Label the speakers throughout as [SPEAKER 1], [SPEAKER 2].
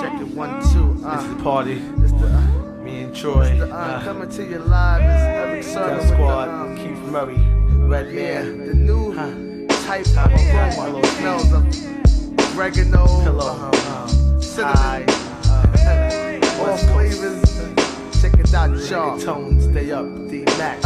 [SPEAKER 1] Check it 1, 2.
[SPEAKER 2] It's the party.
[SPEAKER 1] It's the
[SPEAKER 2] Me and Troy.
[SPEAKER 1] coming to you live. It's Eric Sermon with
[SPEAKER 2] Squad.
[SPEAKER 1] the
[SPEAKER 2] Keith Murray. Red
[SPEAKER 1] yeah,
[SPEAKER 2] Man.
[SPEAKER 1] the new type of aroma. Smells of oregano, cinnamon, all flavors. Check it out, y'all.
[SPEAKER 2] Tones, stay up. D-Mac.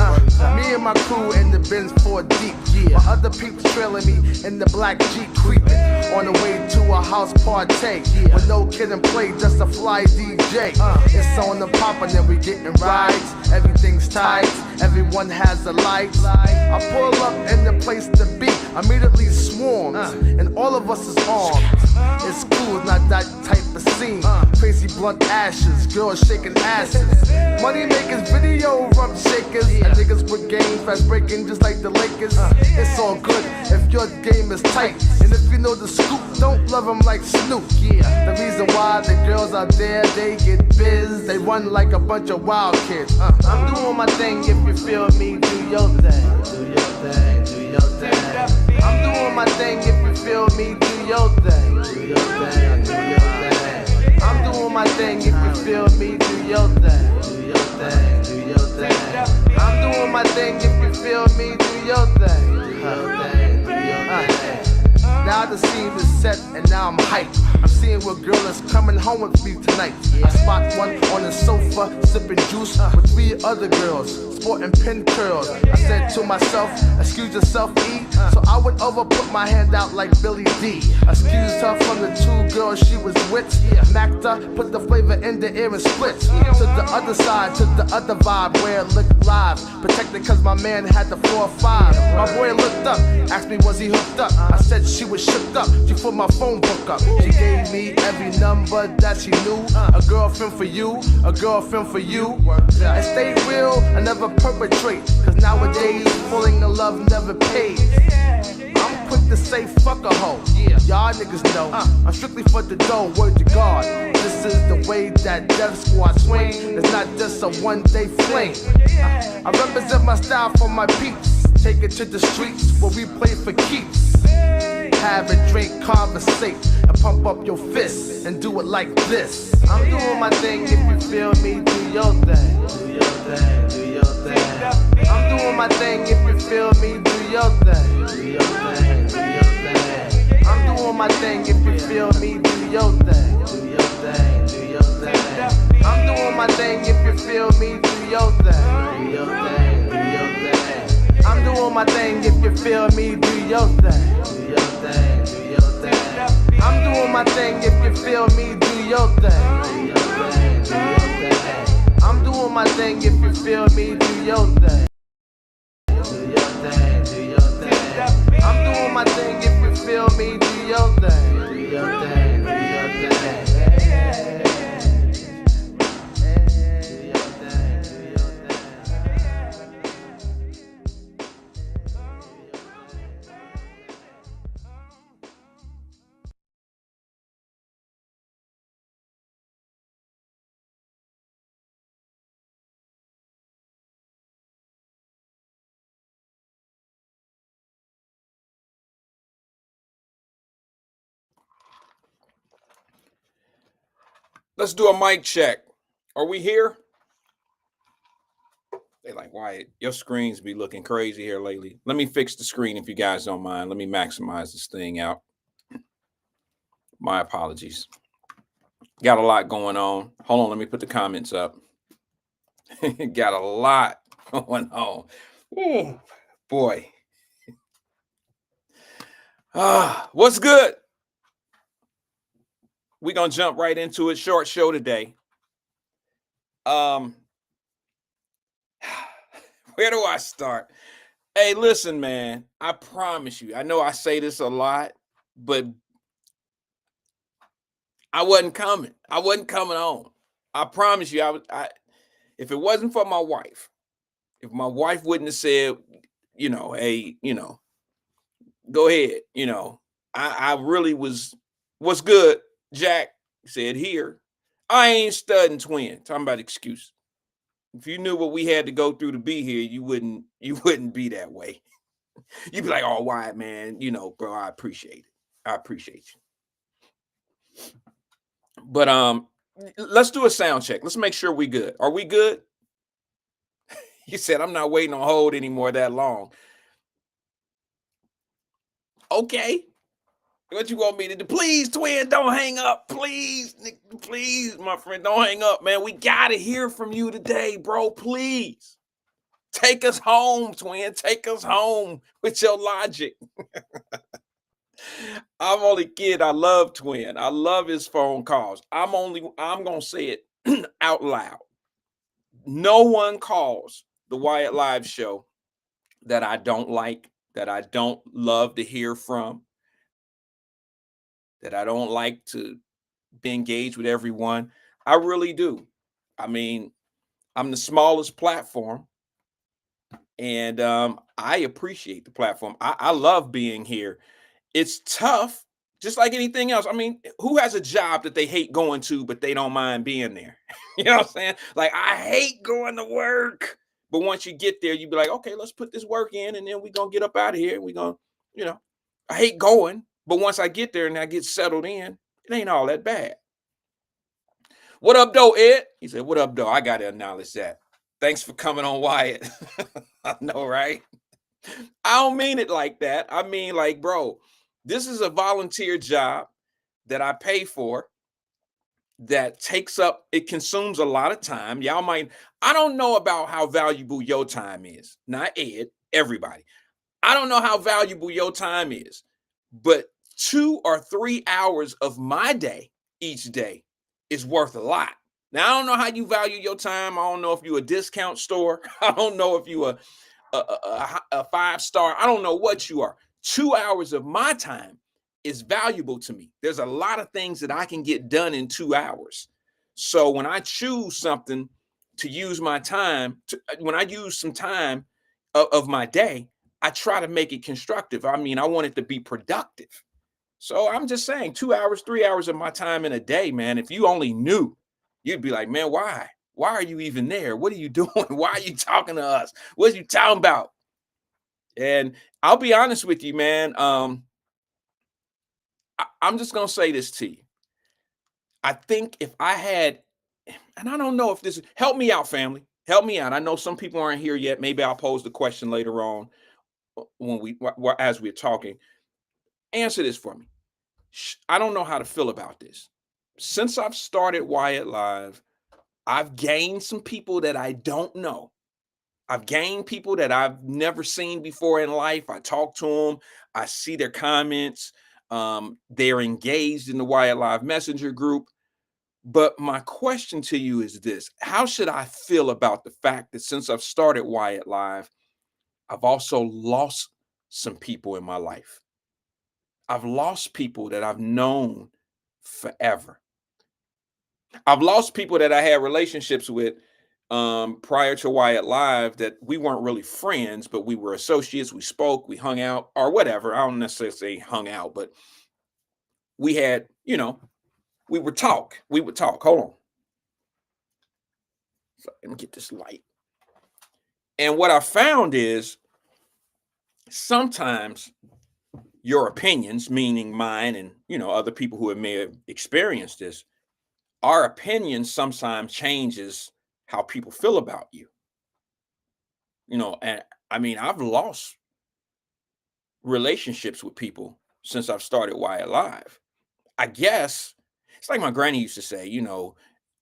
[SPEAKER 1] Me and my crew in the Benz 4 deep. Yeah. While other peeps trailing me in the black Jeep creeping on the way to a house party. Yeah. With no kid and play, just a fly DJ. It's on the pop and then we getting rides. Everything's tight, everyone has the lights. I pull up in the place to be, immediately swarms, and all of us is armed. It's cool, not that type of scene. Crazy blunt ashes, girls shaking asses. Money makers, video rump shakers, and niggas with game fast breaking just like the Lakers. It's all good if your game is tight, and if you know the scoop, don't love them like Snoop. The reason why the girls out there, they get biz, they run like a bunch of wild kids. I'm doing my thing, if you feel me, do your thing. Do your thing, do your thing. I'm doing my thing, if you feel me, do your thing. Do your thing, do your thing. I'm doing my thing, if you feel me, do your thing. Do your thing, do your thing. I'm doing my thing, if you feel me, do your thing. Do your thing, do your thing. Now the scene is set and now I'm hyped. I'm seeing what girl is coming home with me tonight. I spot one on the sofa, sipping juice with 3 other girls, sporting pin curls. I said to myself, excuse yourself, E. So I went over, put my hand out like Billy D. Excused her from the 2 girls she was with. Macked her, put the flavor in the air and split. To the other side, to the other vibe where it looked live. Protected cause my man had the 4 or 5. My boy looked up, asked me was he hooked up. I said she was shook up, she put my phone book up. She gave me every number that she knew. A girlfriend for you, a girlfriend for you. And stay real, I never perpetrate. Cause nowadays, falling in love never pays. I'm quick to say fuck a hoe. Y'all niggas know I'm strictly for the dough, word to God. This is the way that Death Squad swing. It's not just a one-day fling. I represent my style for my peeps. Take it to the streets where we play for keeps. Have a drink, conversate, and pump up your fists and do it like this. I'm doing my thing, if you feel me, do your thing. Do your thing, do your thing. I'm doing my thing, if you feel me, do your thing. Do your thing, do your thing. I'm doing my thing, if you feel me, do your thing. Do your thing, do your thing. I'm doing my thing, if you feel me, do your thing. Do your thing, do your thing. I'm doing my thing, if you feel me, do your thing. Do your thing, do your thing. I'm doing my thing, if you feel me, do your thing. Do your thing, do your thing. I'm doing my thing, if you feel me, do your thing. Do your thing, do your thing. I'm doing my thing, if you feel me, do your thing. Do your thing, do your thing.
[SPEAKER 3] Let's do a mic check. Are we here? They like, Wyatt, your screens be looking crazy here lately. Let me fix the screen if you guys don't mind. Let me maximize this thing out. My apologies. Got a lot going on. Hold on, let me put the comments up. Got a lot going on. Ooh, boy. What's good? We're going to jump right into it. Short show today. Where do I start? Hey, listen, man, I promise you, I know I say this a lot, but I wasn't coming. I wasn't coming on. I promise you, if it wasn't for my wife, if my wife wouldn't have said, hey, go ahead, I really what's good, Jack said here. I ain't studying twin. Talking about excuse. If you knew what we had to go through to be here, you wouldn't be that way. You'd be like, oh, Wyatt, man, bro, I appreciate it. I appreciate you. But let's do a sound check. Let's make sure we good. Are we good? He said, I'm not waiting on hold anymore that long. Okay. What you want me to do? Please, twin, don't hang up. Please, my friend, don't hang up, man. We got to hear from you today, bro. Please. Take us home, twin. Take us home with your logic. I'm only kidding. I love twin. I love his phone calls. I'm going to say it out loud. No one calls the Wyatt Live show that I don't like, that I don't love to hear from, that I don't like to be engaged with everyone. I really do. I mean, I'm the smallest platform, and I appreciate the platform. I love being here. It's tough, just like anything else. I mean, who has a job that they hate going to, but they don't mind being there? You know what I'm saying? Like, I hate going to work. But once you get there, you be like, okay, let's put this work in, and then we're going to get up out of here. We're going to, I hate going. But once I get there and I get settled in, it ain't all that bad. What up, though, Ed? He said, what up, though? I got to acknowledge that. Thanks for coming on, Wyatt. I know, right? I don't mean it like that. I mean, like, bro, This is a volunteer job that I pay for that it consumes a lot of time. I don't know about how valuable your time is. Not Ed, everybody. I don't know how valuable your time is, but 2 or 3 hours of my day each day is worth a lot. Now, I don't know how you value your time. I don't know if you're a discount store. I don't know if you're a 5-star. I don't know what you are. 2 hours of my time is valuable to me. There's a lot of things that I can get done in 2 hours. So when I choose something to use my time, when I use some time of my day, I try to make it constructive. I mean, I want it to be productive. So I'm just saying 2 hours, 3 hours of my time in a day, man, if you only knew, you'd be like, man, why? Why are you even there? What are you doing? Why are you talking to us? What are you talking about? And I'll be honest with you, man. I'm just going to say this to you. I think if I had, and I don't know if this, help me out, family. Help me out. I know some people aren't here yet. Maybe I'll pose the question later on as we're talking. Answer this for me. I don't know how to feel about this. Since I've started Wyatt Live, I've gained some people that I don't know. I've gained people that I've never seen before in life. I talk to them. I see their comments. They're engaged in the Wyatt Live Messenger group. But my question to you is this: how should I feel about the fact that since I've started Wyatt Live, I've also lost some people in my life? I've lost people that I've known forever. I've lost people that I had relationships with prior to Wyatt Live that we weren't really friends, but we were associates. We spoke, we hung out, or whatever. I don't necessarily say hung out, but we had, we would talk. Hold on. So let me get this light. And what I found is sometimes your opinions, meaning mine and, other people who may have experienced this, our opinion sometimes changes how people feel about you. And I mean, I've lost relationships with people since I've started Wyatt Live. I guess it's like my granny used to say,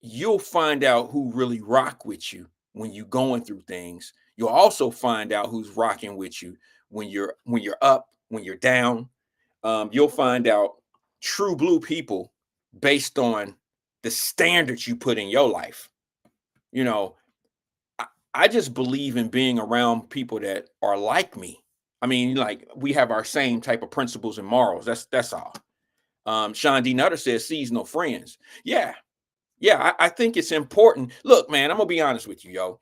[SPEAKER 3] you'll find out who really rock with you when you're going through things. You'll also find out who's rocking with you when you're up, when you're down. You'll find out true blue people based on the standards you put in your life. I just believe in being around people that are like me. I mean, like we have our same type of principles and morals. That's all. Sean D. Nutter says seasonal friends. Yeah. I think it's important. Look, man, I'm gonna be honest with you, yo.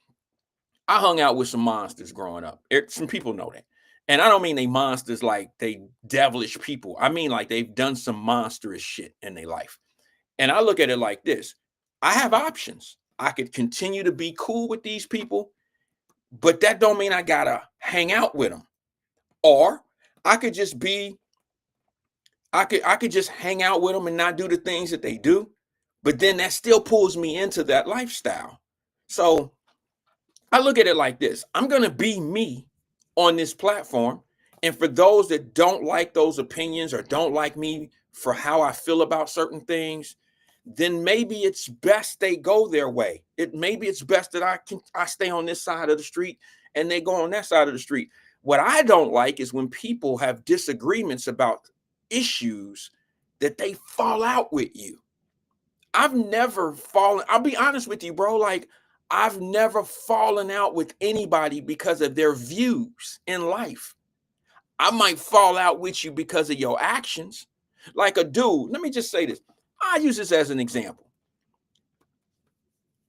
[SPEAKER 3] I hung out with some monsters growing up. Some people know that. And I don't mean they monsters like they devilish people. I mean like they've done some monstrous shit in their life. And I look at it like this. I have options. I could continue to be cool with these people, but that don't mean I gotta hang out with them. Or I could just I could just hang out with them and not do the things that they do, but then that still pulls me into that lifestyle. So I look at it like this. I'm gonna be me on this platform. And for those that don't like those opinions or don't like me for how I feel about certain things, then maybe it's best they go their way. Maybe it's best that I stay on this side of the street and they go on that side of the street. What I don't like is when people have disagreements about issues that they fall out with you. I've never fallen, I'll be honest with you, bro. Like, I've never fallen out with anybody because of their views in life. I might fall out with you because of your actions. Like a dude, let me just say this. I use this as an example.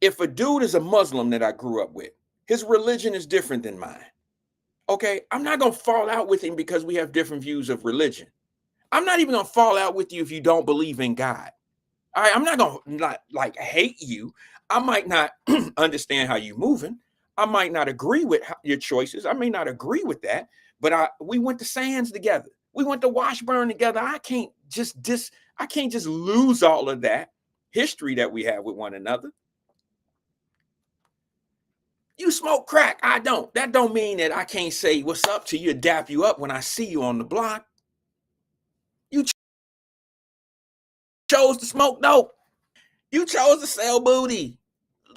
[SPEAKER 3] If a dude is a Muslim that I grew up with, his religion is different than mine. Okay, I'm not going to fall out with him because we have different views of religion. I'm not even going to fall out with you if you don't believe in God. All right, I'm not going to like hate you. I might not understand how you're moving. I might not agree with your choices. I may not agree with that, but we went to Sands together. We went to Washburn together. I can't just lose all of that history that we have with one another. You smoke crack, I don't. That don't mean that I can't say what's up to you, dap you up when I see you on the block. chose to smoke dope. You chose to sell booty,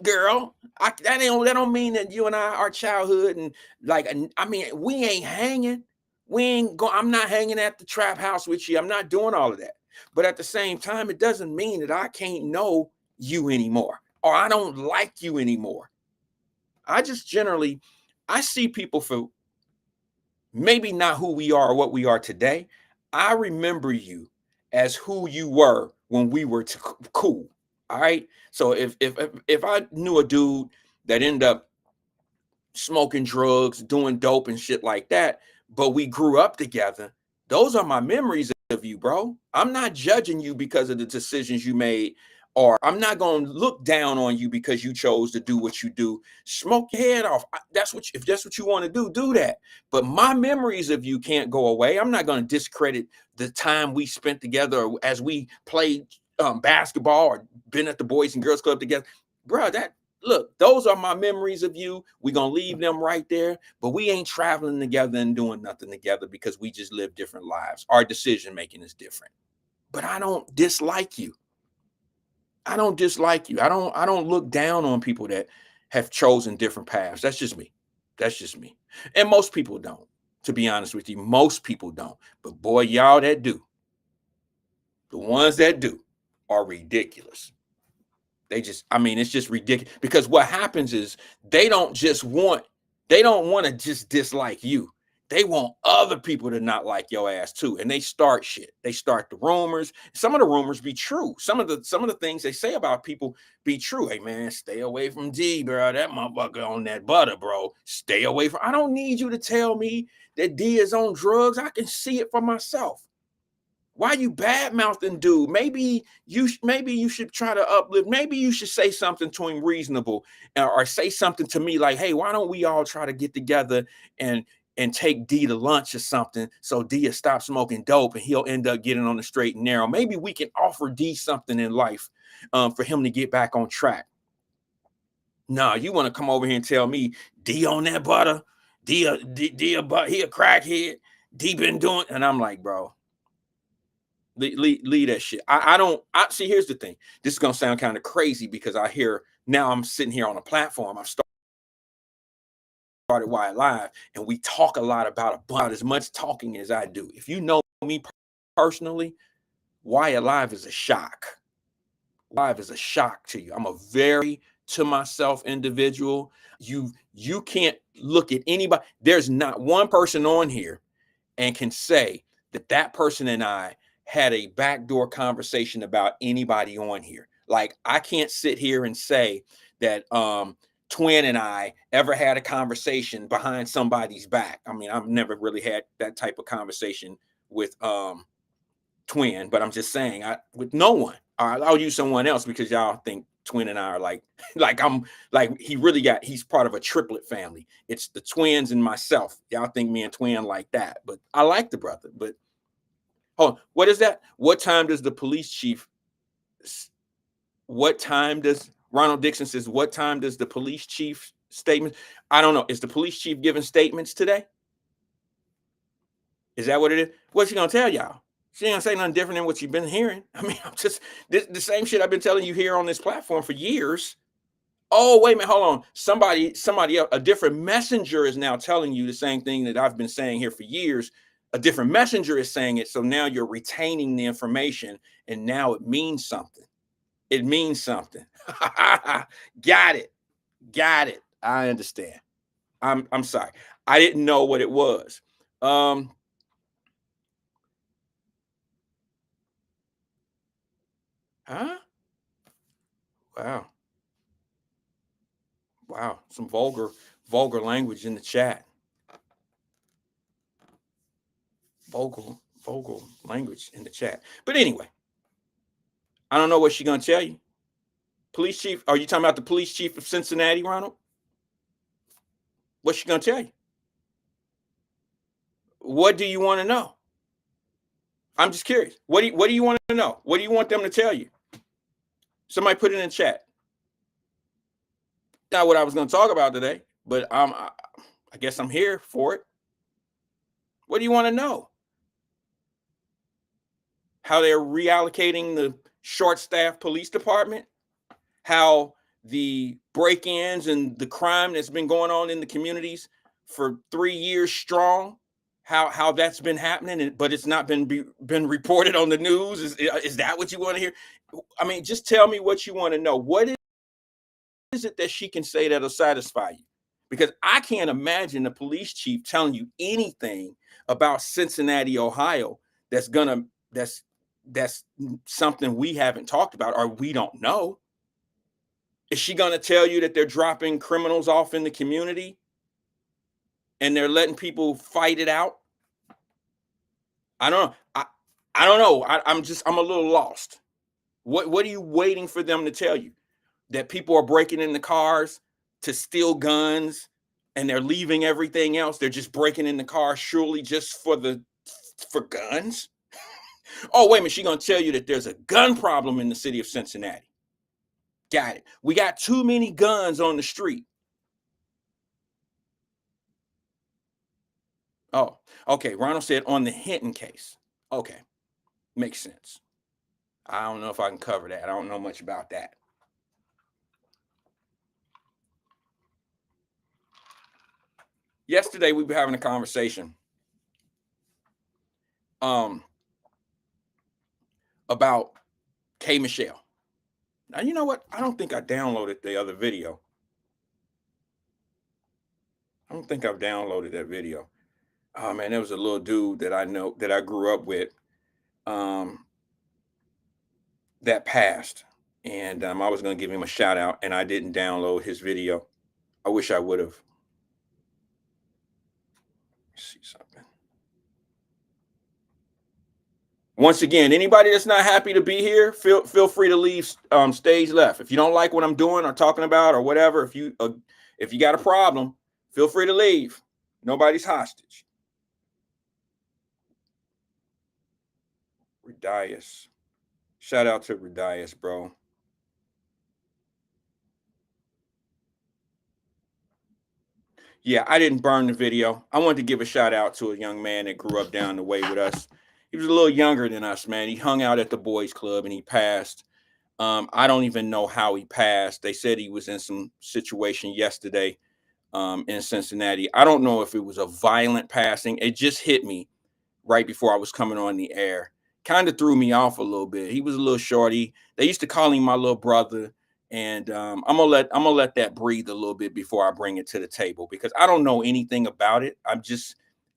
[SPEAKER 3] girl. That don't mean that you and I are childhood and like. I mean, we ain't hanging. We ain't go. I'm not hanging at the trap house with you. I'm not doing all of that. But at the same time, it doesn't mean that I can't know you anymore or I don't like you anymore. I just generally, I see people for maybe not who we are or what we are today. I remember you as who you were when we were cool. All right. So if I knew a dude that ended up smoking drugs, doing dope and shit like that, but we grew up together, those are my memories of you, bro. I'm not judging you because of the decisions you made, or I'm not going to look down on you because you chose to do what you do. Smoke your head off. If that's what you want to do that. But my memories of you can't go away. I'm not going to discredit the time we spent together as we played basketball or been at the Boys and Girls Club together. Bro, look, those are my memories of you. We're going to leave them right there, but we ain't traveling together and doing nothing together because we just live different lives. Our decision making is different. But I don't dislike you. I don't dislike you. I don't look down on people that have chosen different paths. That's just me. That's just me. And most people don't, to be honest with you. Most people don't. But boy, y'all that do, the ones that do are ridiculous. It's just ridiculous because what happens is they don't want to just dislike you. They want other people to not like your ass too. And they start shit. They start the rumors. Some of the rumors be true. Some of the things they say about people be true. Hey man, stay away from D, bro. That motherfucker on that butter, bro. Stay away from. I don't need you to tell me that D is on drugs. I can see it for myself. Why you bad mouthing dude? Maybe you should try to uplift. Maybe you should say something to him reasonable, or say something to me like, "Hey, why don't we all try to get together and take D to lunch or something, so D will stop smoking dope and he'll end up getting on the straight and narrow. Maybe we can offer D something in life for him to get back on track." Nah, you want to come over here and tell me D on that butter, D a crackhead, D been doing, and I'm like, bro. Leave that shit. I don't see. Here's the thing. This is gonna sound kind of crazy because I'm sitting here on a platform. I've started Wyatt Live, and we talk a lot about as much talking as I do. If you know me personally, Wyatt Live is a shock. Live is a shock to you. I'm a very to myself individual. You can't look at anybody. There's not one person on here and can say that person and I had a backdoor conversation about anybody on here. Like I can't sit here and say that Twin and I ever had a conversation behind somebody's back. I mean, I've never really had that type of conversation with Twin, but I'm just saying with no one. I'll use someone else because y'all think Twin and I are like he's part of a triplet family. It's the twins and myself. Y'all think me and Twin like that, but I like the brother. But hold on, what is that? What time does the police chief? What time does Ronald Dixon says? What time does the police chief statement? I don't know. Is the police chief giving statements today? Is that what it is? What's she gonna tell y'all? She ain't gonna say nothing different than what you've been hearing. I mean, I'm just the same shit I've been telling you here on this platform for years. Oh, wait a minute, hold on. Somebody else, a different messenger is now telling you the same thing that I've been saying here for years. A different messenger is saying it. So now you're retaining the information and now it means something. It means something. Got it. I understand. I'm sorry. I didn't know what it was. Huh? Wow. Some vulgar language in the chat. Vulgar language in the chat. But anyway, I don't know what she's gonna tell you. Police chief, are you talking about the police chief of Cincinnati, Ronald? What's she gonna tell you? What do you want to know? I'm just curious. What do you want to know? What do you want them to tell you? Somebody put it in the chat. Not what I was going to talk about today, but I guess I'm here for it. What do you want to know? How they're reallocating the short-staffed police department, how the break-ins and the crime that's been going on in the communities for 3 years strong, how that's been happening, but it's not been reported on the news. Is that what you want to hear? I mean, just tell me what you want to know. What is it that she can say that'll satisfy you? Because I can't imagine the police chief telling you anything about Cincinnati, Ohio, that's something we haven't talked about or we don't know. Is she going to tell you that they're dropping criminals off in the community and they're letting people fight it out? I don't know. I don't know. I'm a little lost. What are you waiting for them to tell you? That people are breaking in the cars to steal guns and they're leaving everything else. They're just breaking in the car surely just for guns. Oh, wait a minute. She's going to tell you that there's a gun problem in the city of Cincinnati. Got it. We got too many guns on the street. Oh, okay. Ronald said on the Hinton case. Okay. Makes sense. I don't know if I can cover that. I don't know much about that. Yesterday, we were having a conversation about K. Michelle. Now, you know what? I don't think I downloaded the other video. I don't think I've downloaded that video. Oh, man, there was a little dude that I know, that I grew up with, that passed. And I was going to give him a shout out, and I didn't download his video. I wish I would have. Let's see something. Once again, anybody that's not happy to be here, feel free to leave stage left. If you don't like what I'm doing or talking about or whatever, if you got a problem, feel free to leave. Nobody's hostage. Redias. Shout out to Redias, bro. Yeah, I didn't burn the video. I wanted to give a shout out to a young man that grew up down the way with us. He was a little younger than us, man. He hung out at the boys club and he passed. I don't even know how he passed. They said he was in some situation yesterday in Cincinnati. I don't know if it was a violent passing. It just hit me right before I was coming on the air. Kind of threw me off a little bit. He was a little shorty. They used to call him my little brother. And I'm gonna let that breathe a little bit before I bring it to the table, because I don't know anything about it.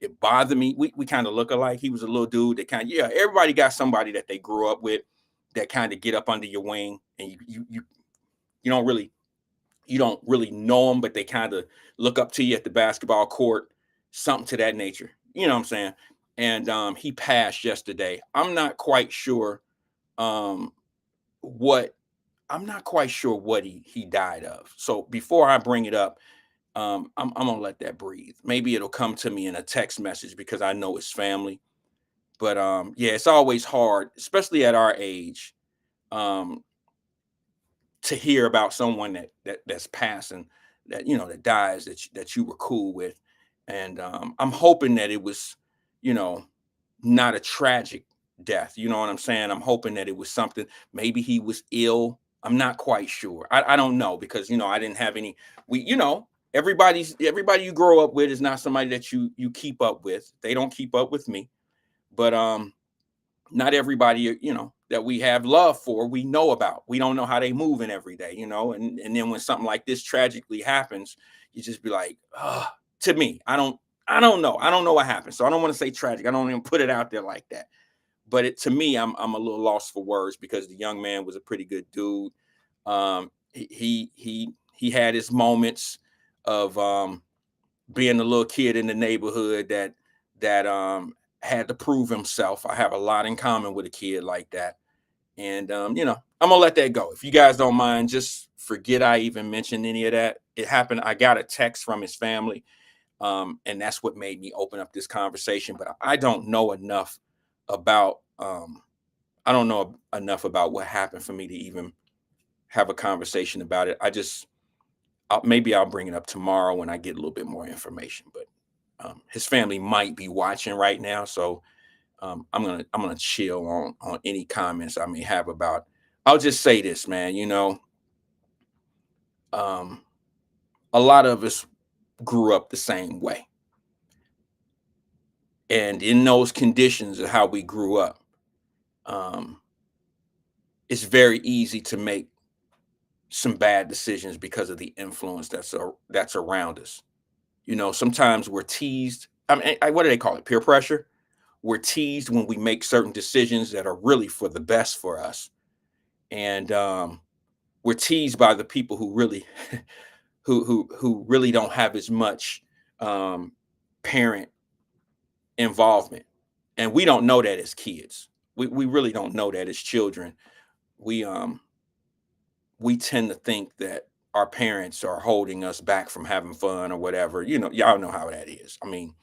[SPEAKER 3] It bothered me. We kind of look alike. He was a little dude that everybody got somebody that they grew up with that kind of get up under your wing, and you don't really know them, but they kind of look up to you at the basketball court, something to that nature. You know what I'm saying? And he passed yesterday. I'm not quite sure what he died of. So before I bring it up, I'm gonna let that breathe. Maybe it'll come to me in a text message because I know it's family. But yeah, it's always hard, especially at our age, to hear about someone that's passing, that dies, that you were cool with. And I'm hoping that it was, not a tragic death. You know what I'm saying? I'm hoping that it was something, maybe he was ill. I'm not quite sure. I don't know, because I didn't have any. Everybody you grow up with is not somebody that you keep up with. They don't keep up with me. But not everybody that we have love for, we know about. We don't know how they move in every day, and then when something like this tragically happens, you just be like, to me, I don't know. I don't know what happened. So I don't want to say tragic. I don't even put it out there like that. But to me, I'm a little lost for words, because the young man was a pretty good dude. He had his moments of being a little kid in the neighborhood that had to prove himself. I have a lot in common with a kid like that. And I'm gonna let that go. If you guys don't mind, just forget I even mentioned any of that. It happened. I got a text from his family, and that's what made me open up this conversation. But I don't know enough about what happened for me to even have a conversation about it. Maybe I'll bring it up tomorrow when I get a little bit more information. But his family might be watching right now, so I'm gonna chill on any comments I may have about I'll just say this, man, a lot of us grew up the same way. And in those conditions of how we grew up, it's very easy to make some bad decisions because of the influence that's around us. Sometimes we're teased. I mean, what do they call it? Peer pressure. We're teased when we make certain decisions that are really for the best for us, and we're teased by the people who really, who really don't have as much parent involvement, and we don't know that as kids. We really don't know that as children. We tend to think that our parents are holding us back from having fun or whatever. Y'all know how that is. I mean,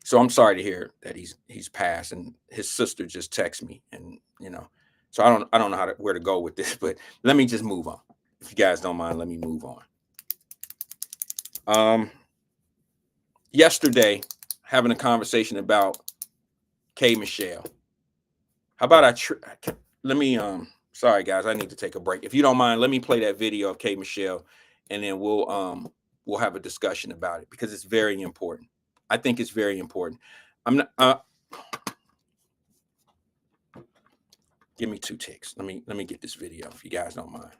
[SPEAKER 3] so I'm sorry to hear that he's passed, and his sister just texted me, and so I don't know where to go with this, but let me just move on. If you guys don't mind, let me move on. Yesterday, having a conversation about K Michelle. How about let me sorry guys, I need to take a break. If you don't mind, let me play that video of K Michelle, and then we'll have a discussion about it, because it's very important. I think it's very important. I'm not give me 2 ticks. Let me get this video, if you guys don't mind.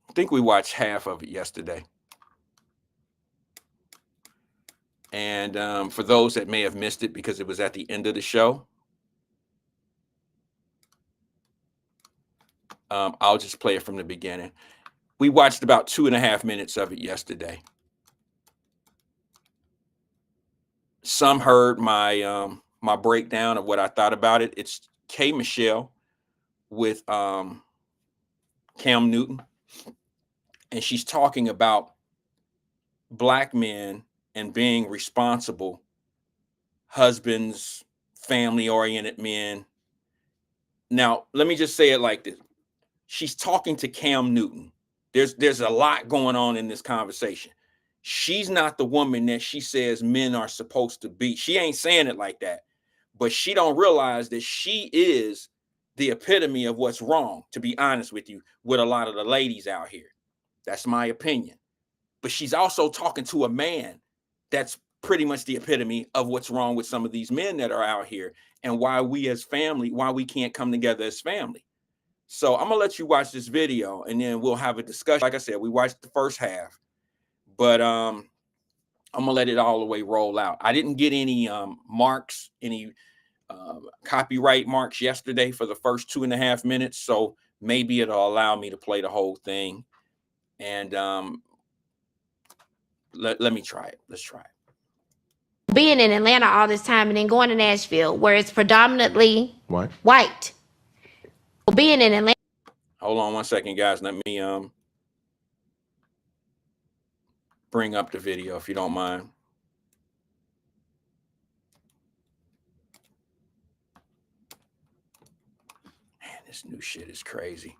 [SPEAKER 3] I think we watched half of it yesterday. And for those that may have missed it because it was at the end of the show, I'll just play it from the beginning. We watched about 2.5 minutes of it yesterday. Some heard my my breakdown of what I thought about it. It's K Michelle with Cam Newton, and she's talking about Black men and being responsible husbands, family-oriented men. Now, let me just say it like this. She's talking to Cam Newton. There's a lot going on in this conversation. She's not the woman that she says men are supposed to be. She ain't saying it like that, but she don't realize that she is the epitome of what's wrong, to be honest with you, with a lot of the ladies out here. That's my opinion. But she's also talking to a man that's pretty much the epitome of what's wrong with some of these men that are out here, and why we as family, why we can't come together as family. So I'm gonna let you watch this video, and then we'll have a discussion. Like I said, we watched the first half, but I'm gonna let it all the way roll out. I didn't get any marks, any copyright marks yesterday for the first 2.5 minutes, so maybe it'll allow me to play the whole thing. And let me try it. Let's try it.
[SPEAKER 4] Being in Atlanta all this time and then going to Nashville, where it's predominantly white. Being in Atlanta.
[SPEAKER 3] Hold on 1 second, guys. Let me bring up the video, if you don't mind. Man, this new shit is crazy.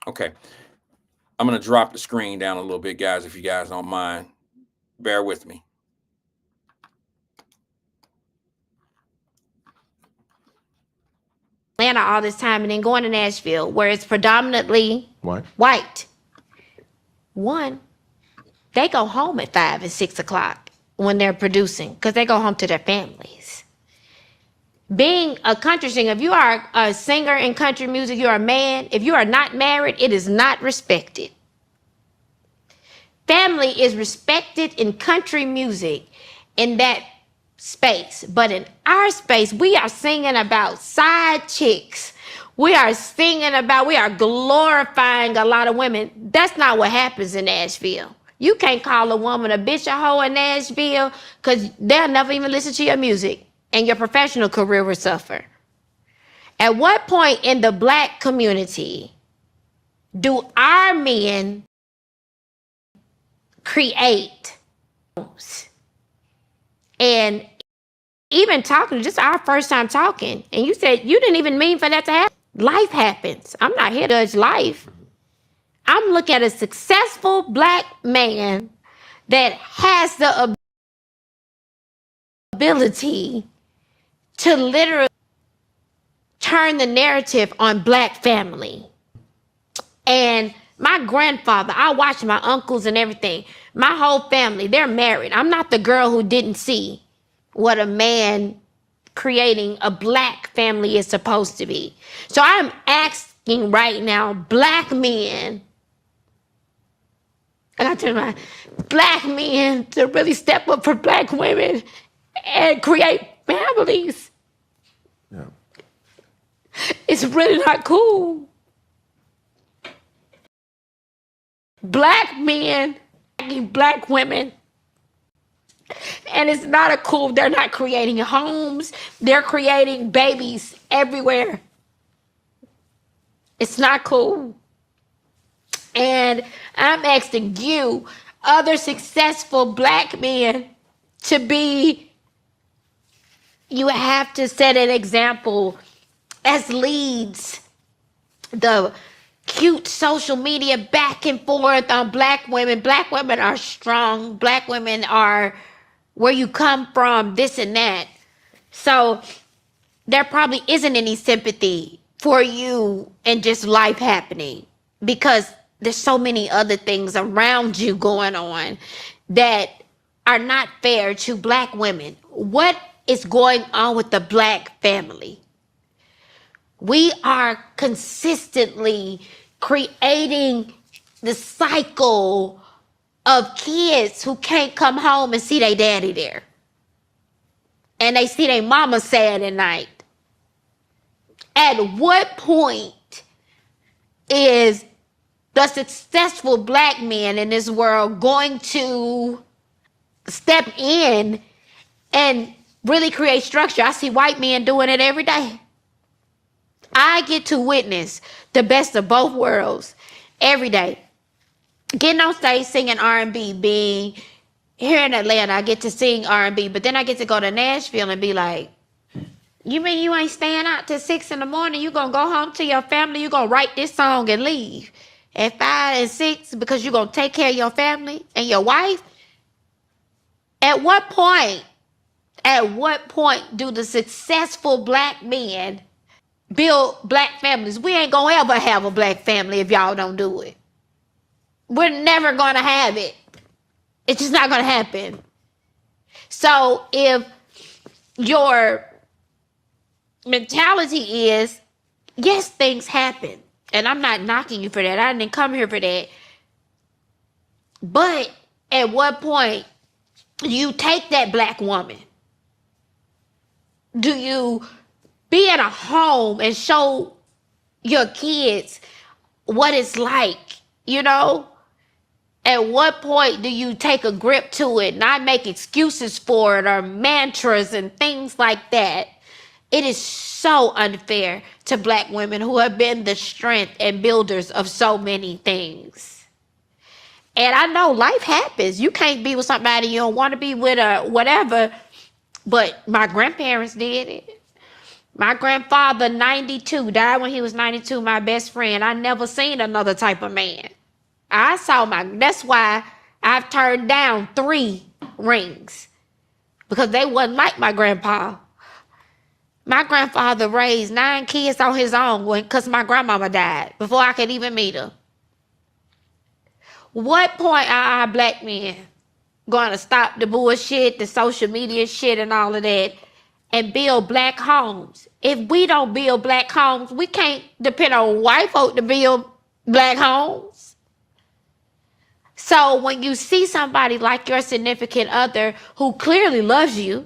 [SPEAKER 3] Okay, I'm gonna drop the screen down a little bit, guys, if you guys don't mind. Bear with me.
[SPEAKER 4] Atlanta all this time and then going to Nashville, where it's predominantly white. One, they go home at 5 and 6 o'clock when they're producing, because they go home to their families. Being a country singer, if you are a singer in country music, you're a man. If you are not married, it is not respected. Family is respected in country music in that space. But in our space, we are singing about side chicks. We are glorifying a lot of women. That's not what happens in Nashville. You can't call a woman a bitch, a hoe in Nashville, because they'll never even listen to your music, and your professional career will suffer. At what point in the Black community do our men create and even talking, just our first time talking, and you said you didn't even mean for that to happen. Life happens. I'm not here to judge life. I'm looking at a successful black man that has the ability to literally turn the narrative on black family. And my grandfather, I watched my uncles and everything. My whole family, they're married. I'm not the girl who didn't see what a man creating a black family is supposed to be. So I'm asking right now, black men, I got to tell my black men to really step up for black women and create families. Yeah. It's really not cool. Black men, black women, and it's not a cool, they're not creating homes, they're creating babies everywhere. It's not cool. And I'm asking you, other successful black men, to be, you have to set an example as leads. The cute social media back and forth on black women. Black women are strong. Black women are where you come from, this and that. So there probably isn't any sympathy for you and just life happening, because there's so many other things around you going on that are not fair to black women. What is going on with the black family? We are consistently creating the cycle of kids who can't come home and see their daddy there. And they see their mama sad at night. At what point is the successful black man in this world going to step in and really create structure? I see white men doing it every day. I get to witness the best of both worlds every day. Getting on stage singing R&B, being here in Atlanta, I get to sing R&B, but then I get to go to Nashville and be like, you mean you ain't staying out till 6 in the morning? You gonna go home to your family? You gonna write this song and leave at 5 and 6 because you gonna take care of your family and your wife? At what point do the successful black men build black families? We ain't gonna ever have a black family if y'all don't do it. We're never gonna have it. It's just not gonna happen. So if your mentality is, yes, things happen, and I'm not knocking you for that. I didn't come here for that. But at what point do you take that black woman? Do you be in a home and show your kids what it's like, you know? At what point do you take a grip to it, not make excuses for it or mantras and things like that? It is so unfair to black women who have been the strength and builders of so many things. And I know life happens. You can't be with somebody you don't want to be with or whatever, but my grandparents did it. My grandfather, 92, died when he was 92, my best friend. I never seen another type of man. That's why I've turned down 3 rings, because they wasn't like my grandpa. My grandfather raised 9 kids on his own because my grandmama died before I could even meet her. What point are our black men going to stop the bullshit, the social media shit and all of that, and build black homes? If we don't build black homes, we can't depend on white folk to build black homes. So when you see somebody like your significant other who clearly loves you,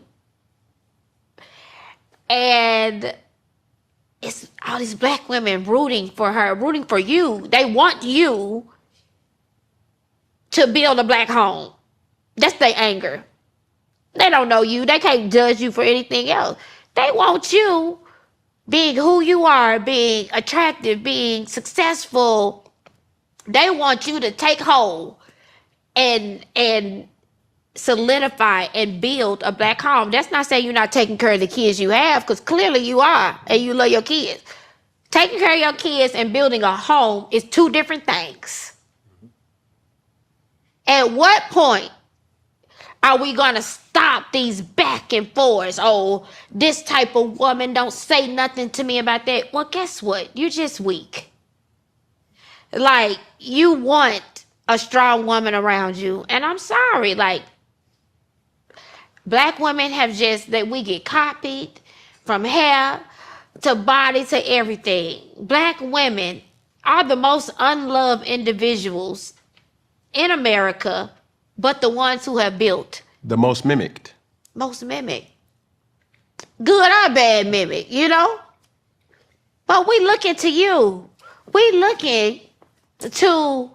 [SPEAKER 4] and it's all these black women rooting for her, rooting for you. They want you to build a black home. That's their anger. They don't know you. They can't judge you for anything else. They want you being who you are, being attractive, being successful. They want you to take hold and solidify and build a black home. That's not saying you're not taking care of the kids you have, because clearly you are, and you love your kids. Taking care of your kids and building a home is two different things. At what point are we going to stop these back and forths? Oh, this type of woman don't say nothing to me about that. Well, guess what? You're just weak. Like, you want a strong woman around you. And I'm sorry, like, black women have just, that we get copied from hair to body to everything. Black women are the most unloved individuals in America, but the ones who have built.
[SPEAKER 5] The most mimicked.
[SPEAKER 4] Most mimic. Good or bad mimic, you know? But we looking to you. We looking to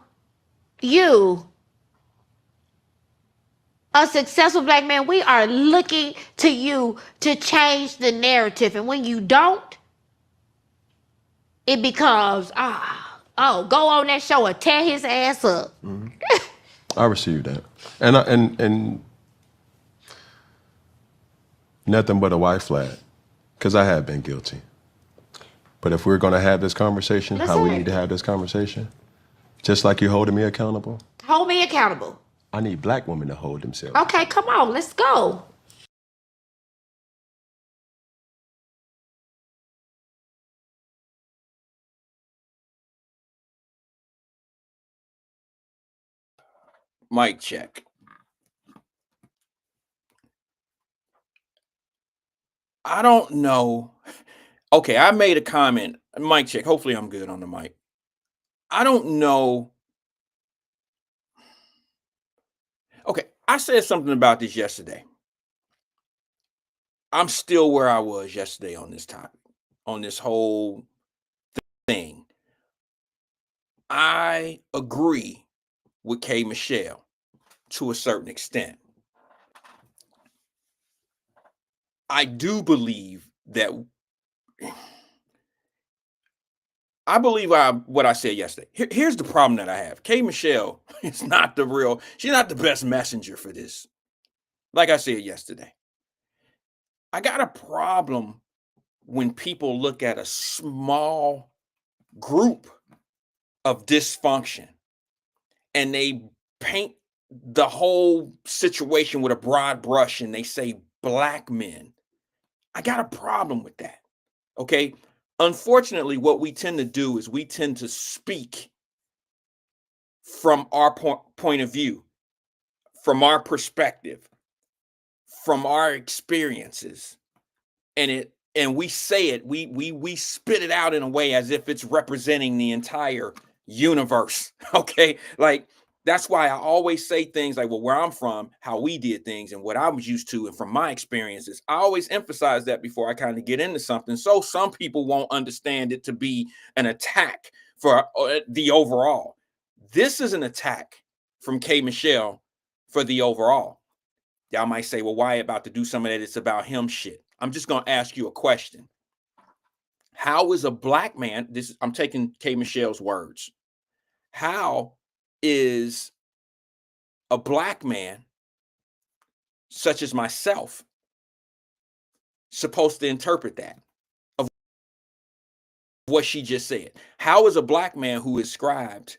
[SPEAKER 4] you. A successful black man, we are looking to you to change the narrative. And when you don't, it becomes, go on that show and tear his ass up.
[SPEAKER 5] Mm-hmm. I receive that. And nothing but a white flag, because I have been guilty. But if we're going to have this conversation, how we need to have this conversation, just like you're holding me accountable.
[SPEAKER 4] Hold me accountable.
[SPEAKER 5] I need black women to hold themselves.
[SPEAKER 4] Okay, come on, let's go.
[SPEAKER 3] Mic check. I don't know. Okay, I made a comment. Mic check. Hopefully I'm good on the mic. I don't know. Okay, I said something about this yesterday. I'm still where I was yesterday on this topic, on this whole thing. I agree with K. Michelle to a certain extent. I do believe that what I said yesterday. Here's the problem that I have. K. Michelle is not she's not the best messenger for this. Like I said yesterday, I got a problem when people look at a small group of dysfunction and they paint the whole situation with a broad brush and they say black men. I got a problem with that. Okay. Unfortunately, what we tend to do is we tend to speak from our point of view, from our perspective, from our experiences, and we say it, we spit it out in a way as if it's representing the entire universe. Okay, like that's why I always say things like, well, where I'm from, how we did things, and what I was used to, and from my experiences. I always emphasize that before I kind of get into something, so some people won't understand it to be an attack for the overall. This is an attack from K. Michelle for the overall. Y'all might say, well, Wyatt about to do some of that, it's about him shit. I'm just going to ask you a question. How is a black man, I'm taking K. Michelle's words. How is a black man, such as myself, supposed to interpret that of what she just said? How is a black man who is scribed?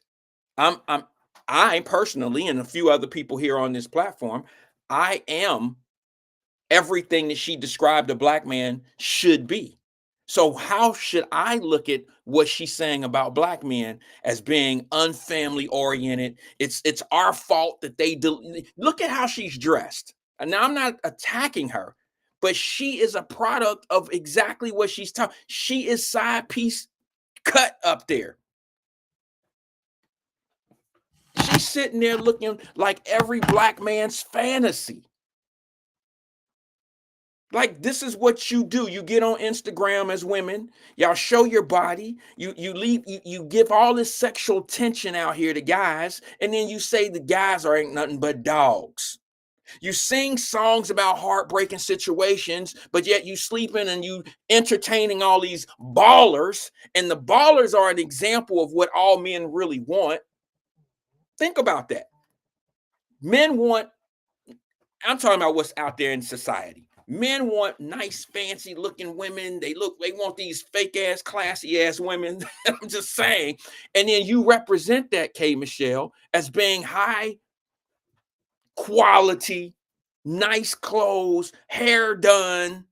[SPEAKER 3] I personally, and a few other people here on this platform, I am everything that she described a black man should be. So how should I look at what she's saying about black men as being unfamily oriented? It's our fault that they look at how she's dressed. And now I'm not attacking her, but she is a product of exactly what she's talking. She is side piece cut up there. She's sitting there looking like every black man's fantasy. Like, this is what you do. You get on Instagram as women, y'all show your body, you give all this sexual tension out here to guys, and then you say the guys ain't nothing but dogs. You sing songs about heartbreaking situations, but yet you sleeping and you entertaining all these ballers, and the ballers are an example of what all men really want. Think about that. Men want I'm talking about what's out there in society. Men want nice, fancy looking women. They want these fake ass, classy ass women. I'm just saying. And then you represent that, K. Michelle, as being high quality, nice clothes, hair done.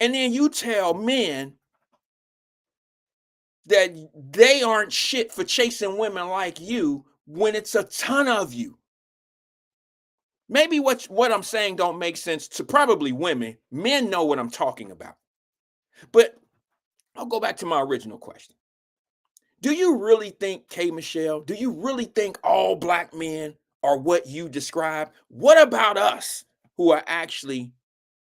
[SPEAKER 3] And then you tell men that they aren't shit for chasing women like you when it's a ton of you. Maybe what I'm saying don't make sense to probably women. Men know what I'm talking about. But I'll go back to my original question. Do you really think, K. Michelle, do you really think all black men are what you describe? What about us who are actually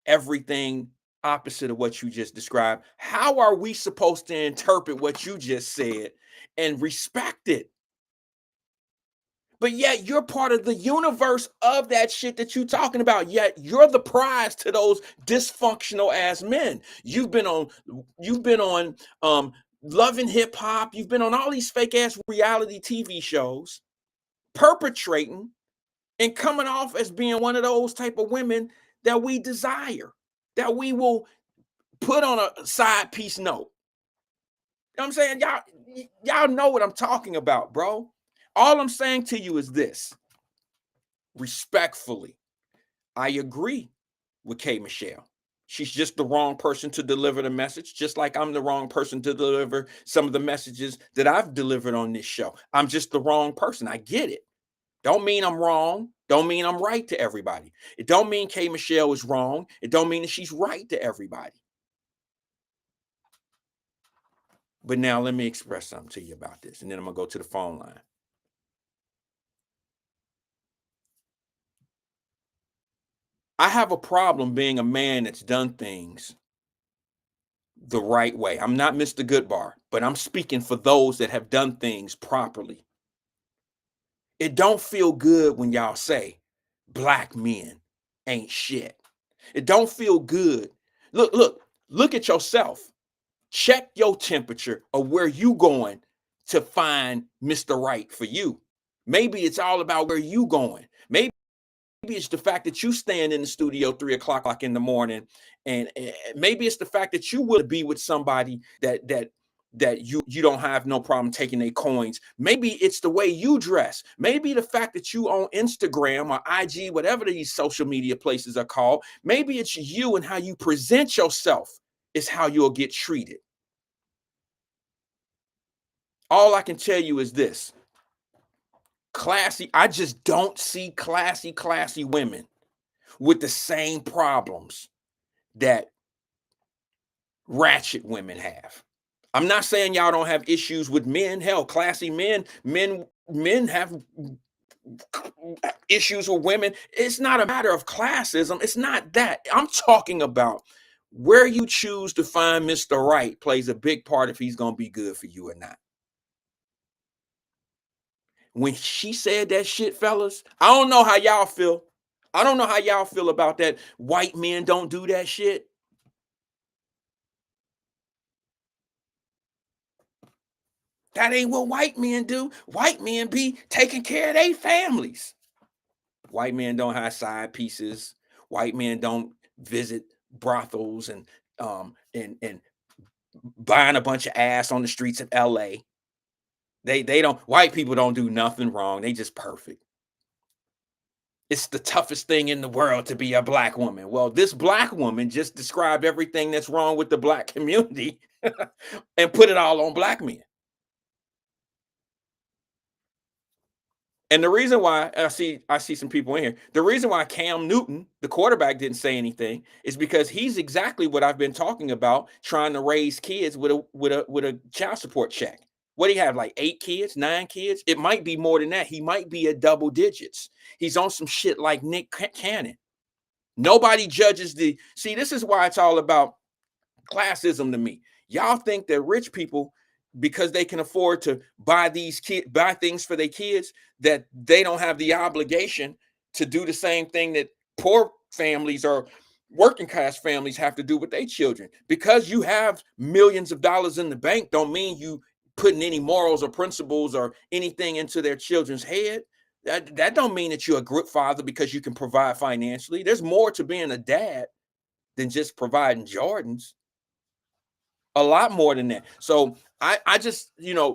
[SPEAKER 3] everything opposite of what you just described? How are we supposed to interpret what you just said and respect it? But yet you're part of the universe of that shit that you're talking about. Yet you're the prize to those dysfunctional ass men. You've been on Love and Hip Hop. You've been on all these fake ass reality TV shows, perpetrating and coming off as being one of those type of women that we desire, that we will put on a side piece note. You know what I'm saying? Y'all know what I'm talking about, bro. All I'm saying to you is this. Respectfully, I agree with K. Michelle. She's just the wrong person to deliver the message, just like I'm the wrong person to deliver some of the messages that I've delivered on this show. I'm just the wrong person. I get it. Don't mean I'm wrong. Don't mean I'm right to everybody. It don't mean K. Michelle is wrong. It don't mean that she's right to everybody. But now let me express something to you about this, and then I'm going to go to the phone line. I have a problem being a man that's done things the right way. I'm not Mr. Goodbar, but I'm speaking for those that have done things properly. It don't feel good when y'all say black men ain't shit. It don't feel good. Look at yourself. Check your temperature of where you going to find Mr. Right for you. Maybe it's all about where you going. Maybe it's the fact that you stand in the studio 3 o'clock in the morning, and maybe it's the fact that you will be with somebody that you don't have no problem taking their coins. Maybe it's the way you dress. Maybe the fact that you on Instagram or IG, whatever these social media places are called. Maybe it's you and how you present yourself is how you'll get treated. All I can tell you is this. I just don't see classy women with the same problems that ratchet women have. I'm not saying y'all don't have issues with men. Hell, classy men have issues with women. It's not a matter of classism. It's not that. I'm talking about where you choose to find Mr. Right plays a big part if he's going to be good for you or not. When she said that shit, fellas, I don't know how y'all feel. I don't know how y'all feel about that. White men don't do that shit. That ain't what white men do. White men be taking care of their families. White men don't have side pieces. White men don't visit brothels and buying a bunch of ass on the streets of LA. They don't, white people don't do nothing wrong. They just perfect. It's the toughest thing in the world to be a black woman. Well, this black woman just described everything that's wrong with the black community and put it all on black men. And the reason why I see some people in here, the reason why Cam Newton, the quarterback, didn't say anything is because he's exactly what I've been talking about, trying to raise kids with a child support check. What do you have, like 8 kids, 9 kids? It might be more than that. He might be at double digits. He's on some shit like Nick Cannon. Nobody judges see, this is why it's all about classism to me. Y'all think that rich people, because they can afford to buy things for their kids, that they don't have the obligation to do the same thing that poor families or working class families have to do with their children. Because you have millions of dollars in the bank don't mean you putting any morals or principles or anything into their children's head. That don't mean that you're a good father because you can provide financially. There's more to being a dad than just providing Jordans. A lot more than that. So I just,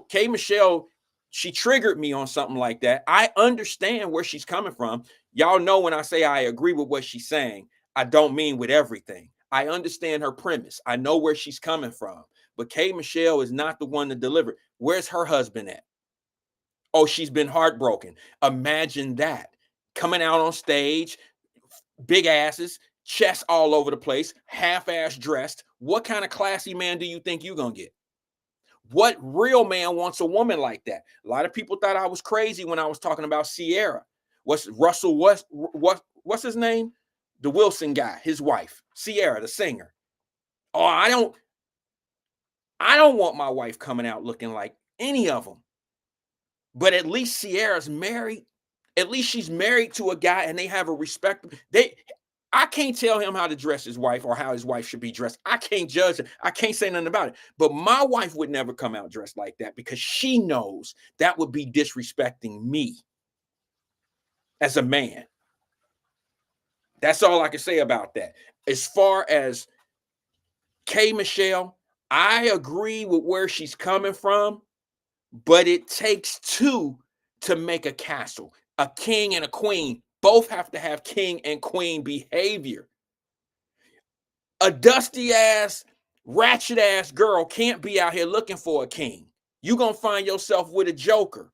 [SPEAKER 3] K Michelle, she triggered me on something like that. I understand where she's coming from. Y'all know when I say I agree with what she's saying, I don't mean with everything. I understand her premise. I know where she's coming from. But K Michelle is not the one to deliver. Where's her husband at? Oh, she's been heartbroken. Imagine that. Coming out on stage, big asses, chest all over the place, half-ass dressed. What kind of classy man do you think you're going to get? What real man wants a woman like that? A lot of people thought I was crazy when I was talking about Sierra. What's his name? The Wilson guy, his wife, Sierra, the singer. Oh, I don't want my wife coming out looking like any of them. But at least Sierra's married. At least she's married to a guy and they have a respect. I can't tell him how to dress his wife or how his wife should be dressed. I can't judge it. I can't say nothing about it. But my wife would never come out dressed like that because she knows that would be disrespecting me as a man. That's all I can say about that. As far as K Michelle, I agree with where she's coming from, but it takes two to make a castle. A king and a queen both have to have king and queen behavior. A dusty ass, ratchet ass girl can't be out here looking for a king. You're going to find yourself with a joker.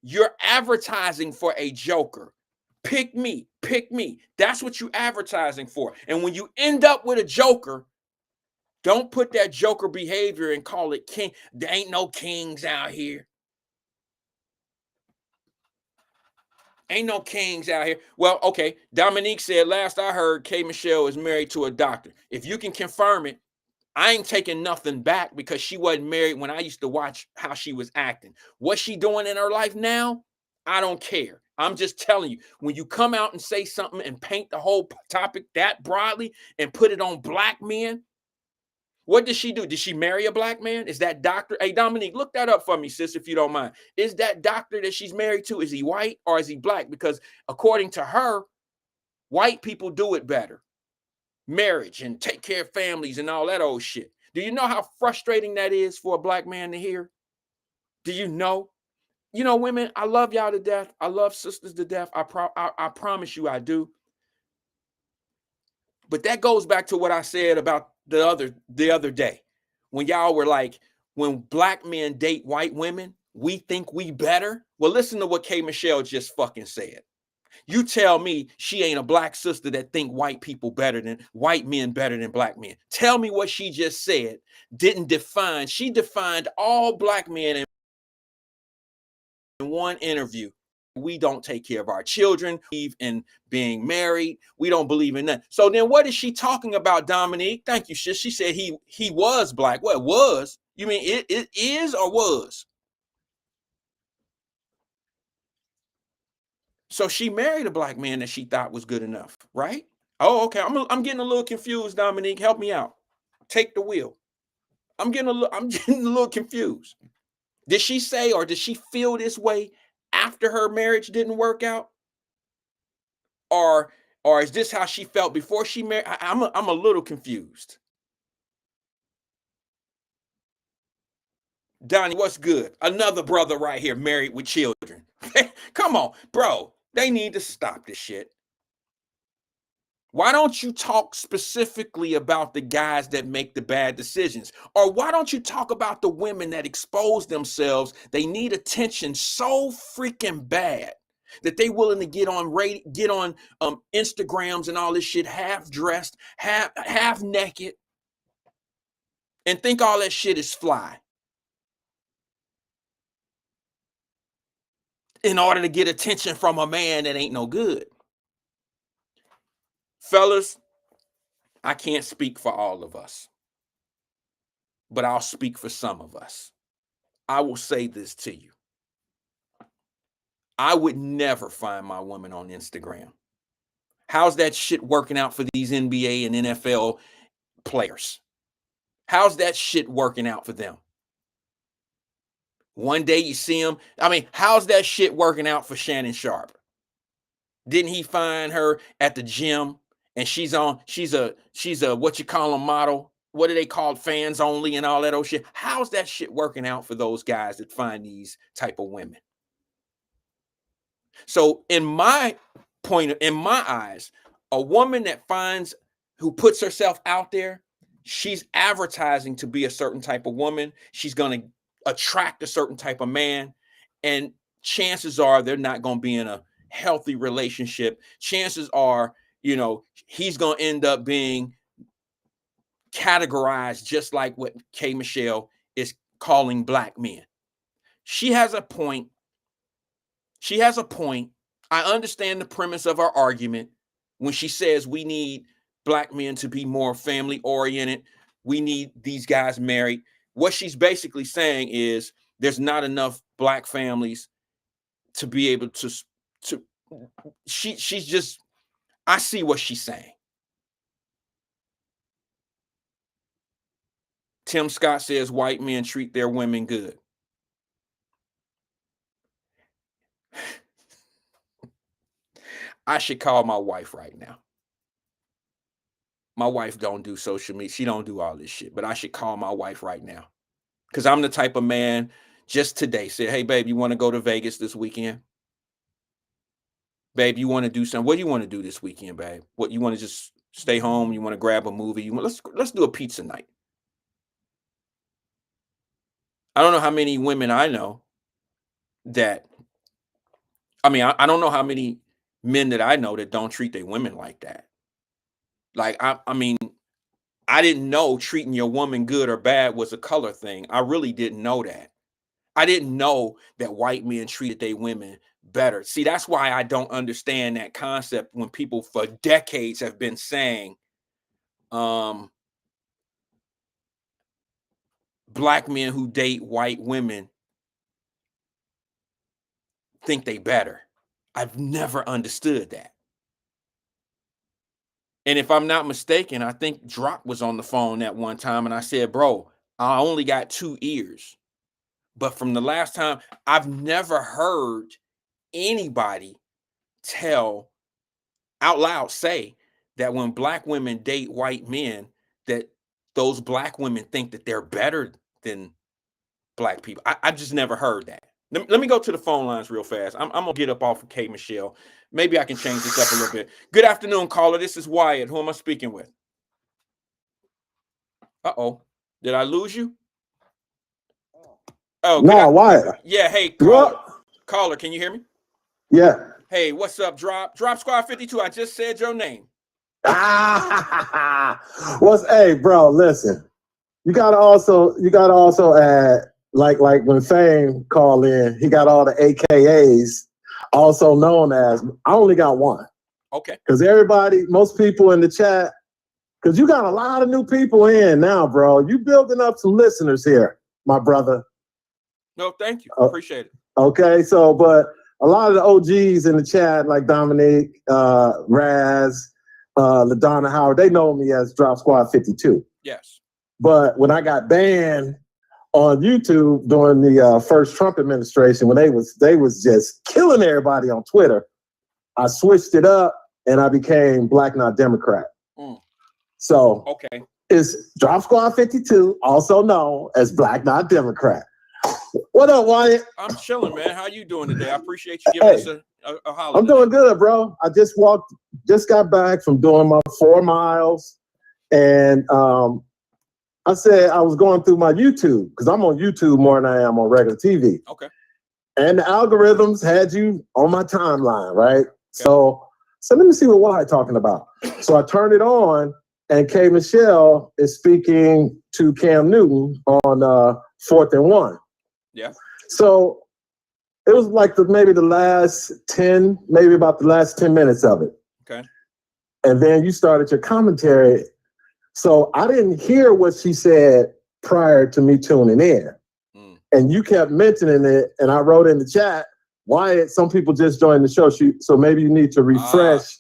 [SPEAKER 3] You're advertising for a joker. Pick me, pick me. That's what you're advertising for. And when you end up with a joker, don't put that joker behavior and call it king. There ain't no kings out here. Ain't no kings out here. Well, okay. Dominique said, last I heard, K Michelle is married to a doctor. If you can confirm it, I ain't taking nothing back because she wasn't married when I used to watch how she was acting. What's she doing in her life now? I don't care. I'm just telling you, when you come out and say something and paint the whole topic that broadly and put it on black men, what did she do? Did she marry a black man? Is that doctor? Hey, Dominique, look that up for me, sis, if you don't mind. Is that doctor that she's married to, is he white or is he black? Because according to her, white people do it better. Marriage and take care of families and all that old shit. Do you know how frustrating that is for a black man to hear? Do you know? You know, women, I love y'all to death. I love sisters to death. I promise you I do. But that goes back to what I said about the other day when y'all were like, when black men date white women, we think we better. Well, listen to what K Michelle just fucking said. You tell me she ain't a black sister that think white men better than black men. Tell me what she just said didn't define. She defined all black men in one interview. We don't take care of our children, believe in being married. We don't believe in that. So then what is she talking about, Dominique? Thank you, sis. She said he was black. What was? You mean it is or was? So she married a black man that she thought was good enough, right? Oh, okay. I'm getting a little confused, Dominique. Help me out. Take the wheel. I'm getting a little confused. Did she say or did she feel this way after her marriage didn't work out? Or is this how she felt before she married? I'm a little confused. Donnie, what's good? Another brother right here married with children. Come on, bro. They need to stop this shit. Why don't you talk specifically about the guys that make the bad decisions? Or why don't you talk about the women that expose themselves? They need attention so freaking bad that they willing to get on Instagrams and all this shit, half dressed, half naked, and think all that shit is fly in order to get attention from a man that ain't no good. Fellas, I can't speak for all of us, but I'll speak for some of us. I will say this to you. I would never find my woman on Instagram. How's that shit working out for these NBA and NFL players? How's that shit working out for them? One day you see him. I mean, how's that shit working out for Shannon Sharpe? Didn't he find her at the gym and she's a what you call a model? What do they call fans only and all that old shit? How's that shit working out for those guys that find these type of women? So in my eyes, a woman that who puts herself out there, she's advertising to be a certain type of woman. She's going to attract a certain type of man. And chances are they're not going to be in a healthy relationship. Chances are, he's going to end up being categorized just like what K. Michelle is calling black men. She has a point. I understand the premise of her argument when she says we need black men to be more family oriented. We need these guys married. What she's basically saying is there's not enough black families to be able to she's just, I see what she's saying. Tim Scott says white men treat their women good. I should call my wife right now. My wife don't do social media. She don't do all this shit, but I should call my wife right now. Because I'm the type of man just today said, hey, babe, you want to go to Vegas this weekend? Babe, you want to do something? What do you want to do this weekend, babe? What, you want to just stay home? You want to grab a movie? Let's do a pizza night. I don't know how many women I know that, I don't know how many men that I know that don't treat their women like that. Like, I didn't know treating your woman good or bad was a color thing. I really didn't know that. I didn't know that white men treated their women better. See, that's why I don't understand that concept when people for decades have been saying black men who date white women think they better. I've never understood that. And if I'm not mistaken, I think Drop was on the phone at one time and I said, bro, I only got 2 ears. But from the last time, I've never heard anybody tell out loud, say that when black women date white men, that those black women think that they're better than black people. I've just never heard that. Let me go to the phone lines real fast. I'm going to get up off of K. Michelle. Maybe I can change this up a little bit. Good afternoon, caller. This is Wyatt. Who am I speaking with? Uh-oh. Did I lose you? Oh,
[SPEAKER 6] no, Wyatt.
[SPEAKER 3] Yeah, hey, caller. Caller, can you hear me?
[SPEAKER 6] Yeah.
[SPEAKER 3] Hey, what's up, Drop? Drop Squad 52. I just said your name.
[SPEAKER 6] Hey, bro, listen. You gotta also add, like when Fame called in, he got all the AKAs, also known as, I only got one.
[SPEAKER 3] Okay.
[SPEAKER 6] Because most people in the chat, because you got a lot of new people in now, bro. You building up some listeners here, my brother.
[SPEAKER 3] No, thank you. Appreciate it.
[SPEAKER 6] Okay, so, but a lot of the OGs in the chat, like Dominique, Raz, LaDonna Howard, they know me as Drop Squad 52.
[SPEAKER 3] Yes.
[SPEAKER 6] But when I got banned on YouTube during the first Trump administration, when they was just killing everybody on Twitter, I switched it up and I became Black Not Democrat. So
[SPEAKER 3] okay,
[SPEAKER 6] it's Drop Squad 52, also known as Black Not Democrat. What up, Wyatt?
[SPEAKER 3] I'm chilling, man. How you doing today? I appreciate you giving us a holler.
[SPEAKER 6] I'm doing good, bro. I just got back from doing my 4 miles, and I said I was going through my YouTube because I'm on YouTube more than I am on regular TV.
[SPEAKER 3] Okay.
[SPEAKER 6] And the algorithms had you on my timeline, right? Okay. So let me see what Wyatt talking about. So I turned it on, and K. Michelle is speaking to Cam Newton on 4th and 1.
[SPEAKER 3] Yeah.
[SPEAKER 6] So it was like maybe about the last 10 minutes of it.
[SPEAKER 3] Okay.
[SPEAKER 6] And then you started your commentary. So I didn't hear what she said prior to me tuning in. And you kept mentioning it, and I wrote in the chat, Wyatt, some people just joined the show, so maybe you need to refresh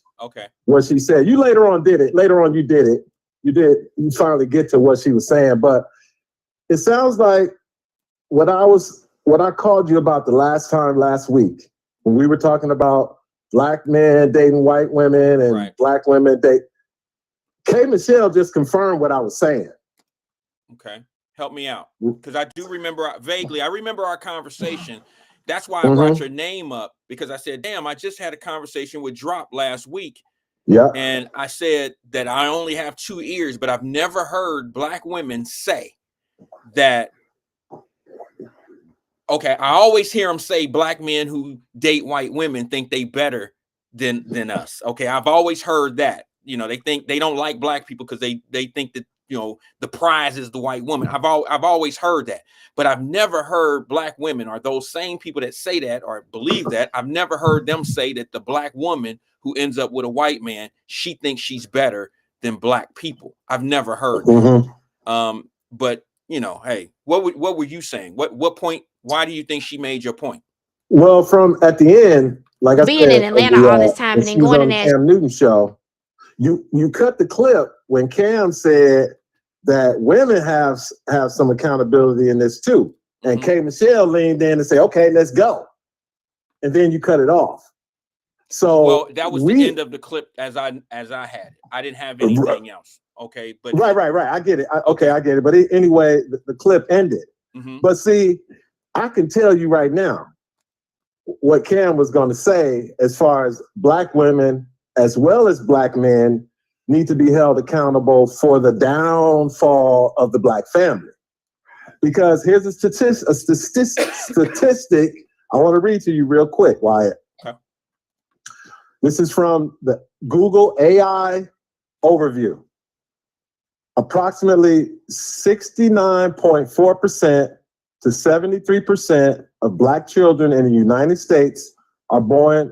[SPEAKER 6] what she said. You later on did it. Later on you did it. You finally get to what she was saying. But it sounds like what I was what I called you about the last week, when we were talking about black men dating white women and black women date, K. Michelle just confirmed what I was saying.
[SPEAKER 3] Okay. Help me out. Because I do remember vaguely, I remember our conversation. That's why I brought your name up, because I said, damn, I just had a conversation with Drop last week.
[SPEAKER 6] Yeah.
[SPEAKER 3] And I said that I only have 2 ears, but I've never heard black women say that. Okay, I always hear them say black men who date white women think they better than us. Okay, I've always heard that. You know, they think they don't like black people because they think that, you know, the prize is the white woman. I've always heard that, but I've never heard black women, or those same people that say that or believe that, I've never heard them say that the black woman who ends up with a white man, she thinks she's better than black people. I've never heard that. But you know, hey, what were you saying? What point? Why do you think she made your point?
[SPEAKER 6] Well, from at the end, like I
[SPEAKER 4] Being
[SPEAKER 6] said,
[SPEAKER 4] in Atlanta all this time and then
[SPEAKER 6] she was
[SPEAKER 4] going
[SPEAKER 6] on
[SPEAKER 4] to
[SPEAKER 6] the
[SPEAKER 4] Nashville.
[SPEAKER 6] Cam Newton show. You cut the clip when Cam said that women have some accountability in this too, and K. Michelle leaned in and said, "Okay, let's go," and then you cut it off. So
[SPEAKER 3] well, that was the end of the clip as I had it. I didn't have anything else. Okay, but
[SPEAKER 6] right. I get it. I get it. But anyway, the clip ended. But see, I can tell you right now what Cam was going to say as far as black women as well as black men need to be held accountable for the downfall of the black family. Because here's a statistic I want to read to you real quick, Wyatt.
[SPEAKER 3] Okay.
[SPEAKER 6] This is from the Google AI overview. Approximately 69.4% to 73% of black children in the United States are born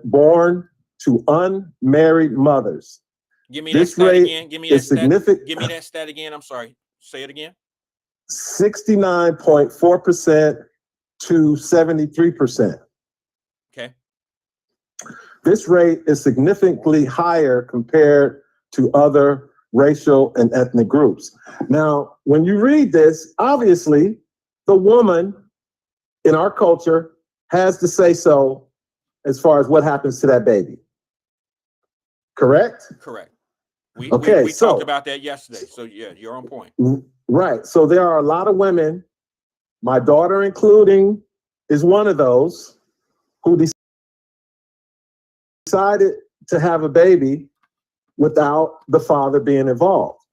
[SPEAKER 6] to unmarried mothers.
[SPEAKER 3] Give me that stat again. Give me that stat. Give me that stat again. I'm sorry. Say it again.
[SPEAKER 6] 69.4% to 73%.
[SPEAKER 3] Okay.
[SPEAKER 6] This rate is significantly higher compared to other racial and ethnic groups. Now, when you read this, obviously, the woman in our culture has to say so as far as what happens to that baby. Correct?
[SPEAKER 3] Correct. We talked about that yesterday. So yeah, you're on point.
[SPEAKER 6] Right. So there are a lot of women, my daughter including, is one of those who decided to have a baby without the father being involved.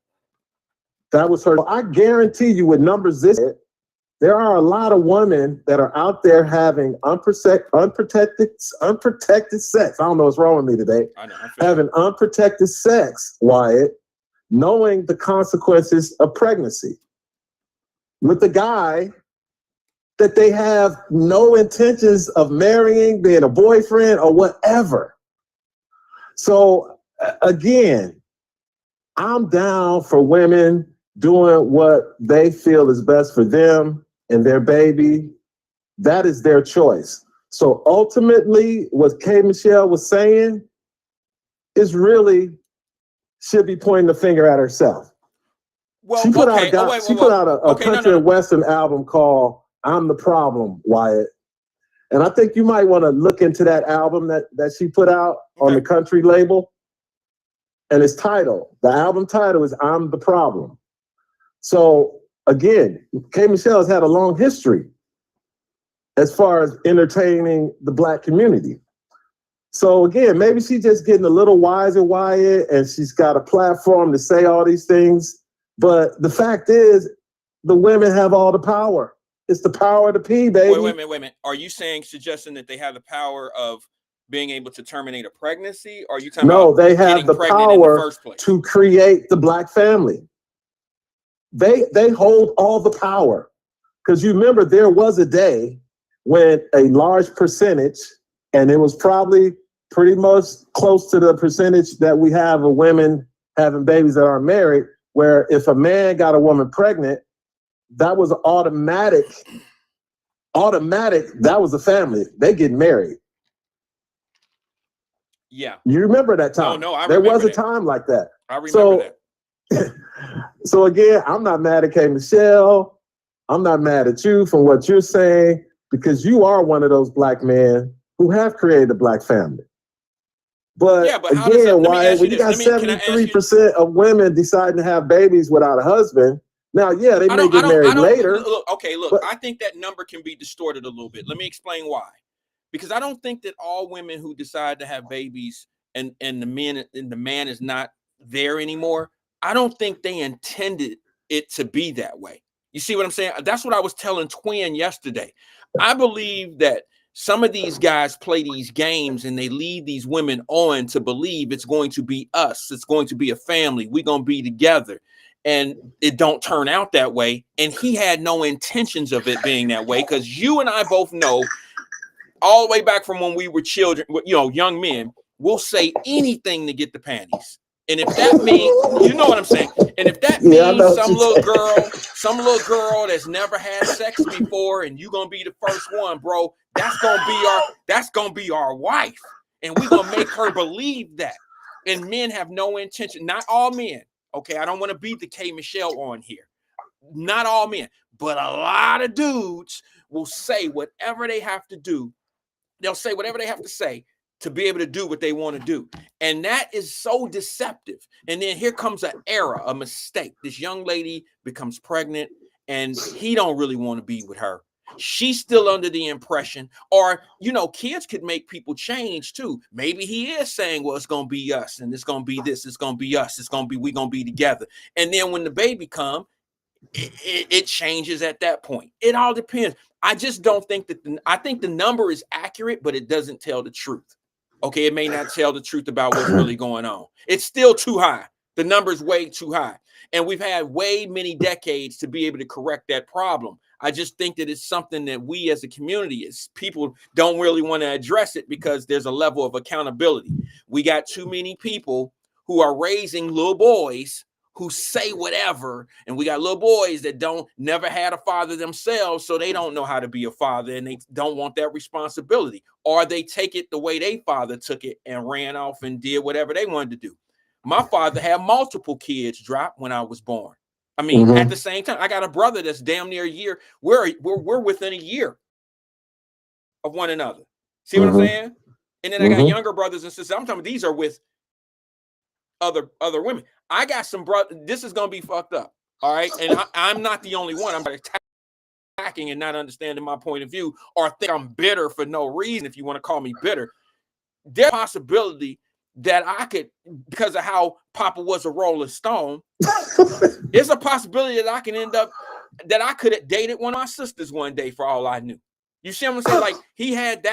[SPEAKER 6] That was her. I guarantee you with numbers there are a lot of women that are out there having unprotected sex. I don't know what's wrong with me today.
[SPEAKER 3] I know.
[SPEAKER 6] Having unprotected sex, Wyatt, knowing the consequences of pregnancy with the guy that they have no intentions of marrying, being a boyfriend or whatever. So again, I'm down for women doing what they feel is best for them and their baby. That is their choice. So ultimately, what K. Michelle was saying is really should be pointing the finger at herself.
[SPEAKER 3] Well,
[SPEAKER 6] she put out a country and western album called "I'm the Problem," Wyatt. And I think you might want to look into that album that she put out on the country label. And the album title is "I'm the Problem." So again, K. Michelle has had a long history as far as entertaining the black community. So again, maybe she's just getting a little wiser, Wyatt, and she's got a platform to say all these things. But the fact is, the women have all the power. It's the power of the P, baby.
[SPEAKER 3] Wait a minute. Are you suggesting that they have the power of being able to terminate a pregnancy? Or are you talking about
[SPEAKER 6] they have the power to create the black family. They hold all the power. Because you remember there was a day when a large percentage, and it was probably pretty much close to the percentage that we have of women having babies that aren't married, where if a man got a woman pregnant, that was automatic, that was a family. They get married.
[SPEAKER 3] Yeah.
[SPEAKER 6] You remember that time?
[SPEAKER 3] No, I
[SPEAKER 6] remember. There was a
[SPEAKER 3] that.
[SPEAKER 6] time like that.
[SPEAKER 3] I remember
[SPEAKER 6] that. So again, I'm not mad at K. Michelle. I'm not mad at you for what you're saying. because you are one of those black men who have created a black family. But,
[SPEAKER 3] yeah, but how does
[SPEAKER 6] again,
[SPEAKER 3] that,
[SPEAKER 6] Wyatt, when you got 73% of women deciding to have babies without a husband, now, yeah, they may get married later.
[SPEAKER 3] Look, I think that number can be distorted a little bit. Let me explain why. Because I don't think that all women who decide to have babies and the man is not there anymore, I don't think they intended it to be that way. You see what I'm saying? That's what I was telling Twin yesterday. I believe that some of these guys play these games and they lead these women on to believe it's going to be us. It's going to be a family. We're going to be together. And it don't turn out that way. And he had no intentions of it being that way, because you and I both know all the way back from when we were children, young men, we'll say anything to get the panties. And if that means, you know what I'm saying? And if that means some little girl that's never had sex before and you're going to be the first one, bro, that's going to be our wife. And we're going to make her believe that. And men have no intention, not all men. Okay, I don't want to be the K Michelle on here. Not all men, but a lot of dudes will say whatever they have to do. They'll say whatever they have to say to be able to do what they want to do. And that is so deceptive. And then here comes an error, a mistake. This young lady becomes pregnant and he don't really want to be with her. She's still under the impression, or, kids could make people change too. Maybe he is saying, well, it's going to be us and it's going to be this. It's going to be us. We're going to be together. And then when the baby comes, it changes at that point. It all depends. I just don't think that I think the number is accurate, but it doesn't tell the truth. Okay, it may not tell the truth about what's really going on. It's still too high. The number's way too high. And we've had way many decades to be able to correct that problem. I just think that it's something that we as a community, as people, don't really want to address it because there's a level of accountability. We got too many people who are raising little boys who say whatever, and we got little boys that never had a father themselves, so they don't know how to be a father, and they don't want that responsibility, or they take it the way their father took it and ran off and did whatever they wanted to do. My father had multiple kids drop when I was born. I mean, at the same time, I got a brother that's damn near a year. We're within a year of one another. See what I'm saying? And then I got younger brothers and sisters. I'm talking about these are with other women. I got some brother. This is gonna be fucked up. All right. And I'm not the only one. I'm attacking and not understanding my point of view, or think I'm bitter for no reason. If you want to call me bitter, there's a possibility that I could, because of how Papa was a Rolling Stone, it's a possibility that I can end up, that I could have dated one of my sisters one day for all I knew. You see what I'm saying? Like he had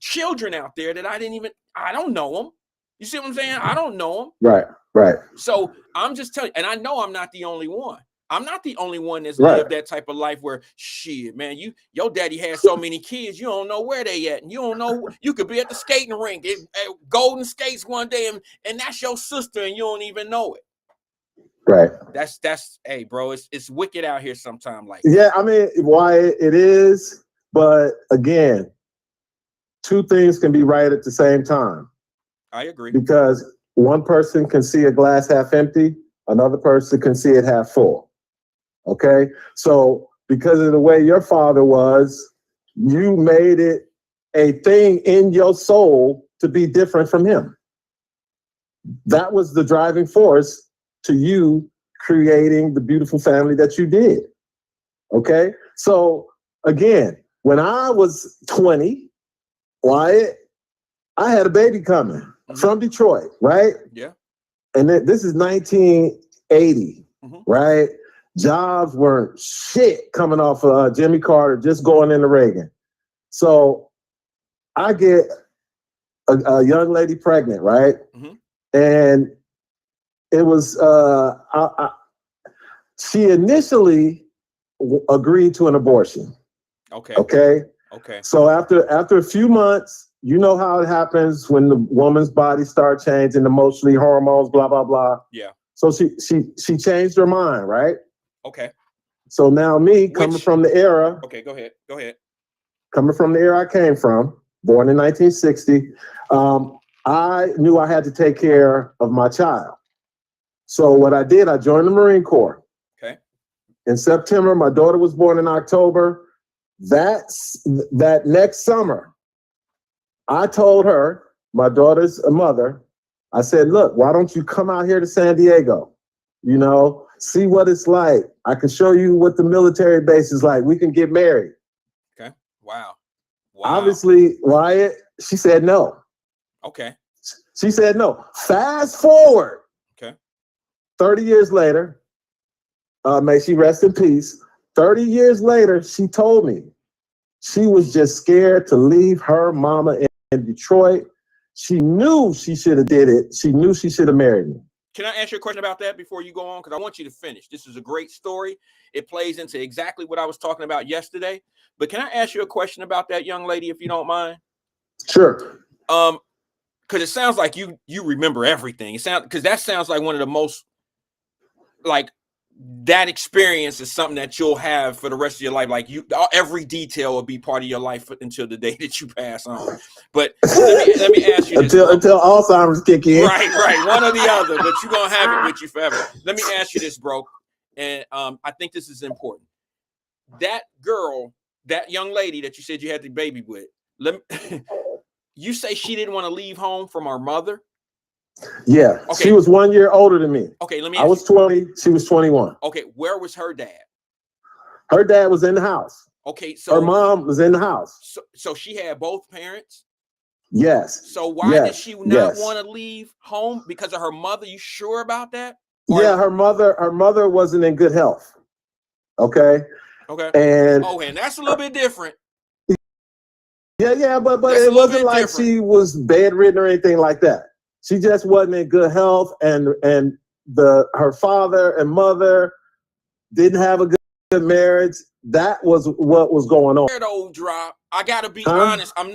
[SPEAKER 3] children out there that I don't know them. You see what I'm saying? I don't know them.
[SPEAKER 6] Right.
[SPEAKER 3] So I'm just telling you, and I know I'm not the only one. I'm not the only one that's lived that type of life where, shit, man, your daddy had so many kids, you don't know where they at. And you don't know, you could be at the skating rink at Golden Skates one day and that's your sister and you don't even know it.
[SPEAKER 6] Right.
[SPEAKER 3] That's hey, bro, it's wicked out here sometime like
[SPEAKER 6] that. I mean, why it is, but again, two things can be right at the same time.
[SPEAKER 3] I agree.
[SPEAKER 6] Because one person can see a glass half empty, another person can see it half full. Okay, so because of the way your father was, you made it a thing in your soul to be different from him. That was the driving force to you creating the beautiful family that you did. Okay, so again, when I was 20, Wyatt, I had a baby coming from Detroit, right?
[SPEAKER 3] Yeah.
[SPEAKER 6] And this is 1980, right? Jobs weren't shit coming off of Jimmy Carter, just going into Reagan. So I get a young lady pregnant, right? And it was, she initially agreed to an abortion. Okay. So after a few months, you know how it happens when the woman's body starts changing, emotionally, hormones, blah, blah, blah.
[SPEAKER 3] Yeah.
[SPEAKER 6] So she changed her mind, right?
[SPEAKER 3] Okay.
[SPEAKER 6] So now coming from the era.
[SPEAKER 3] Okay, go ahead.
[SPEAKER 6] Coming from the era I came from, born in 1960, I knew I had to take care of my child. So what I did, I joined the Marine Corps.
[SPEAKER 3] Okay.
[SPEAKER 6] In September, my daughter was born in October. That next summer, I told her, my daughter's mother, I said, look, why don't you come out here to San Diego? You know, see what it's like. I can show you what the military base is like. We can get married.
[SPEAKER 3] Okay. Wow.
[SPEAKER 6] Obviously, Wyatt, she said no.
[SPEAKER 3] Okay.
[SPEAKER 6] She said no. Fast forward.
[SPEAKER 3] Okay.
[SPEAKER 6] 30 years later, may she rest in peace. 30 years later, she told me she was just scared to leave her mama in Detroit. She knew she should have did it. She knew she should have married me.
[SPEAKER 3] Can I ask you a question about that before you go on? Because I want you to finish. This is a great story. It plays into exactly what I was talking about yesterday. But can I ask you a question about that young lady, if you don't mind?
[SPEAKER 6] Sure.
[SPEAKER 3] Because it sounds like you remember everything. Because that sounds like one of the most, like, that experience is something that you'll have for the rest of your life. Like every detail will be part of your life until the day that you pass on. But let me ask you this,
[SPEAKER 6] until Alzheimer's kick in.
[SPEAKER 3] Right, one or the other. But you're gonna have it with you forever. Let me ask you this, bro, and I think this is important. That girl, that young lady that you said you had the baby with, you say she didn't want to leave home from her mother?
[SPEAKER 6] Yeah,
[SPEAKER 3] okay.
[SPEAKER 6] She was 1 year older than me.
[SPEAKER 3] Okay, let me.
[SPEAKER 6] I was 20. She was 21.
[SPEAKER 3] Okay, where was her dad?
[SPEAKER 6] Her dad was in the house.
[SPEAKER 3] Okay, so
[SPEAKER 6] her mom was in the house.
[SPEAKER 3] So she had both parents.
[SPEAKER 6] Yes.
[SPEAKER 3] So why did she not want to leave home? Because of her mother? You sure about that? Or
[SPEAKER 6] yeah, her mother wasn't in good health. Okay.
[SPEAKER 3] Okay.
[SPEAKER 6] And
[SPEAKER 3] that's a little bit different.
[SPEAKER 6] Yeah, but it wasn't like different. She was bedridden or anything like that. She just wasn't in good health, and her father and mother didn't have a good marriage. That was what was going on.
[SPEAKER 3] Old drop. I gotta be honest. I'm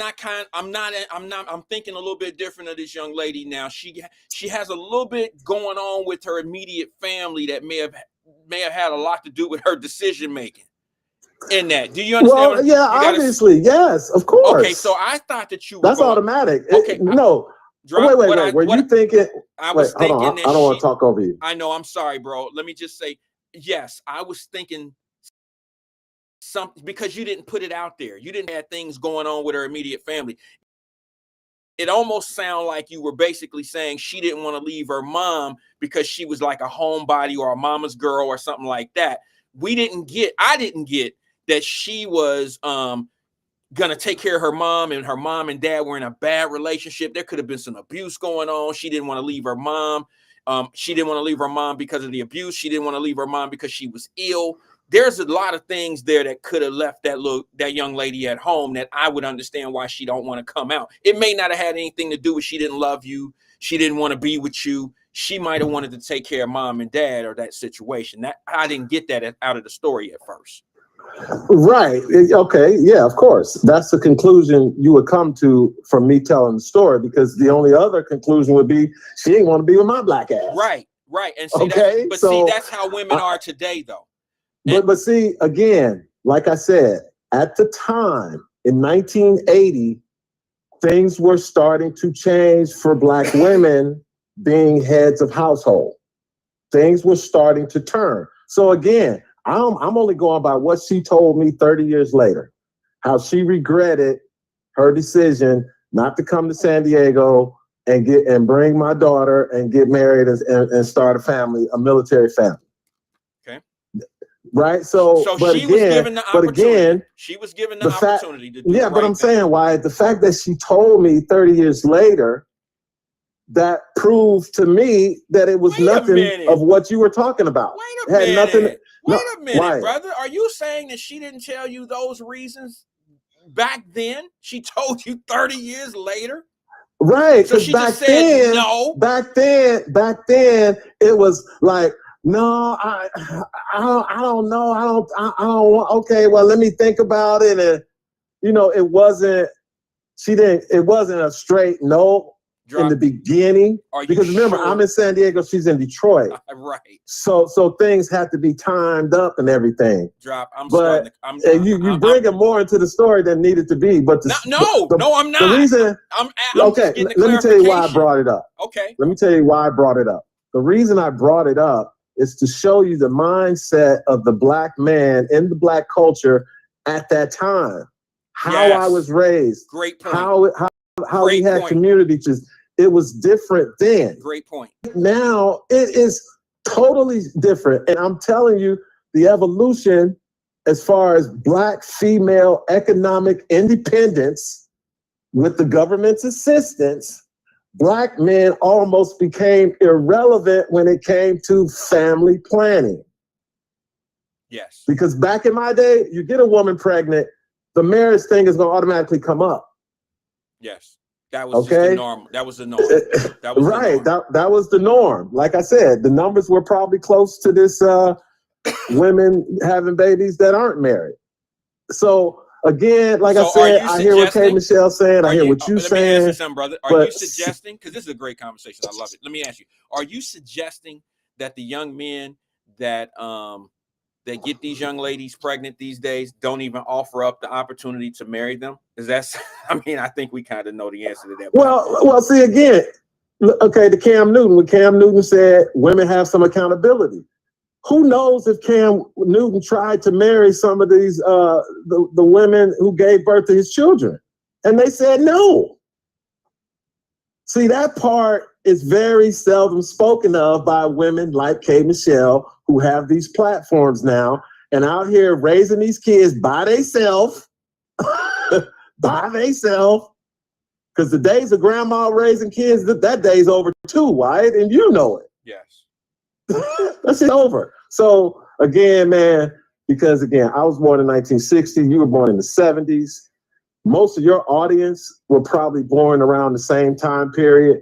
[SPEAKER 3] thinking a little bit different of this young lady now. She has a little bit going on with her immediate family that may have had a lot to do with her decision making. In that, do you understand?
[SPEAKER 6] Well, yeah, obviously, yes, of course.
[SPEAKER 3] Okay, so I thought that you.
[SPEAKER 6] That's automatic. Okay, no. Wait. Were you thinking?
[SPEAKER 3] I was thinking.
[SPEAKER 6] Hold on, I don't want to talk over you.
[SPEAKER 3] I know. I'm sorry, bro. Let me just say, yes, I was thinking something because you didn't put it out there. You didn't have things going on with her immediate family. It almost sounded like you were basically saying she didn't want to leave her mom because she was like a homebody or a mama's girl or something like that. I didn't get that she was gonna take care of her mom, and her mom and dad were in a bad relationship. There could have been some abuse going on. She didn't want to leave her mom. She didn't want to leave her mom because of the abuse. She didn't want to leave her mom because she was ill. There's a lot of things there that could have left that young lady at home that I would understand why she don't want to come out. It may not have had anything to do with she didn't love you. She didn't want to be with you. She might have wanted to take care of mom and dad or that situation. That I didn't get that out of the story at first.
[SPEAKER 6] Right. Okay. Yeah, of course. That's the conclusion you would come to from me telling the story, because the only other conclusion would be she didn't want to be with my black ass.
[SPEAKER 3] Right. And see, see, that's how women are today, though.
[SPEAKER 6] But see, again, like I said, at the time in 1980, things were starting to change for black women being heads of household. Things were starting to turn. So again, I'm only going by what she told me 30 years later, how she regretted her decision not to come to San Diego and bring my daughter and get married and start a family, a military family.
[SPEAKER 3] Okay.
[SPEAKER 6] Right. So
[SPEAKER 3] she was given the opportunity. She was given the opportunity to do the right
[SPEAKER 6] but I'm
[SPEAKER 3] thing.
[SPEAKER 6] saying, Wyatt, the fact that she told me 30 years later, that proved to me that it was nothing of what you were talking about.
[SPEAKER 3] Wait a minute. Wait a minute, brother. Are you saying that she didn't tell you those reasons back then? She told you 30 years later?
[SPEAKER 6] Right.
[SPEAKER 3] So she just said no.
[SPEAKER 6] Back then, it was like, no, I don't know. I don't want. Okay, well, let me think about it. And it wasn't a straight no. In the beginning, because remember, I'm in San Diego, she's in Detroit.
[SPEAKER 3] Right.
[SPEAKER 6] So things had to be timed up and everything.
[SPEAKER 3] I'm
[SPEAKER 6] you bring it more into the story than needed to be. But
[SPEAKER 3] no, I'm not.
[SPEAKER 6] The reason,
[SPEAKER 3] I'm
[SPEAKER 6] okay, let me tell you why I brought it up.
[SPEAKER 3] Okay.
[SPEAKER 6] Let me tell you why I brought it up. The reason I brought it up is to show you the mindset of the black man in the black culture at that time. How I was raised.
[SPEAKER 3] Great point.
[SPEAKER 6] How we had community. It was different then.
[SPEAKER 3] Great point.
[SPEAKER 6] Now it is totally different. And I'm telling you, the evolution as far as black female economic independence with the government's assistance, black men almost became irrelevant when it came to family planning.
[SPEAKER 3] Yes.
[SPEAKER 6] Because back in my day, you get a woman pregnant, the marriage thing is going to automatically come up.
[SPEAKER 3] Yes. That was just the norm. That was the norm. That was
[SPEAKER 6] right.
[SPEAKER 3] The norm.
[SPEAKER 6] That was the norm. Like I said, the numbers were probably close to this women having babies that aren't married. So again, like I said, I hear what K. Michelle saying. I hear what you saying.
[SPEAKER 3] Let me ask you something, brother. Are you suggesting, because this is a great conversation, I love it. Let me ask you, are you suggesting that the young men that that get these young ladies pregnant these days don't even offer up the opportunity to marry them? Is that, I mean, I think we kind of know the answer to that.
[SPEAKER 6] Well, see, again, okay, to Cam Newton, when Cam Newton said women have some accountability. Who knows if Cam Newton tried to marry some of these, the women who gave birth to his children, and they said no. See, that part is very seldom spoken of by women like K. Michelle, who have these platforms now and out here raising these kids by themselves, because the days of grandma raising kids, that day's over too, Wyatt, and you know it.
[SPEAKER 3] Yes.
[SPEAKER 6] That's it, over. So again, man, because again, I was born in 1960, you were born in the 70s. Most of your audience were probably born around the same time period.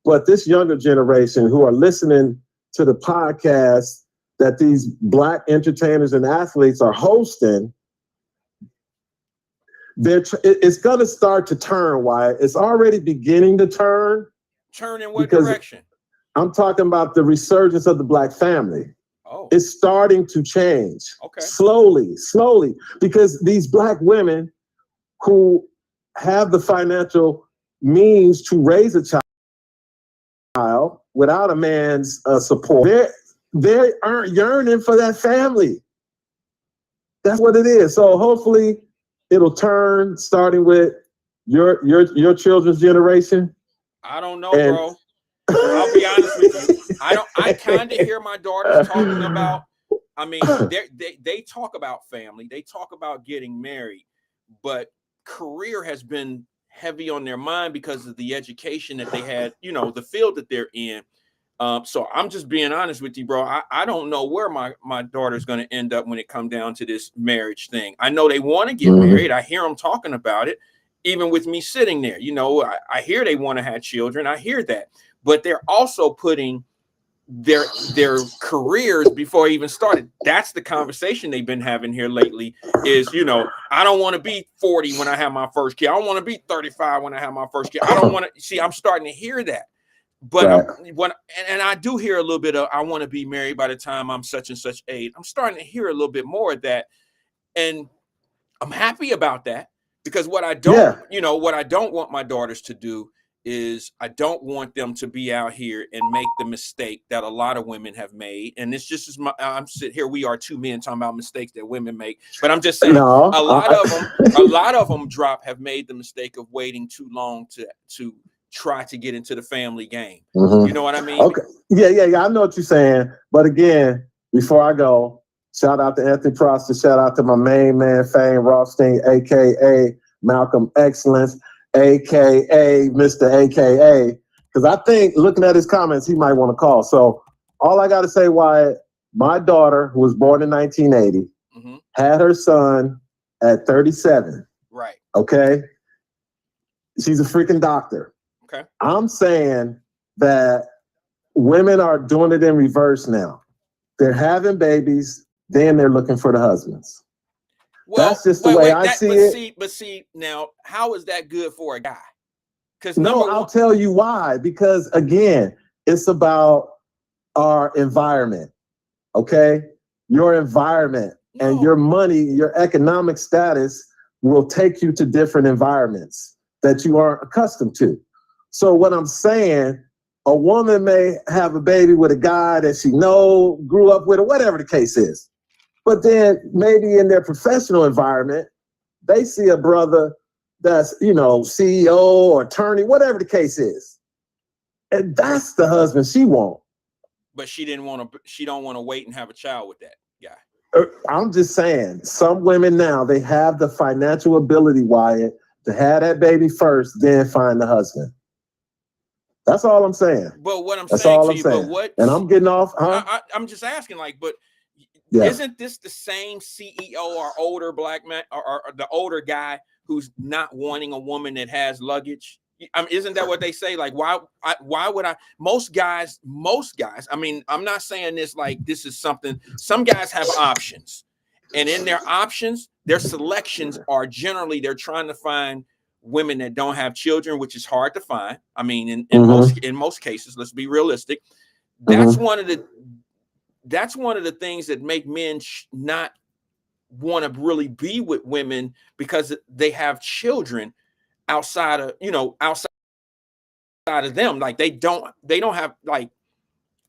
[SPEAKER 6] But this younger generation who are listening to the podcast that these black entertainers and athletes are hosting, it's going to start to turn, Wyatt. It's already beginning to turn.
[SPEAKER 3] Turn in what direction?
[SPEAKER 6] I'm talking about the resurgence of the black family.
[SPEAKER 3] Oh.
[SPEAKER 6] It's starting to change.
[SPEAKER 3] Okay.
[SPEAKER 6] Slowly, because these black women who have the financial means to raise a child without a man's support, they aren't yearning for that family. That's what it is. So hopefully it'll turn, starting with your children's generation.
[SPEAKER 3] I don't know, bro. I'll be honest with you. I kind of hear my daughters talking about, I mean, they talk about family, they talk about getting married, but career has been heavy on their mind because of the education that they had, you know, the field that they're in. So I'm just being honest with you, bro. I don't know where my daughter's going to end up when it comes down to this marriage thing. I know they want to get married. I hear them talking about it, even with me sitting there. You know, I hear they want to have children. I hear that. But they're also putting their careers before I even started. That's the conversation they've been having here lately is, you know, I don't want to be 40 when I have my first kid. I don't want to be 35 when I have my first kid. I don't want to see, I'm starting to hear that. But and I do hear a little bit of, I want to be married by the time I'm such and such age. I'm starting to hear a little bit more of that. And I'm happy about that, because what I don't, you know, what I don't want my daughters to do is I don't want them to be out here and make the mistake that a lot of women have made. And it's just as I'm sitting here, we are two men talking about mistakes that women make. But I'm just saying a lot of them have made the mistake of waiting too long to try to get into the family game. You know what I mean?
[SPEAKER 6] Okay. Yeah. I know what you're saying. But again, before I go, shout out to Anthony Prosper, shout out to my main man, Fane Rothstein, aka Malcolm Excellence, aka Mr. AKA, because I think looking at his comments, he might want to call. So all I got to say, Wyatt, my daughter, who was born in 1980, had her son at 37.
[SPEAKER 3] Right.
[SPEAKER 6] Okay. She's a freaking doctor.
[SPEAKER 3] Okay.
[SPEAKER 6] I'm saying that women are doing it in reverse now. They're having babies, then they're looking for the husbands. Well, that's just the way I see it.
[SPEAKER 3] But see, now, how is that good for a guy? Because
[SPEAKER 6] I'll tell you why. Because again, it's about our environment. Okay, your environment and your money, your economic status will take you to different environments that you aren't accustomed to. So what I'm saying, a woman may have a baby with a guy that she grew up with, or whatever the case is. But then maybe in their professional environment, they see a brother that's, CEO or attorney, whatever the case is. And that's the husband she wants.
[SPEAKER 3] But she don't want to wait and have a child with that guy.
[SPEAKER 6] I'm just saying, some women now, they have the financial ability, Wyatt, to have that baby first, then find the husband. That's all I'm saying.
[SPEAKER 3] But what I'm
[SPEAKER 6] That's
[SPEAKER 3] saying
[SPEAKER 6] all
[SPEAKER 3] to
[SPEAKER 6] I'm
[SPEAKER 3] you,
[SPEAKER 6] saying.
[SPEAKER 3] but what?
[SPEAKER 6] And I'm getting off, huh?
[SPEAKER 3] I'm just asking, but
[SPEAKER 6] yeah.
[SPEAKER 3] Isn't this the same CEO or older black man or the older guy who's not wanting a woman that has luggage? I mean, isn't that what they say? Like, why would I? Most guys, I mean, I'm not saying this like this is something. Some guys have options, and in their options, their selections are generally they're trying to find women that don't have children, which is hard to find. I mean, in most cases, let's be realistic. That's one of the things that make men not want to really be with women, because they have children outside of them. Like they don't have, like,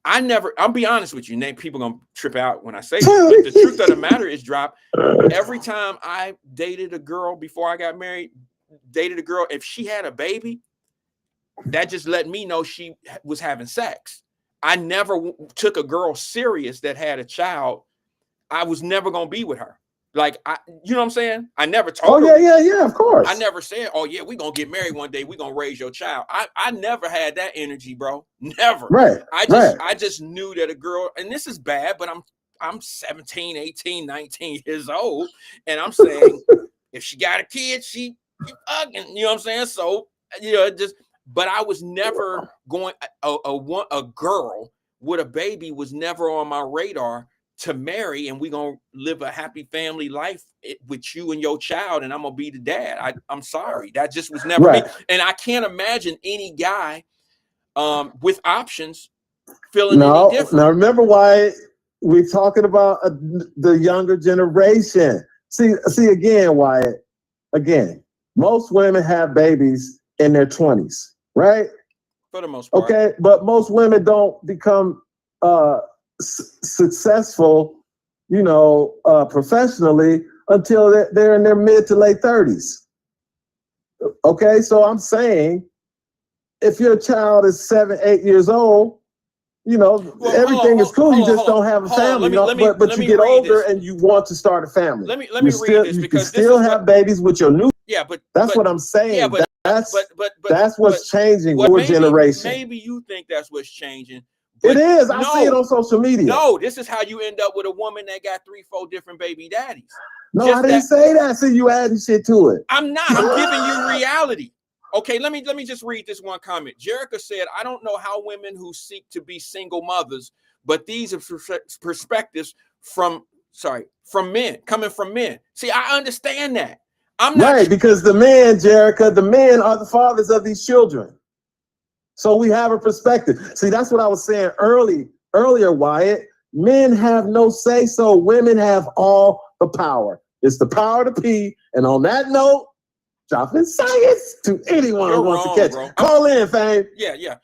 [SPEAKER 3] I'll be honest with you, people gonna trip out when I say this, but the truth of the matter is, Drop, every time I dated a girl before I got married, if she had a baby, that just let me know she was having sex. I never took a girl serious that had a child. I was never going to be with her. Like, you know what I'm saying? I never told her.
[SPEAKER 6] Yeah, of course.
[SPEAKER 3] I never said, oh yeah, we're going to get married one day. We're going to raise your child. I never had that energy, bro. Never.
[SPEAKER 6] Right.
[SPEAKER 3] I just knew that a girl, and this is bad, but I'm 17, 18, 19 years old. And I'm saying, if she got a kid, she fucking, you know what I'm saying? So, but I was never going, a girl with a baby was never on my radar to marry, and we're going to live a happy family life with you and your child, and I'm going to be the dad. I'm sorry. That just was never me. And I can't imagine any guy with options feeling any different.
[SPEAKER 6] Now, remember why we're talking about the younger generation. See again, Wyatt, most women have babies in their 20s. Right?
[SPEAKER 3] For the most part.
[SPEAKER 6] Okay, but most women don't become successful, professionally until they're in their mid to late 30s. Okay, so I'm saying, if your child is 7, 8 years old, everything is cool. You just don't have a family. But you get older and you want to start a family.
[SPEAKER 3] Let me read this, because
[SPEAKER 6] you still have babies with your new.
[SPEAKER 3] Yeah, but
[SPEAKER 6] that's what I'm saying.
[SPEAKER 3] Yeah, but
[SPEAKER 6] that's what's changing your generation.
[SPEAKER 3] Maybe you think that's what's changing.
[SPEAKER 6] It is. I see it on social media.
[SPEAKER 3] No, this is how you end up with a woman that got 3-4 different baby daddies.
[SPEAKER 6] No, I didn't say that. See, you adding shit to it.
[SPEAKER 3] I'm not. I'm giving you reality. Okay, let me just read this one comment. Jerica said, I don't know how women who seek to be single mothers, but these are perspectives from men, coming from men. See, I understand that. I'm not
[SPEAKER 6] right, because the men, Jerica, the men are the fathers of these children. So we have a perspective. See, that's what I was saying earlier, Wyatt. Men have no say, so women have all the power. It's the power to pee. And on that note, dropping science to anyone who wants to catch. Bro. Call in, fam.
[SPEAKER 3] Yeah.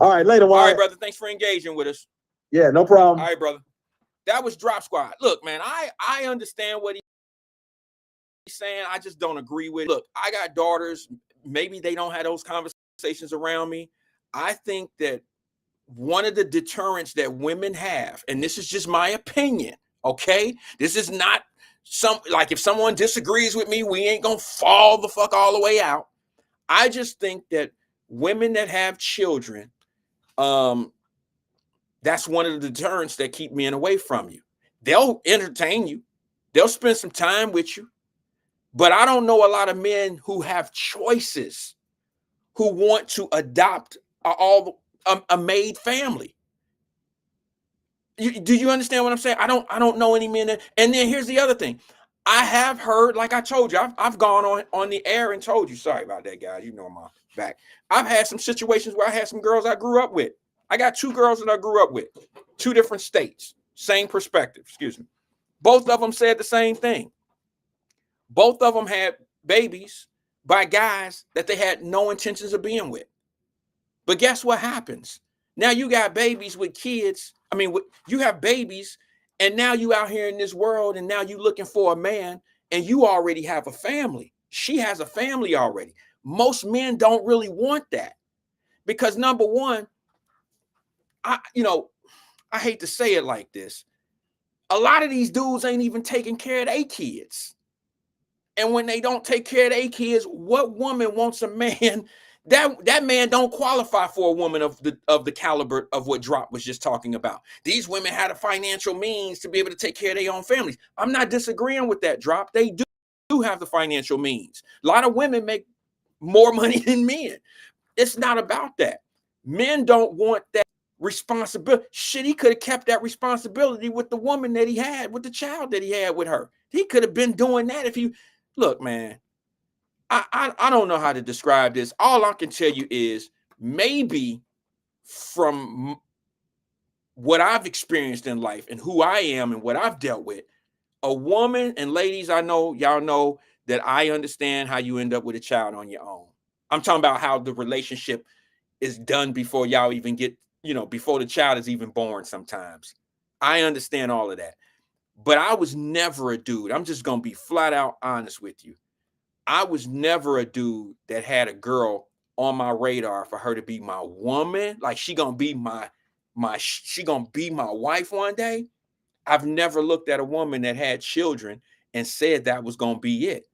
[SPEAKER 6] All right, later, Wyatt.
[SPEAKER 3] All right, brother. Thanks for engaging with us.
[SPEAKER 6] Yeah, no problem.
[SPEAKER 3] All right, brother. That was Drop Squad. Look, man, I understand what he's saying. I just don't agree with it. Look, I got daughters. Maybe they don't have those conversations around me. I think that one of the deterrents that women have, and this is just my opinion, okay? This is not if someone disagrees with me, we ain't gonna fall the fuck all the way out. I just think that women that have children, that's one of the deterrents that keep men away from you. They'll entertain you. They'll spend some time with you. But I don't know a lot of men who have choices, who want to adopt a made family. Do you understand what I'm saying? I don't know any men that, and then here's the other thing. I have heard, like I told you, I've gone on the air and told you, sorry about that, guys. You know I'm back. I've had some situations where I had some girls I grew up with. I got 2 girls that I grew up with, 2 different states, same perspective, excuse me. Both of them said the same thing. Both of them had babies by guys that they had no intentions of being with. But guess what happens? Now you got babies with kids. I mean, you have babies, and now you out here in this world, and now you looking for a man, and you already have a family. She has a family already. Most men don't really want that because number one, I hate to say it like this. A lot of these dudes ain't even taking care of their kids. And when they don't take care of their kids, what woman wants a man? That man don't qualify for a woman of the caliber of what Drop was just talking about. These women had a financial means to be able to take care of their own families. I'm not disagreeing with that, Drop. They do have the financial means. A lot of women make more money than men. It's not about that. Men don't want that responsibility. Shit, he could have kept that responsibility with the woman that he had, with the child that he had with her. He could have been doing that if you look, man. I don't know how to describe this. All I can tell you is maybe from what I've experienced in life and who I am and what I've dealt with, a woman, and ladies, I know y'all know that I understand how you end up with a child on your own. I'm talking about how the relationship is done before y'all even get, before the child is even born sometimes. I understand all of that. But I was never a dude. I'm just going to be flat out honest with you. I was never a dude that had a girl on my radar for her to be my woman. Like she going to be she going to be my wife one day. I've never looked at a woman that had children and said that was going to be it.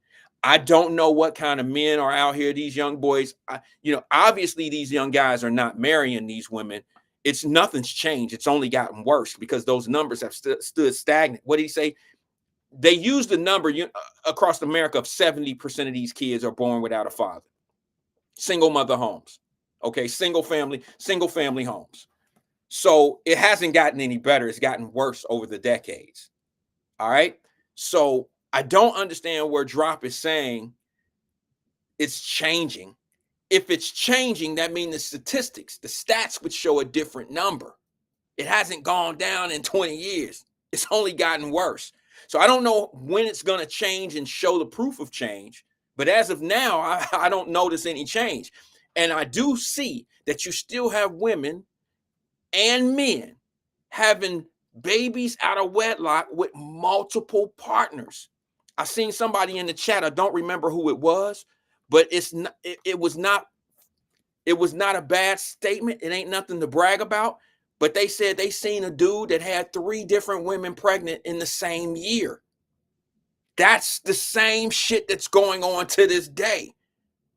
[SPEAKER 3] I don't know what kind of men are out here. These young boys, obviously these young guys are not marrying these women. Nothing's changed. It's only gotten worse because those numbers have stood stagnant. What did he say? They use the number across America of 70% of these kids are born without a father. Single mother homes. Okay, single family homes. So it hasn't gotten any better. It's gotten worse over the decades. All right. So I don't understand where Drop is saying it's changing. If it's changing, that means the statistics, the stats would show a different number. It hasn't gone down in 20 years. It's only gotten worse. So I don't know when it's going to change and show the proof of change. But as of now, I don't notice any change. And I do see that you still have women and men having babies out of wedlock with multiple partners. I seen somebody in the chat. I don't remember who it was, but it was not a bad statement. It ain't nothing to brag about. But they said they seen a dude that had 3 different women pregnant in the same year. That's the same shit that's going on to this day.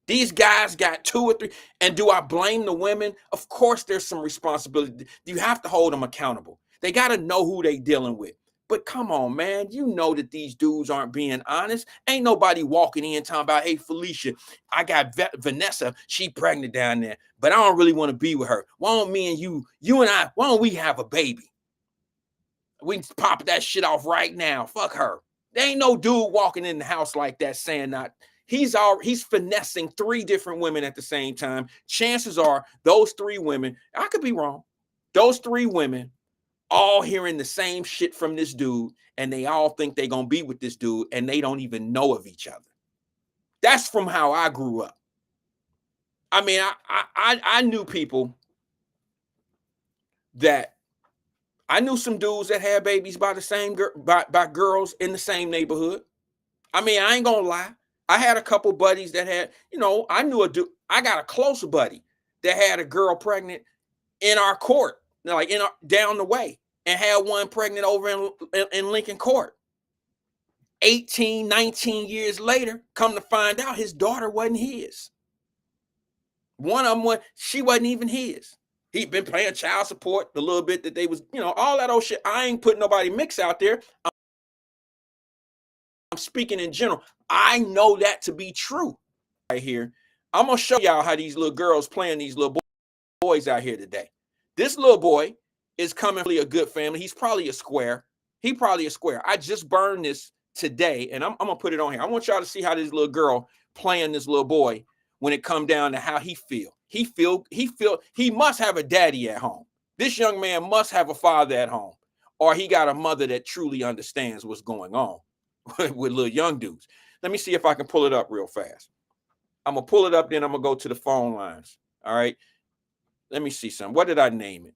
[SPEAKER 3] These guys got 2 or 3. And do I blame the women? Of course, there's some responsibility. You have to hold them accountable. They got to know who they dealing with. But come on, man. You know that these dudes aren't being honest. Ain't nobody walking in talking about, hey, Felicia, I got Vanessa. She pregnant down there, but I don't really want to be with her. Why don't me and you and I, why don't we have a baby? We can pop that shit off right now. Fuck her. There ain't no dude walking in the house like that saying that. He's finessing 3 different women at the same time. Chances are those 3 women, I could be wrong. Those 3 women all hearing the same shit from this dude, and they all think they're going to be with this dude, and they don't even know of each other. That's from how I grew up. I mean, I knew people that, I knew some dudes that had babies by the same by girls in the same neighborhood. I mean, I ain't going to lie. I had a couple buddies that had, I knew a dude, I got a close buddy that had a girl pregnant in our court, like down the way, and had one pregnant over in Lincoln Court. 18, 19 years later, come to find out his daughter wasn't his. One of them, she wasn't even his. He'd been paying child support, the little bit that they was, all that old shit. I ain't putting nobody mix out there. I'm speaking in general. I know that to be true right here. I'm going to show y'all how these little girls playing these little boys out here today. This little boy is coming from a good family. He's probably a square. I just burned this today, and I'm going to put it on here. I want y'all to see how this little girl playing this little boy when it come down to how he feel. He must have a daddy at home. This young man must have a father at home, or he got a mother that truly understands what's going on with little young dudes. Let me see if I can pull it up real fast. I'm going to pull it up, then I'm going to go to the phone lines. All right. Let me see something. What did I name it?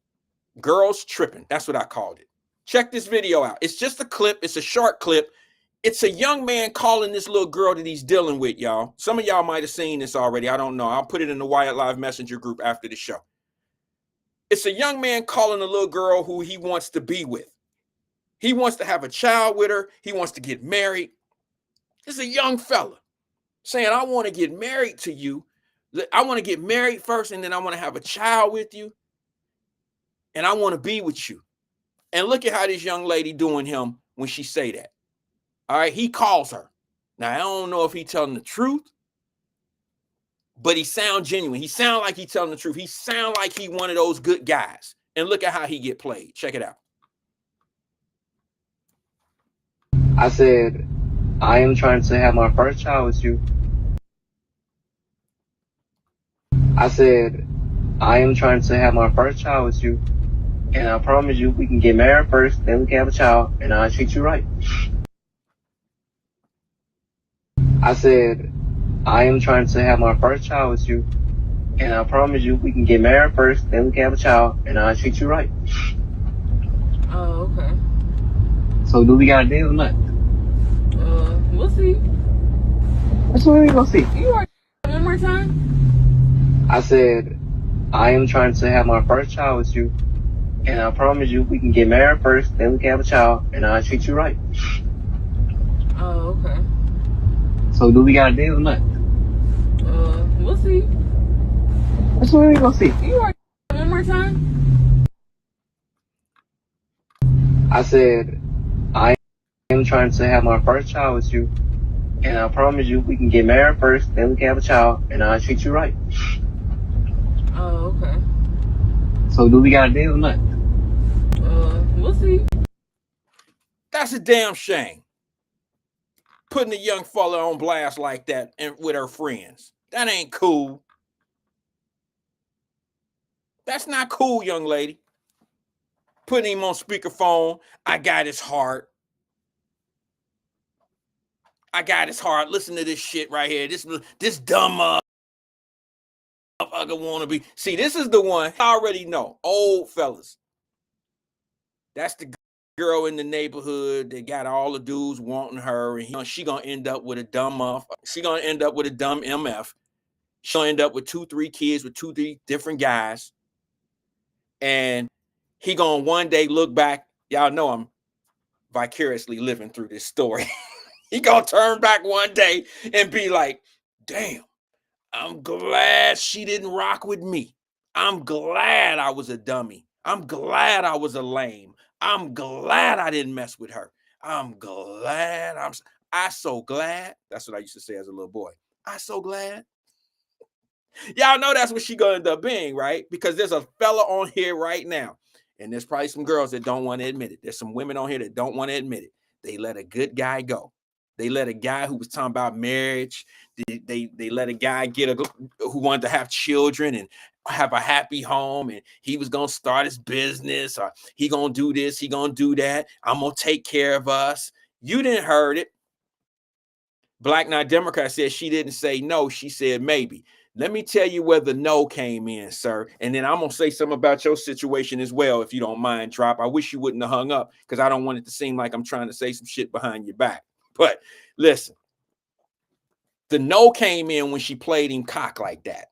[SPEAKER 3] Girls Tripping. That's what I called it. Check this video out. It's just a clip. It's a short clip. It's a young man calling this little girl that he's dealing with, y'all. Some of y'all might have seen this already. I don't know. I'll put it in the Wyatt Live Messenger group after the show. It's a young man calling a little girl who he wants to be with. He wants to have a child with her. He wants to get married. It's a young fella saying, I want to get married to you. I want to get married first, and then I want to have a child with you. And I want to be with you. And look at how this young lady doing him when she say that. All right, he calls her. Now, I don't know if he telling the truth, but he sound genuine. He sound like he telling the truth. He sound like he one of those good guys. And look at how he get played. Check it out.
[SPEAKER 7] I said, I am trying to have my first child with you. I said, I am trying to have my first child with you. And I promise you, we can get married first, then we can have a child, and I'll treat you right. I said, I am trying to have my first child with you. And I promise you, we can get married first, then we can have a child, and I'll treat you right.
[SPEAKER 8] Oh, okay.
[SPEAKER 7] So do we got a deal or not?
[SPEAKER 8] We'll see.
[SPEAKER 7] That's what we gonna see.
[SPEAKER 8] You are one more time?
[SPEAKER 7] I said, I am trying to have my first child with you. And I promise you, we can get married first, then we can have a child, and I'll treat you right.
[SPEAKER 8] Oh, okay.
[SPEAKER 7] So do we got a deal or not?
[SPEAKER 8] We'll see.
[SPEAKER 7] That's what we gonna see.
[SPEAKER 8] You are one more time?
[SPEAKER 7] I said, I am trying to have my first child with you. And I promise you, we can get married first, then we can have a child, and I'll treat you right.
[SPEAKER 8] Oh, okay.
[SPEAKER 7] So do we got a deal or not?
[SPEAKER 8] We'll see.
[SPEAKER 3] That's a damn shame. Putting a young fella on blast like that and with her friends. That ain't cool. That's not cool, young lady. Putting him on speakerphone. I got his heart. I got his heart. Listen to this shit right here. This dumb motherfucker wanna be. See, this is the one I already know. Old fellas. That's the girl in the neighborhood that got all the dudes wanting her, and she gonna end up with a dumb she gonna end up with a dumb MF. She'll end up with 2-3 kids with 2-3 different guys, and he gonna one day look back. Y'all know I'm vicariously living through this story. He gonna turn back one day and be like, damn, I'm glad she didn't rock with me. I'm glad I was a dummy. I'm glad I was a lame. I'm glad I didn't mess with her. I'm glad. I so glad. That's what I used to say as a little boy. I so glad. Y'all know that's what she gonna end up being, right? Because there's a fella on here right now, and there's probably some girls that don't want to admit it. There's some women on here that don't want to admit it. They let a good guy go. They let a guy who was talking about marriage. They let a guy who wanted to have children and have a happy home, and he was gonna start his business, or he gonna do this, he gonna do that. I'm gonna take care of us. You didn't heard it. Black Not Democrat said she didn't say no. She said maybe. Let me tell you where the no came in, sir. And then I'm going to say something about your situation as well, if you don't mind, Drop. I wish you wouldn't have hung up because I don't want it to seem like I'm trying to say some shit behind your back. But listen, the no came in when she played him cock like that.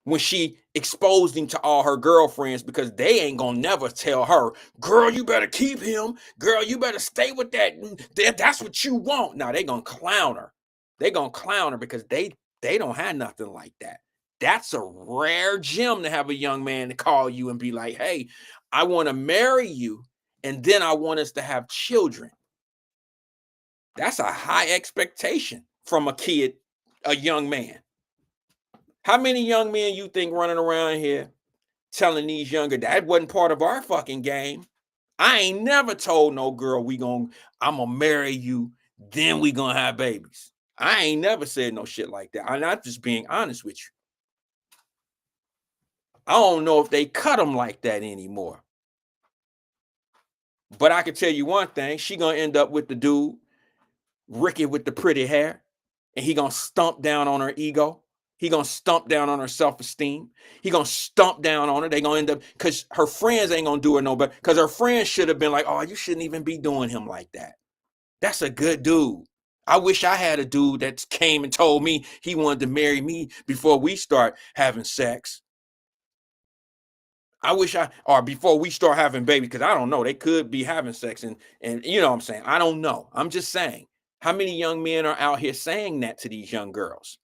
[SPEAKER 3] When she exposed him to all her girlfriends, because they ain't going to never tell her, girl, you better keep him. Girl, you better stay with that. That's what you want. Now, they going to clown her. They going to clown her because they don't have nothing like that. That's a rare gem to have a young man to call you and be like, hey, I want to marry you, and then I want us to have children. That's a high expectation from a kid, a young man. How many young men you think running around here telling these younger, that wasn't part of our fucking game? I ain't never told no girl I'm gonna marry you, then we gonna have babies. I ain't never said no shit like that. I'm not just being honest with you. I don't know if they cut them like that anymore. But I can tell you one thing, she gonna end up with the dude, Ricky with the pretty hair, and he gonna stomp down on her ego. He gonna stomp down on her self-esteem. He gonna stomp down on her. They gonna end up, because her friends ain't gonna do her no better. Because her friends should have been like, oh, you shouldn't even be doing him like that. That's a good dude. I wish I had a dude that came and told me he wanted to marry me before we start having sex. Or before we start having babies, because I don't know. They could be having sex and you know what I'm saying? I don't know. I'm just saying. How many young men are out here saying that to these young girls?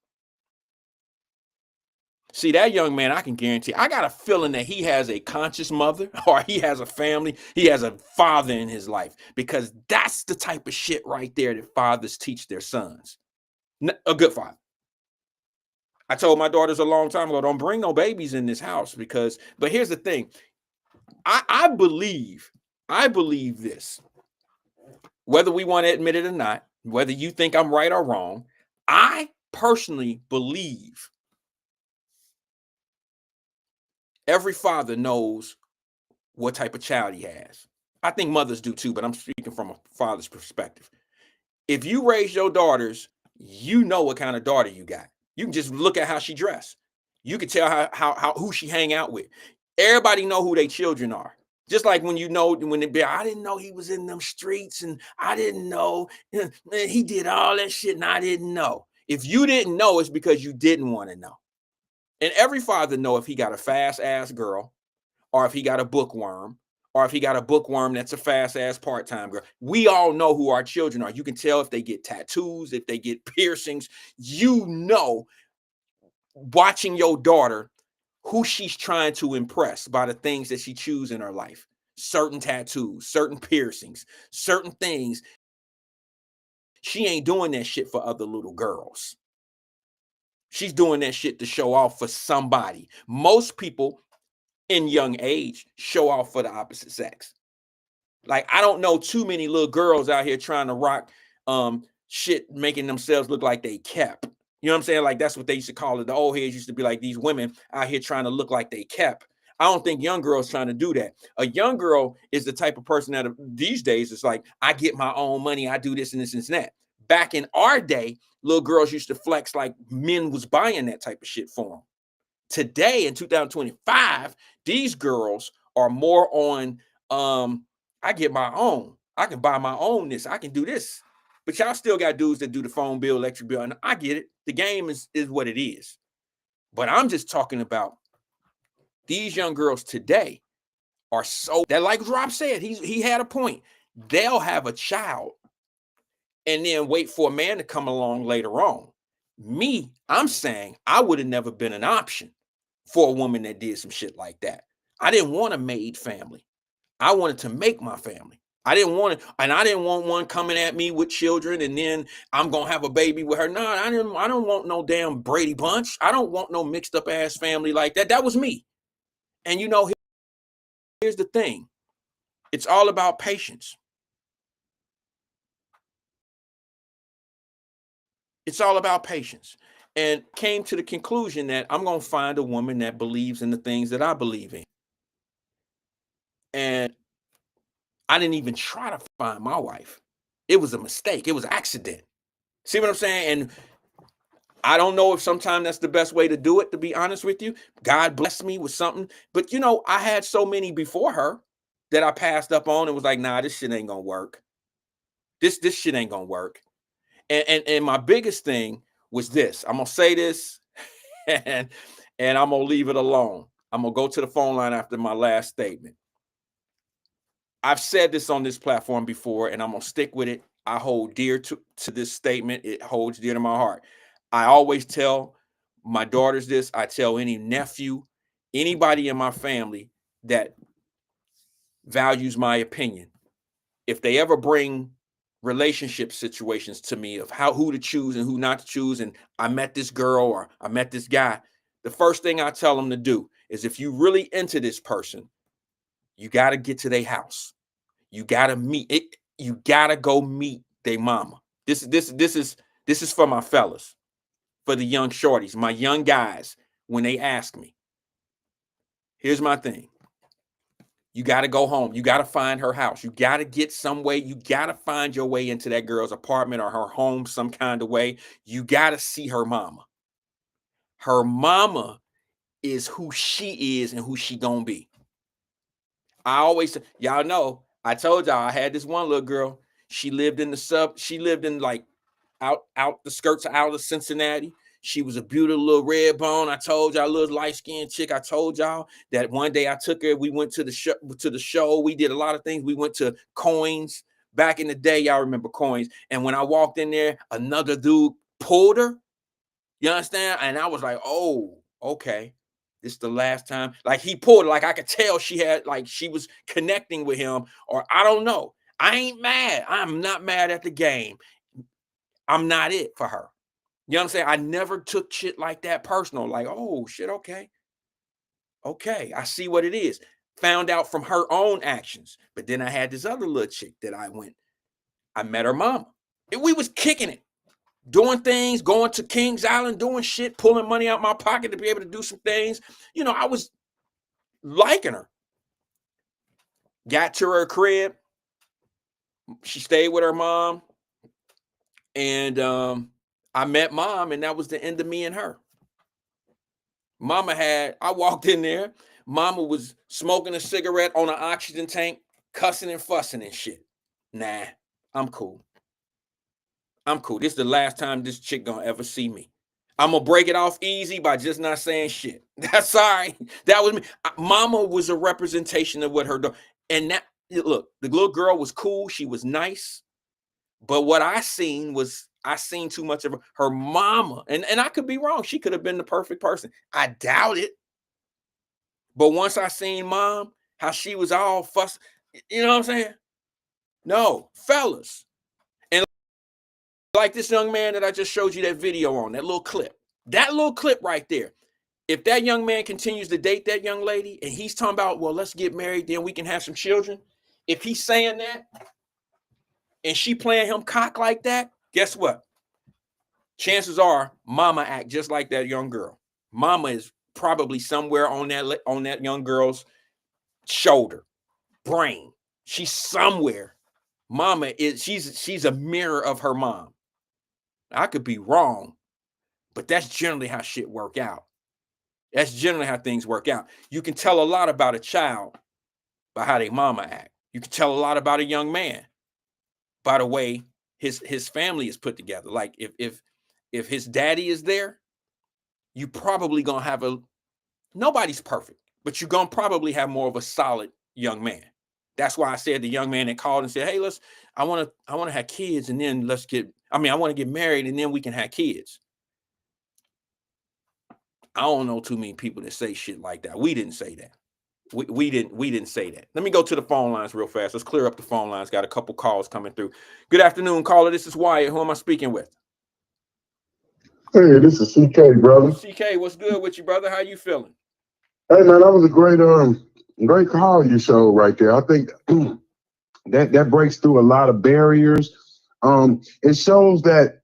[SPEAKER 3] See, that young man, I can guarantee, I got a feeling that he has a conscious mother, or he has a family, he has a father in his life, because that's the type of shit right there that fathers teach their sons. A good father. I told my daughters a long time ago, don't bring no babies in this house, but here's the thing. I believe this, whether we want to admit it or not, whether you think I'm right or wrong, I personally believe every father knows what type of child he has. I think mothers do too, but I'm speaking from a father's perspective. If you raise your daughters, you know what kind of daughter you got. You can just look at how she dressed. You can tell how who she hang out with. Everybody know who their children are. Just like when when they be, I didn't know he was in them streets, and I didn't know, man, he did all that shit and I didn't know. If you didn't know, it's because you didn't want to know. And every father know if he got a fast ass girl, or if he got a bookworm, or if he got a bookworm that's a fast ass part-time girl. We all know who our children are. You can tell if they get tattoos, if they get piercings. You know, watching your daughter, who she's trying to impress by the things that she chooses in her life. Certain tattoos, certain piercings, certain things. She ain't doing that shit for other little girls. She's doing that shit to show off for somebody. Most people in young age show off for the opposite sex. Like, I don't know too many little girls out here trying to rock shit, making themselves look like they kept. You know what I'm saying? Like, that's what they used to call it. The old heads used to be like, these women out here trying to look like they kept. I don't think young girls trying to do that. A young girl is the type of person that these days is like, I get my own money, I do this and this and that. Back in our day, little girls used to flex like men was buying that type of shit for them. Today in 2025, these girls are more on I get my own. I can buy my own this. I can do this. But y'all still got dudes that do the phone bill, electric bill, and I get it. The game is what it is. But I'm just talking about these young girls today are so that, like Rob said, he had a point. They'll have a child and then wait for a man to come along later on. Me, I'm saying I would have never been an option for a woman that did some shit like that. I didn't want a made family. I wanted to make my family. I didn't want one coming at me with children and then I'm gonna have a baby with her. No, I don't want no damn Brady Bunch. I don't want no mixed up ass family like that. That was me. And you know, here's the thing. It's all about patience. It's all about patience. And came to the conclusion that I'm gonna find a woman that believes in the things that I believe in. And I didn't even try to find my wife. It was a mistake. It was an accident. See what I'm saying? And I don't know if sometimes that's the best way to do it, to be honest with you. God blessed me with something. But, you know, I had so many before her that I passed up on and was like, nah, this shit ain't going to work. This shit ain't going to work. And my biggest thing was this. I'm going to say this and I'm going to leave it alone. I'm going to go to the phone line after my last statement. I've said this on this platform before, and I'm going to stick with it. I hold dear to this statement. It holds dear to my heart. I always tell my daughters this. I tell any nephew, anybody in my family that values my opinion. If they ever bring relationship situations to me of who to choose and who not to choose, and I met this girl or I met this guy, the first thing I tell them to do is, if you really into this person, you got to get to their house. You got to meet it. You got to go meet their mama. This is for my fellas, for the young shorties, my young guys. When they ask me, here's my thing. You got to go home. You got to find her house. You got to get some way. You got to find your way into that girl's apartment or her home some kind of way. You got to see her mama. Her mama is who she is and who she gonna be. I always, y'all know, I told y'all I had this one little girl. She lived in like out the skirts out of Cincinnati. She was a beautiful little red bone. I told y'all, a little light-skinned chick. I told y'all that one day I took her. We went to the show. We did a lot of things. We went to Coins. Back in the day, y'all remember Coins. And when I walked in there, another dude pulled her. You understand? And I was like, oh, okay. This is the last time. Like he pulled her. Like I could tell she was connecting with him. Or I don't know. I ain't mad. I'm not mad at the game. I'm not it for her. You know what I'm saying? I never took shit like that personal. Like, oh, shit, okay. Okay, I see what it is. Found out from her own actions. But then I had this other little chick that I met her mama. And we was kicking it. Doing things, going to Kings Island, doing shit, pulling money out my pocket to be able to do some things. You know, I was liking her. Got to her crib. She stayed with her mom. And I met mom, and that was the end of me and her. I walked in there. Mama was smoking a cigarette on an oxygen tank, cussing and fussing and shit. Nah, I'm cool. This is the last time this chick gonna ever see me. I'm gonna break it off easy by just not saying shit. That's sorry. That was me. Mama was a representation of what her daughter. And that, look, the little girl was cool. She was nice. But what I seen too much of her mama. And I could be wrong. She could have been the perfect person. I doubt it. But once I seen mom, how she was all fuss, you know what I'm saying? No, fellas. And like this young man that I just showed you that video on, that little clip right there. If that young man continues to date that young lady and he's talking about, well, let's get married, then we can have some children. If he's saying that and she playing him cock like that, guess what? Chances are mama act just like that young girl. Mama is probably somewhere on that young girl's shoulder, brain. She's somewhere. Mama is, she's a mirror of her mom. I could be wrong, but that's generally how shit work out. That's generally how things work out. You can tell a lot about a child by how their mama act. You can tell a lot about a young man by the way his family is put together. Like if his daddy is there, you probably gonna have nobody's perfect, but you're gonna probably have more of a solid young man. That's why I said the young man that called and said, hey, I want to have kids and then I want to get married and then we can have kids. I don't know too many people that say shit like that. We didn't say that. We didn't say that. Let me go to the phone lines real fast. Let's clear up the phone lines. Got a couple calls coming through. Good afternoon, caller. This is Wyatt. Who am I speaking with?
[SPEAKER 9] Hey, this is CK, brother.
[SPEAKER 3] CK, what's good with you, brother? How you feeling?
[SPEAKER 9] Hey, man, that was a great call you showed right there. I think that breaks through a lot of barriers. It shows that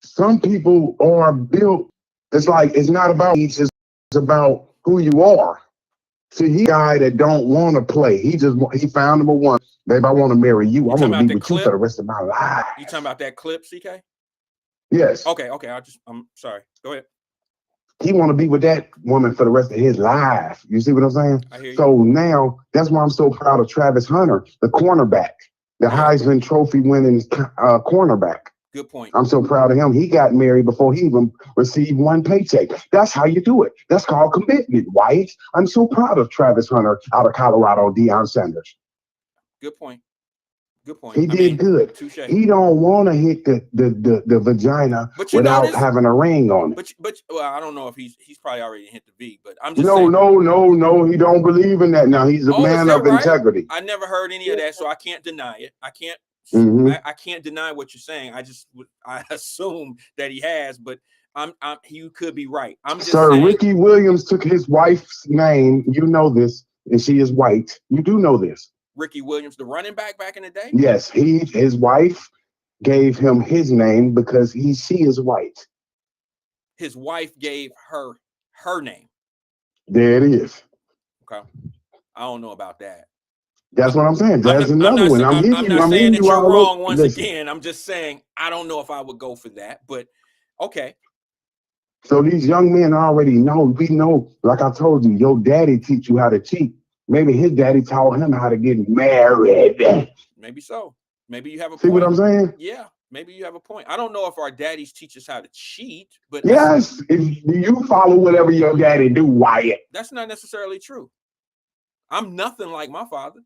[SPEAKER 9] some people are built. It's like it's not about each. It's about who you are. See, he a guy that don't want to play. He found number one. Babe, I want to marry you. I want to be with you for the rest of my life.
[SPEAKER 3] You talking about that clip, CK?
[SPEAKER 9] Yes.
[SPEAKER 3] Okay. I'm sorry. Go ahead.
[SPEAKER 9] He want to be with that woman for the rest of his life. You see what I'm saying?
[SPEAKER 3] I hear you.
[SPEAKER 9] So now that's why I'm so proud of Travis Hunter, the cornerback, the Heisman Trophy winning cornerback.
[SPEAKER 3] Good point.
[SPEAKER 9] I'm so proud of him. He got married before he even received one paycheck. That's how you do it. That's called commitment, Wyatt. I'm so proud of Travis Hunter out of Colorado, Deion Sanders.
[SPEAKER 3] Good point. Good point.
[SPEAKER 9] He did good.
[SPEAKER 3] Touche.
[SPEAKER 9] He don't want to hit the vagina without having a ring on it.
[SPEAKER 3] But well, I don't know if he's probably already hit the V, but I'm just
[SPEAKER 9] saying. No. He don't believe in that. Now he's a man of integrity.
[SPEAKER 3] I never heard any of that, so I can't deny it. I can't. I can't deny what you're saying. I assume that he has, but you could be right. I'm just saying.
[SPEAKER 9] Ricky Williams took his wife's name. You know this, and she is white. You do know this.
[SPEAKER 3] Ricky Williams, the running back in the day?
[SPEAKER 9] Yes, his wife gave him his name because she is white.
[SPEAKER 3] His wife gave her name.
[SPEAKER 9] There it is.
[SPEAKER 3] Okay. I don't know about that.
[SPEAKER 9] That's what I'm saying. There's another one.
[SPEAKER 3] I'm not saying that you're wrong once again. I'm just saying I don't know if I would go for that, but okay.
[SPEAKER 9] So these young men already know. We know, like I told you, your daddy teach you how to cheat. Maybe his daddy taught him how to get married.
[SPEAKER 3] Maybe so. Maybe you have a
[SPEAKER 9] See what
[SPEAKER 3] point.
[SPEAKER 9] I'm saying?
[SPEAKER 3] Yeah, maybe you have a point. I don't know if our daddies teach us how to cheat, but
[SPEAKER 9] Yes. If you follow whatever your daddy do, Wyatt.
[SPEAKER 3] that's not necessarily true. I'm nothing like my father.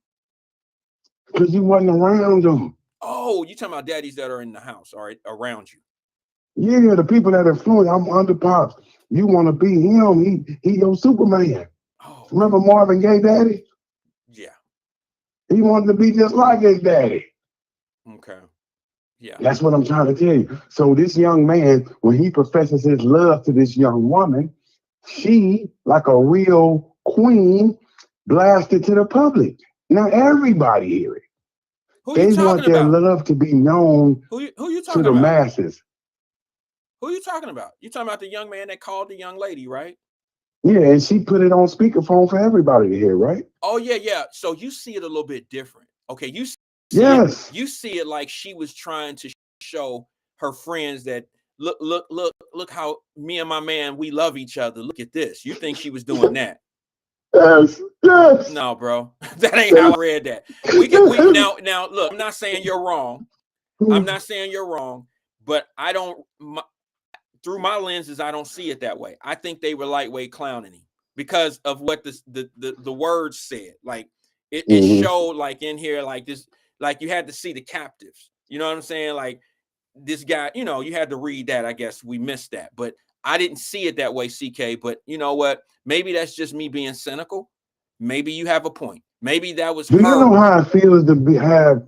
[SPEAKER 9] Because you wasn't around them.
[SPEAKER 3] Oh, you talking about daddies that are in the house or around you?
[SPEAKER 9] Yeah, the people that influence. I'm under pops. You want to be him? He your Superman.
[SPEAKER 3] Oh,
[SPEAKER 9] Remember Marvin Gaye daddy?
[SPEAKER 3] yeah.
[SPEAKER 9] He wanted to be just like his daddy.
[SPEAKER 3] Okay. Yeah.
[SPEAKER 9] That's what I'm trying to tell you. So this young man, when he professes his love to this young woman, she, like a real queen, blasted to the public. Now everybody hear it.
[SPEAKER 3] Who you
[SPEAKER 9] They want
[SPEAKER 3] talking
[SPEAKER 9] their
[SPEAKER 3] about?
[SPEAKER 9] love to be known
[SPEAKER 3] Who you
[SPEAKER 9] to
[SPEAKER 3] talking
[SPEAKER 9] the
[SPEAKER 3] about?
[SPEAKER 9] masses.
[SPEAKER 3] Who you talking about? You talking about the young man that called the young lady, right?
[SPEAKER 9] Yeah, and she put it on speakerphone for everybody to hear, right?
[SPEAKER 3] Oh yeah, yeah. So you see it a little bit different. Okay, you see
[SPEAKER 9] Yes.
[SPEAKER 3] it. You see it like she was trying to show her friends that look how me and my man, we love each other. Look at this. You think she was doing that?
[SPEAKER 9] Yes. Yes.
[SPEAKER 3] No, bro. That ain't how I read that. We now look, I'm not saying you're wrong. I'm not saying you're wrong, but I don't through my lenses, I don't see it that way. I think they were lightweight clowning him because of what the words said. Like it showed like in here, like this, like you had to see the captives. You know what I'm saying? Like this guy, you know, you had to read that. I guess we missed that, but I didn't see it that way, CK. But you know what? Maybe that's just me being cynical. Maybe you have a point. Maybe that was
[SPEAKER 9] Do you
[SPEAKER 3] her.
[SPEAKER 9] know how it feels to have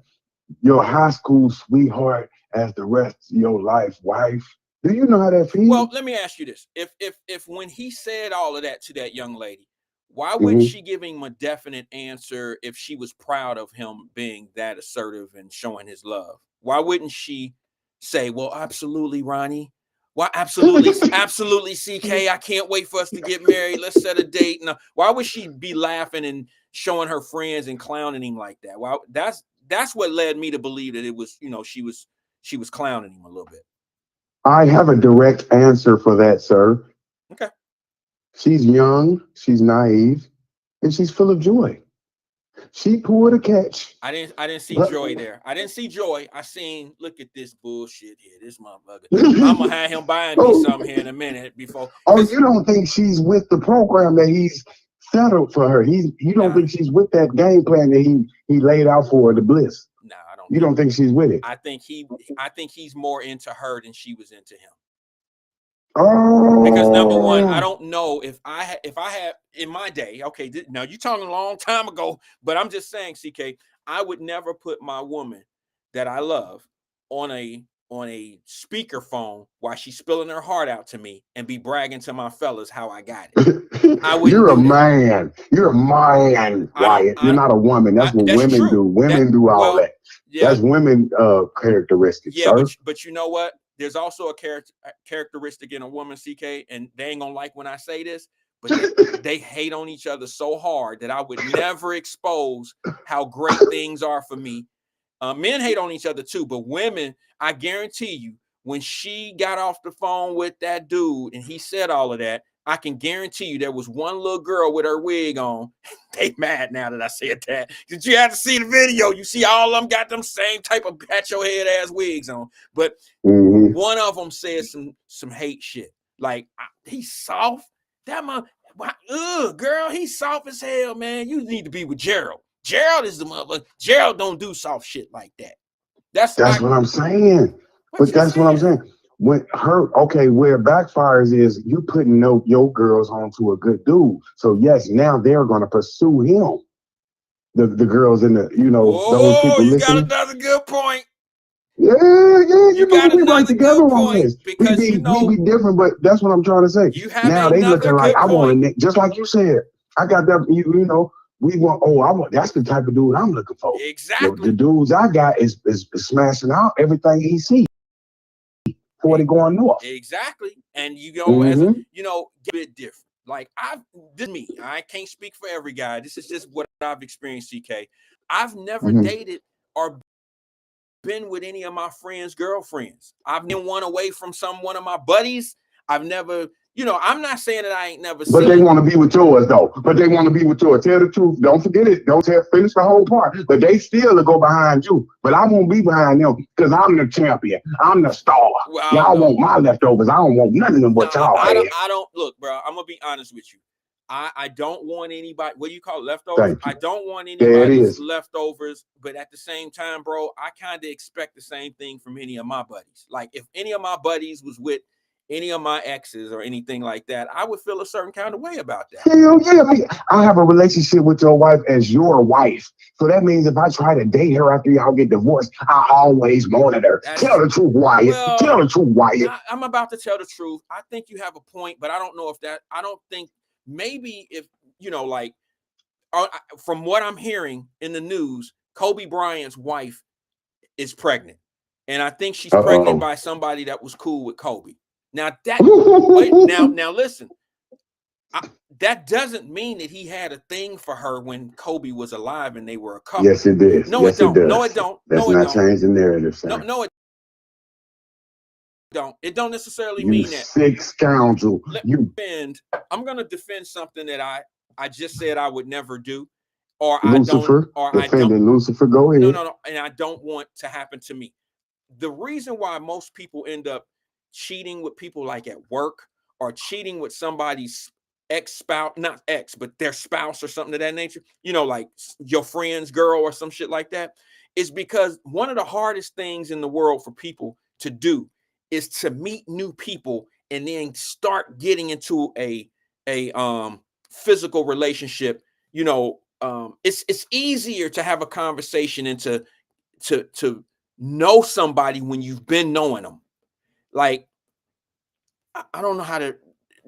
[SPEAKER 9] your high school sweetheart as the rest of your life wife? Do you know how that feels?
[SPEAKER 3] Well, let me ask you this: if when he said all of that to that young lady, why wouldn't she give him a definite answer if she was proud of him being that assertive and showing his love? Why wouldn't she say, "Well, absolutely, Ronnie. Why, absolutely, absolutely, CK. I can't wait for us to get married. Let's set a date." No, why would she be laughing and showing her friends and clowning him like that? Well, that's what led me to believe that it was, you know, she was clowning him a little bit.
[SPEAKER 9] I have a direct answer for that, sir.
[SPEAKER 3] Okay.
[SPEAKER 9] She's young, she's naive, and she's full of joy. She pulled a catch.
[SPEAKER 3] I didn't see joy there. I didn't see joy. I seen, look at this bullshit here. This motherfucker. I'm gonna have him buying me something here in a minute before.
[SPEAKER 9] Oh, you don't think she's with the program that he's settled for her? You don't think she's with that game plan that he laid out for her, the bliss?
[SPEAKER 3] No, I don't.
[SPEAKER 9] You don't think she's with it?
[SPEAKER 3] I think he's more into her than she was into him.
[SPEAKER 9] Oh.
[SPEAKER 3] Because number one, I don't know if I had in my day. Okay, now you're talking a long time ago, but I'm just saying, CK, I would never put my woman that I love on a speakerphone while she's spilling her heart out to me and be bragging to my fellas how I got it. I wouldn't.
[SPEAKER 9] You're a man. You're a man, Wyatt. You're not a woman. That's what women do. Women do all that. Yeah. That's women characteristics.
[SPEAKER 3] Yeah,
[SPEAKER 9] sir.
[SPEAKER 3] But you know what? There's also a characteristic in a woman, CK, and they ain't gonna like when I say this, but they hate on each other so hard that I would never expose how great things are for me. Men hate on each other too, but women, I guarantee you, when she got off the phone with that dude and he said all of that, I can guarantee you there was one little girl with her wig on. They mad now that I said that. Did you have to see the video? You see all of them got them same type of pat your head ass wigs on. But one of them said some hate shit. Like, he's soft. That girl, he's soft as hell, man. You need to be with Gerald. Gerald is the mother. Gerald don't do soft shit like that. That's
[SPEAKER 9] what I'm saying. But that's what I'm saying. When where it backfires is you putting your girls onto a good dude. So yes, now they're gonna pursue him. The girls in the those people
[SPEAKER 3] you
[SPEAKER 9] listening.
[SPEAKER 3] got another good point.
[SPEAKER 9] Yeah, you got we right together on this.
[SPEAKER 3] Because
[SPEAKER 9] we be different, but that's what I'm trying to say. Now they looking like I want to, just like you said. I got that. You know, we want. Oh, I want. That's the type of dude I'm looking for.
[SPEAKER 3] Exactly.
[SPEAKER 9] The dudes I got is smashing out everything he sees before they going north.
[SPEAKER 3] Exactly, and as a, get a bit different. Like this is me. I can't speak for every guy. This is just what I've experienced. CK, I've never dated or been with any of my friends' girlfriends. I've been one away from one of my buddies. I've never you know, I'm not saying that I ain't never
[SPEAKER 9] But
[SPEAKER 3] seen.
[SPEAKER 9] they want to be with yours, though. But they want to be with yours. Tell the truth. Don't forget it. Don't finish the whole part. But they still will go behind you. But I won't be behind them because I'm the champion. I'm the star.
[SPEAKER 3] Well,
[SPEAKER 9] Y'all want my leftovers. I don't want nothing of what y'all had.
[SPEAKER 3] I don't look, bro. I'm gonna be honest with you. I don't want anybody. What do you call it, leftovers? I don't want anybody's leftovers. But at the same time, bro, I kind of expect the same thing from any of my buddies. Like if any of my buddies was with any of my exes or anything like that, I would feel a certain kind of way about that.
[SPEAKER 9] Hell yeah, I have a relationship with your wife as your wife. So that means if I try to date her after y'all get divorced, I always monitor her. Tell the truth, Wyatt. Well, tell the truth, Wyatt.
[SPEAKER 3] I'm about to tell the truth. I think you have a point, but I don't know if that, I don't think, maybe if, you know, like, from what I'm hearing in the news, Kobe Bryant's wife is pregnant. And I think she's pregnant by somebody that was cool with Kobe. Now that wait, now listen, that doesn't mean that he had a thing for her when Kobe was alive and they were a couple.
[SPEAKER 9] Yes, it did.
[SPEAKER 3] No, yes, it don't. No, it don't.
[SPEAKER 9] That's
[SPEAKER 3] no,
[SPEAKER 9] not change the narrative, sir.
[SPEAKER 3] No, it don't. It don't necessarily
[SPEAKER 9] you
[SPEAKER 3] mean that.
[SPEAKER 9] Sick scoundrel.
[SPEAKER 3] I'm gonna defend something that I just said I would never do, or
[SPEAKER 9] Lucifer,
[SPEAKER 3] I don't.
[SPEAKER 9] Lucifer, go ahead.
[SPEAKER 3] No, and I don't want to happen to me. The reason why most people end up cheating with people like at work or cheating with somebody's ex-spouse, not ex, but their spouse or something of that nature, you know, like your friend's girl or some shit like that, is because one of the hardest things in the world for people to do is to meet new people and then start getting into a physical relationship. You know, it's easier to have a conversation and to know somebody when you've been knowing them. Like, I don't know how to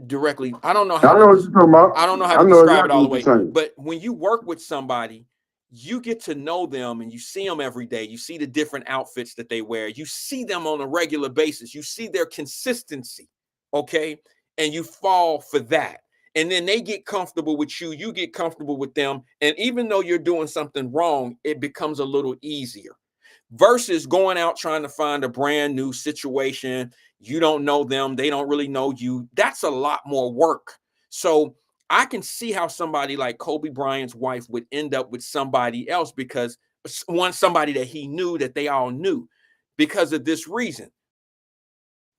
[SPEAKER 3] directly, I don't know how to describe it all the way. But when you work with somebody, you get to know them and you see them every day. You see the different outfits that they wear. You see them on a regular basis. You see their consistency, okay? And you fall for that. And then they get comfortable with you. You get comfortable with them. And even though you're doing something wrong, it becomes a little easier. Versus going out trying to find a brand new situation. You don't know them. They don't really know you. That's a lot more work. So I can see how somebody like Kobe Bryant's wife would end up with somebody else because somebody that he knew, that they all knew, because of this reason.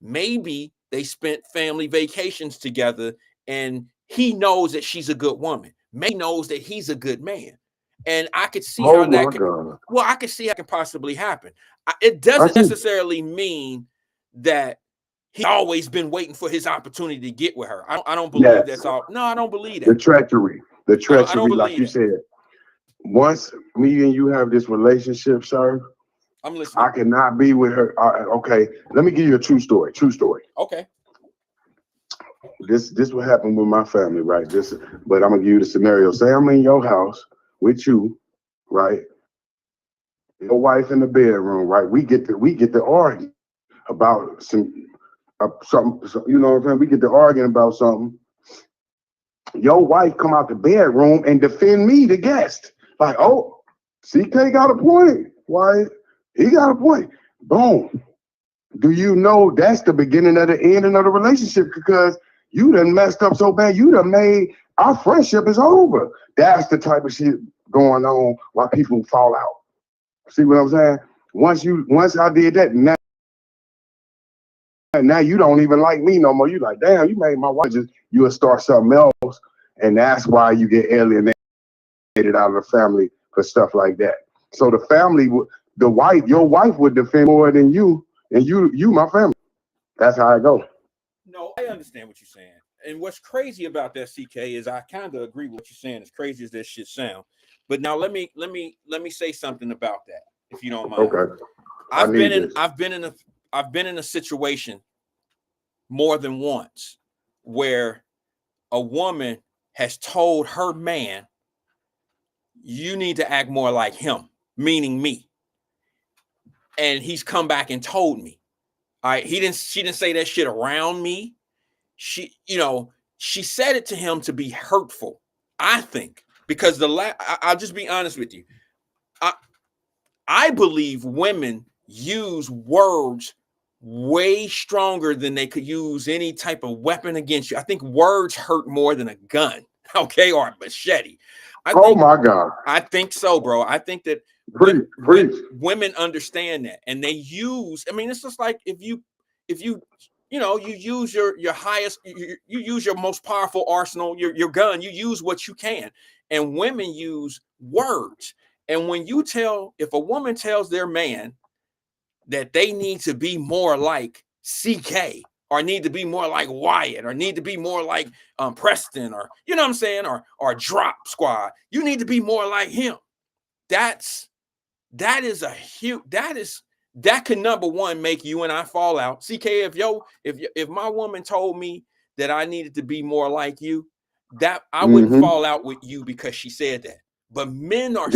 [SPEAKER 3] Maybe they spent family vacations together and he knows that she's a good woman. Maybe knows that he's a good man. And I could see how that could, well, I could see how it can possibly happen. It doesn't necessarily mean that he's always been waiting for his opportunity to get with her. I don't believe that's all. No, I don't believe that.
[SPEAKER 9] The treachery, like you said. Once me and you have this relationship, sir,
[SPEAKER 3] I'm listening.
[SPEAKER 9] I cannot be with her. Okay, let me give you a true story.
[SPEAKER 3] Okay.
[SPEAKER 9] This what happened with my family, right? But I'm gonna give you the scenario. Say I'm in your house with you, right? Your wife in the bedroom, right? We get to argue about something. You know what I'm saying? We get to arguing about something. Your wife come out the bedroom and defend me, the guest. Like, oh, CK got a point. Why? He got a point. Boom. Do you know that's the beginning of the ending of the relationship? Because you done messed up so bad. You done made our friendship is over. That's the type of shit going on while people fall out. See what I'm saying? Once I did that, now you don't even like me no more. You like, damn, you made my wife you'll start something else. And that's why you get alienated out of the family for stuff like that. So the family, your wife would defend more than you, and you my family. That's how I go.
[SPEAKER 3] No, I understand what you're saying. And what's crazy about that, CK, is I kind of agree with what you're saying, as crazy as that shit sound. But now let me say something about that, if you don't mind.
[SPEAKER 9] Okay.
[SPEAKER 3] I've been in a situation more than once where a woman has told her man, you need to act more like him, meaning me. And he's come back and told me. All right, she didn't say that shit around me. She said it to him to be hurtful, I think, because I'll just be honest with you. I believe women use words way stronger than they could use any type of weapon against you. I think words hurt more than a gun, okay, or a machete.
[SPEAKER 9] Oh my God.
[SPEAKER 3] I think so, bro. I think that women understand that, and they use. I mean, it's just like if you use your highest, you use your most powerful arsenal, your gun. You use what you can, and women use words. And when if a woman tells their man that they need to be more like CK, or need to be more like Wyatt, or need to be more like Preston, or you know what I'm saying, or Drop Squad, you need to be more like him. That is a huge, that can, number one, make you and I fall out. CK, if my woman told me that I needed to be more like you, that I wouldn't fall out with you because she said that. But men are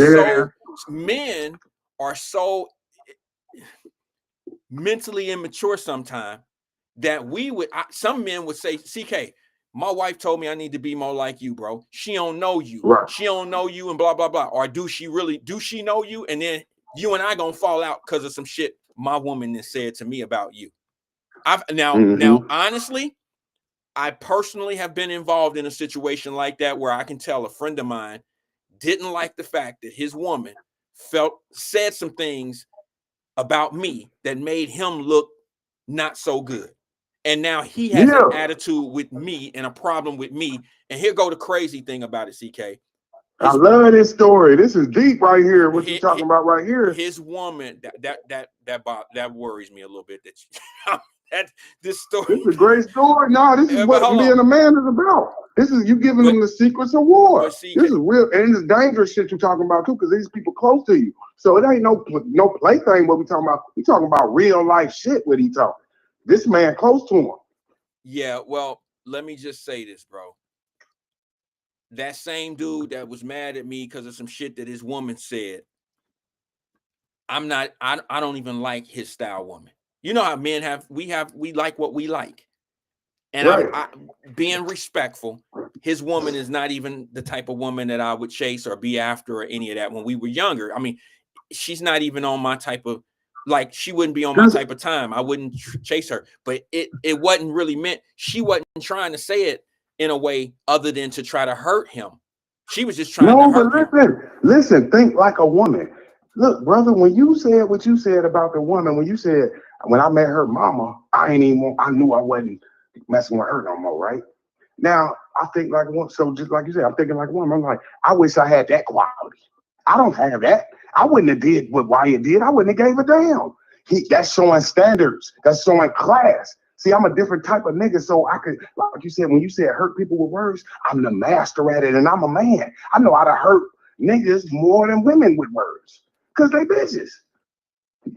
[SPEAKER 3] so mentally immature sometimes that some men would say, CK, my wife told me I need to be more like you, bro. She don't know you.
[SPEAKER 9] Right.
[SPEAKER 3] She don't know you, and blah, blah, blah. Or do she know you? And then you and I gonna fall out because of some shit my woman has said to me about you. Now, honestly, I personally have been involved in a situation like that where I can tell a friend of mine didn't like the fact that his woman said some things about me that made him look not so good. And now he has an attitude with me and a problem with me. And here go the crazy thing about it, CK.
[SPEAKER 9] I love this story. This is deep right here. What you're talking about right here.
[SPEAKER 3] His woman, that worries me a little bit. This story.
[SPEAKER 9] This is a great story. No, this is what being a man is about. This is you giving them the secrets of war. This is real, and it's dangerous shit you're talking about too, because these people close to you. So it ain't no plaything. What we talking about? We talking about real life shit. What he talking? This man close to him.
[SPEAKER 3] Yeah. Well, let me just say this, bro. That same dude that was mad at me because of some shit that his woman said, I don't even like his style woman. You know how men we like what we like. And I being respectful, his woman is not even the type of woman that I would chase or be after or any of that when we were younger. I mean, she's not even on my type of, like, she wouldn't be on my type of time. I wouldn't chase her, but it wasn't really meant. She wasn't trying to say it in a way other than to try to hurt him. She was just trying to hurt him.
[SPEAKER 9] Listen, think like a woman. Look, brother, when you said what you said about the woman, when you said, when I met her mama, I knew I wasn't messing with her no more, right? Now, I think like one, so just like you said, I'm thinking like a woman. I'm like, I wish I had that quality. I don't have that. I wouldn't have did what Wyatt did. I wouldn't have gave a damn. That's showing standards. That's showing class. See, I'm a different type of nigga, so I could, like you said, when you said hurt people with words, I'm the master at it, and I'm a man. I know how to hurt niggas more than women with words, because they bitches.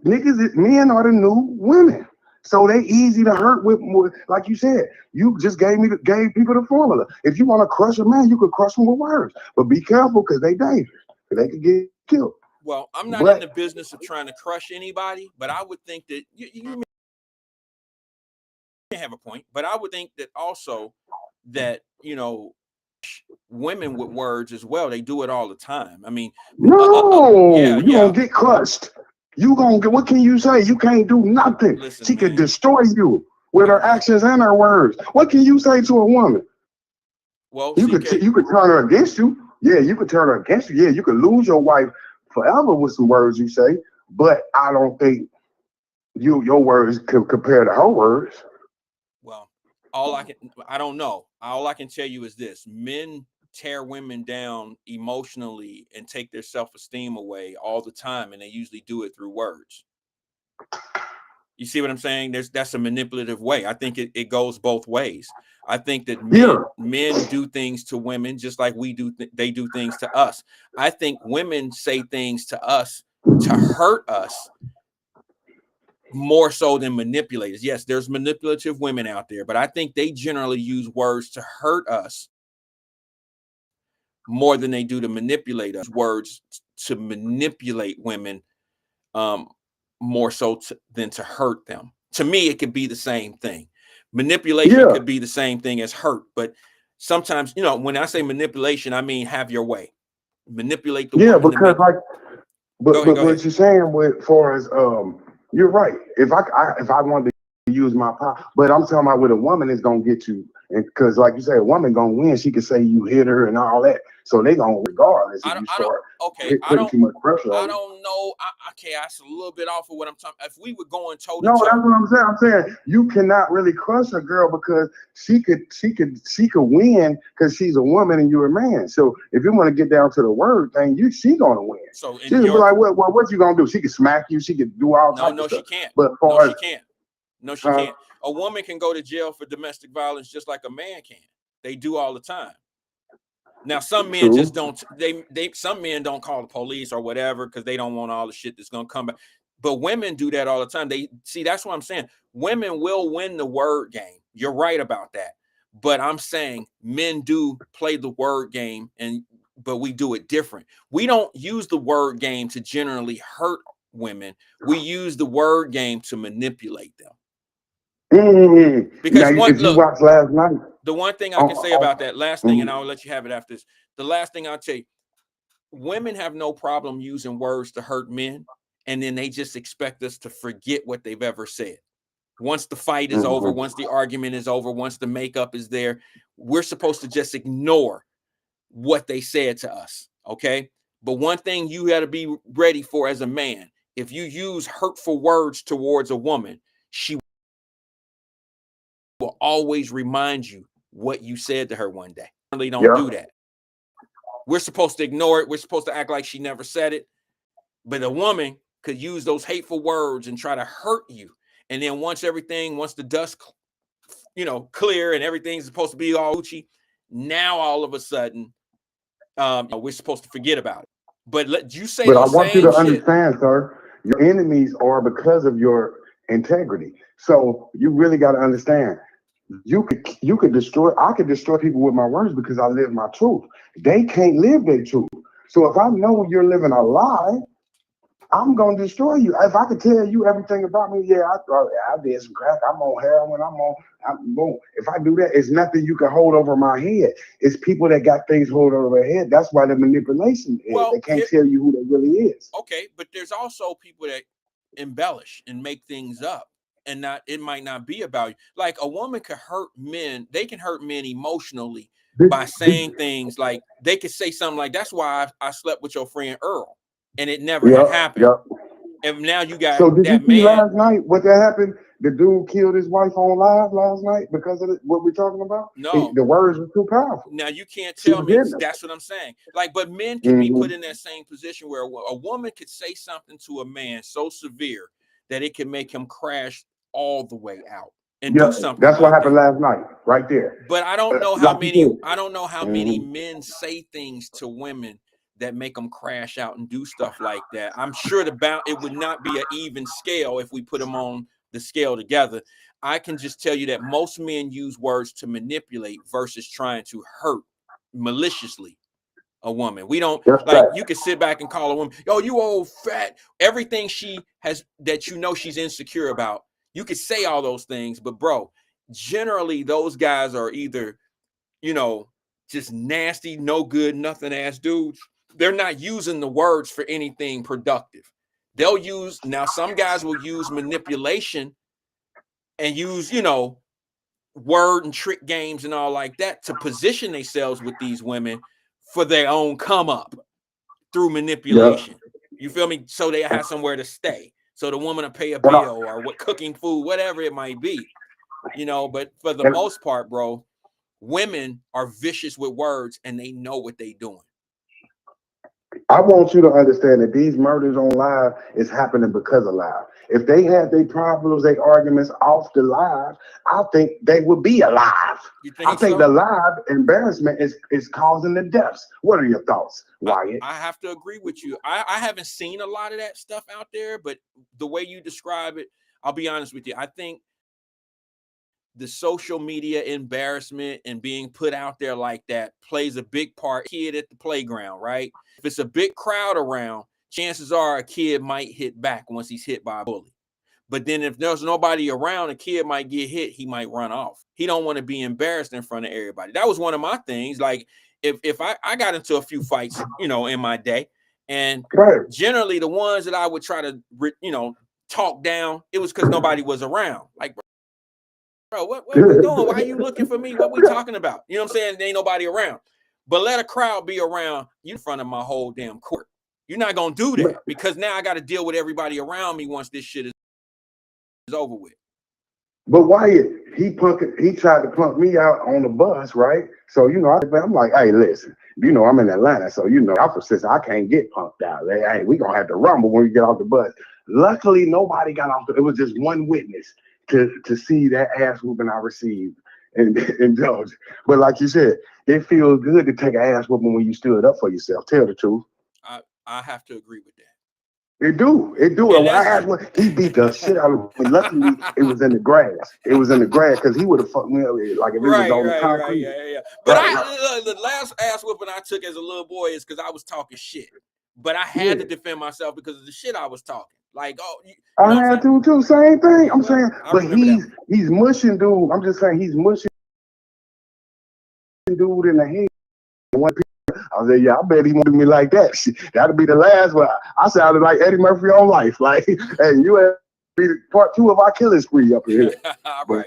[SPEAKER 9] Men are the new women, so they easy to hurt with. More, like you said, you just gave people the formula. If you want to crush a man, you could crush him with words, but be careful because they dangerous. They could get killed.
[SPEAKER 3] Well, I'm not in the business of trying to crush anybody, but I would think that you may have a point, but I would think that also that, women with words as well, they do it all the time. I mean,
[SPEAKER 9] you're gonna get crushed. You gonna get, what can you say? You can't do nothing.
[SPEAKER 3] Listen,
[SPEAKER 9] she could destroy you with her actions and her words. What can you say to a woman?
[SPEAKER 3] Well,
[SPEAKER 9] you could turn her against you. Yeah, you could turn her against you. Yeah, you could lose your wife forever with some words you say, but I don't think your words can compare to her words.
[SPEAKER 3] Well, I don't know. All I can tell you is this: men tear women down emotionally and take their self-esteem away all the time, and they usually do it through words. You see what I'm saying? That's a manipulative way. I think it goes both ways. I think that men do things to women just like we do. They do things to us. I think women say things to us to hurt us more so than manipulators. Yes, there's manipulative women out there, but I think they generally use words to hurt us more than they do to manipulate us. Words to manipulate women more so than to hurt them. To me, it could be the same thing. Manipulation could be the same thing as hurt, but sometimes, when I say manipulation, I mean have your way. Manipulate the woman.
[SPEAKER 9] Because but what you're saying with far as you're right. If I wanted to use my power. But I'm talking about with a woman is gonna get you, and because like you say, a woman gonna win. She could say you hit her and all that, so they gonna regardless if you start putting too much pressure on.
[SPEAKER 3] I don't know. Okay, that's a little bit off of what I'm talking. If we were going toe to
[SPEAKER 9] No,
[SPEAKER 3] toe,
[SPEAKER 9] that's what I'm saying. I'm saying you cannot really crush a girl because she could win because she's a woman and you're a man. So if you want to get down to the word thing, she gonna win.
[SPEAKER 3] So
[SPEAKER 9] She's gonna be like, well, what you gonna do? She can smack you. She can do all types of stuff.
[SPEAKER 3] She can't.
[SPEAKER 9] But
[SPEAKER 3] She can't. No, she can't. A woman can go to jail for domestic violence just like a man can. They do all the time. Now, some men just don't. Some men don't call the police or whatever because they don't want all the shit that's gonna come back. But women do that all the time. They see, that's what I'm saying. Women will win the word game. You're right about that. But I'm saying men do play the word game, but we do it different. We don't use the word game to generally hurt women. We use the word game to manipulate them. Because
[SPEAKER 9] you watched last night.
[SPEAKER 3] The one thing I can say about that last thing, and I'll let you have it after this. The last thing I'll tell you, women have no problem using words to hurt men, and then they just expect us to forget what they've ever said. Once the fight is over, once the argument is over, once the makeup is there, we're supposed to just ignore what they said to us, okay? But one thing you got to be ready for as a man, if you use hurtful words towards a woman, she will always remind you what you said to her one day. Really don't do that. We're supposed to ignore it. We're supposed to act like she never said it. But a woman could use those hateful words and try to hurt you. And then once the dust, clear and everything's supposed to be all Gucci, now all of a sudden, we're supposed to forget about it. But you say,
[SPEAKER 9] but I want you to understand, sir, your enemies are because of your integrity. So you really got to understand. I could destroy people with my words because I live my truth. They can't live their truth. So if I know you're living a lie, I'm gonna destroy you. If I could tell you everything about me, I did some crack. I'm on heroin. I'm boom. If I do that, it's nothing you can hold over my head. It's people that got things hold over their head. That's why the manipulation is. They can't tell you who they really is.
[SPEAKER 3] Okay, but there's also people that embellish and make things up. And it might not be about you. Like a woman could hurt men. They can hurt men emotionally by saying things like they could say something like, "That's why I slept with your friend Earl," and it never had happened. And now you got
[SPEAKER 9] so did
[SPEAKER 3] that
[SPEAKER 9] you see
[SPEAKER 3] man.
[SPEAKER 9] Last night what that happened? The dude killed his wife on live last night because of what we're talking about.
[SPEAKER 3] No,
[SPEAKER 9] the words were too powerful.
[SPEAKER 3] Now you can't tell me. That's what I'm saying. Like, but men can be put in that same position where a woman could say something to a man so severe that it can make him crash all the way out and do something.
[SPEAKER 9] That's what happened last night, right there.
[SPEAKER 3] But I don't know how many. I don't know how many men say things to women that make them crash out and do stuff like that. I'm sure it would not be an even scale if we put them on the scale together. I can just tell you that most men use words to manipulate versus trying to hurt maliciously a woman. We don't you can sit back and call a woman, "Yo, you old fat," everything she has that she's insecure about. You could say all those things, but bro, generally those guys are either, just nasty, no good, nothing ass dudes. They're not using the words for anything productive. Now some guys will use manipulation and use, word and trick games and all like that to position themselves with these women for their own come up through manipulation. You feel me? So they have somewhere to stay. So the woman will pay a bill or cooking food, whatever it might be, but for the most part, bro, women are vicious with words and they know what they're doing.
[SPEAKER 9] I want you to understand that these murders on live is happening because of live. If they had their problems, their arguments off the live, I think they would be alive. I think the live embarrassment is causing the deaths. What are your thoughts, Wyatt?
[SPEAKER 3] I have to agree with you. I haven't seen a lot of that stuff out there, but the way you describe it, I'll be honest with you. I think the social media embarrassment and being put out there like that plays a big part. Kid at the playground, right? If it's a big crowd around, chances are a kid might hit back once he's hit by a bully. But then if there's nobody around, a kid might get hit, he might run off. He don't want to be embarrassed in front of everybody. That was one of my things. Like if I got into a few fights, in my day, and generally the ones that I would try to, talk down, it was because nobody was around. Like, bro, what we doing? Why are you looking for me? What we talking about? You know what I'm saying? There ain't nobody around. But let a crowd be around you in front of my whole damn court. You're not gonna do that because now I got to deal with everybody around me once this shit is over with.
[SPEAKER 9] But Wyatt, he tried to punk me out on the bus, right? So, you know, I'm like, hey, listen, you know, I'm in Atlanta. So, you know, I persist. I can't get punked out. Hey, we going to have to rumble when we get off the bus. Luckily, nobody got off. It was just one witness to see that ass whooping I received in Georgia. But like you said, it feels good to take an ass whooping when you stood up for yourself. Tell the truth.
[SPEAKER 3] I have to agree with that.
[SPEAKER 9] It do. And I asked when he beat the shit out of me. Luckily, it was in the grass. It was in the grass because he would have fucked me up like if it was on the concrete.
[SPEAKER 3] Yeah. But the last ass whooping I took as a little boy is because I was talking shit. But I had to defend myself because of the shit I was talking. Like,
[SPEAKER 9] I had to too. Same thing. I'm saying, but he's mushing dude. I'm just saying he's mushing dude in the head. I said, yeah, I bet he wanted me like that. That'll be the last one. I sounded like Eddie Murphy on Life. Like, hey, you have be part 2 of our killing spree up here.
[SPEAKER 3] All right.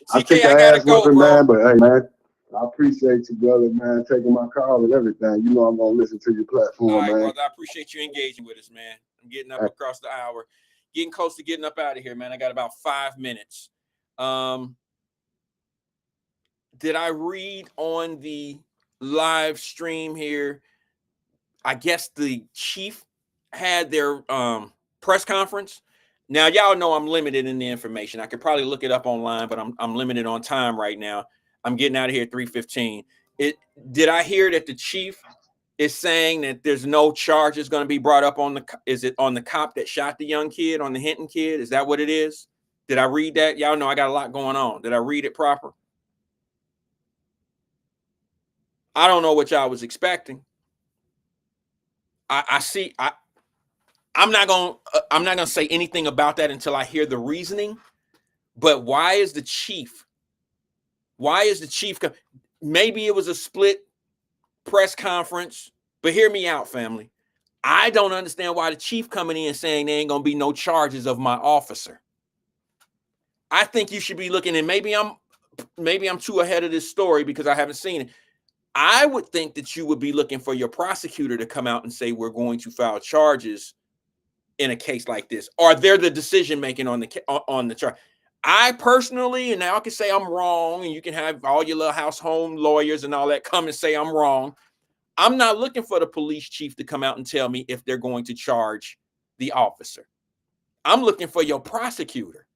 [SPEAKER 9] CK, I gotta go, bro. Man, but hey, man, I appreciate you, brother, man, taking my call and everything. You know I'm gonna listen to your platform,
[SPEAKER 3] all right,
[SPEAKER 9] man.
[SPEAKER 3] Brother, I appreciate you engaging with us, man. I'm getting up across the hour, getting close to getting up out of here, man. I got about 5 minutes. Did I read on the live stream here? I guess the chief had their press conference. Now, y'all know I'm limited in the information. I could probably look it up online, but I'm limited on time right now. I'm getting out of here at 3:15. Did I hear that the chief is saying that there's no charges going to be brought up on is it on the cop that shot the young kid, on the Hinton kid? Is that what it is? Did I read that? Y'all know I got a lot going on. Did I read it proper? I don't know what y'all was expecting. I'm not gonna say anything about that until I hear the reasoning. But why is the chief? Maybe it was a split press conference, but hear me out, family. I don't understand why the chief coming in saying there ain't gonna be no charges of my officer. I think you should be looking, and maybe I'm too ahead of this story because I haven't seen it. I would think that you would be looking for your prosecutor to come out and say we're going to file charges in a case like this. Or they're the decision making on the charge. I personally, and now I can say I'm wrong, and you can have all your little household lawyers and all that come and say I'm wrong. I'm not looking for the police chief to come out and tell me if they're going to charge the officer. I'm looking for your prosecutor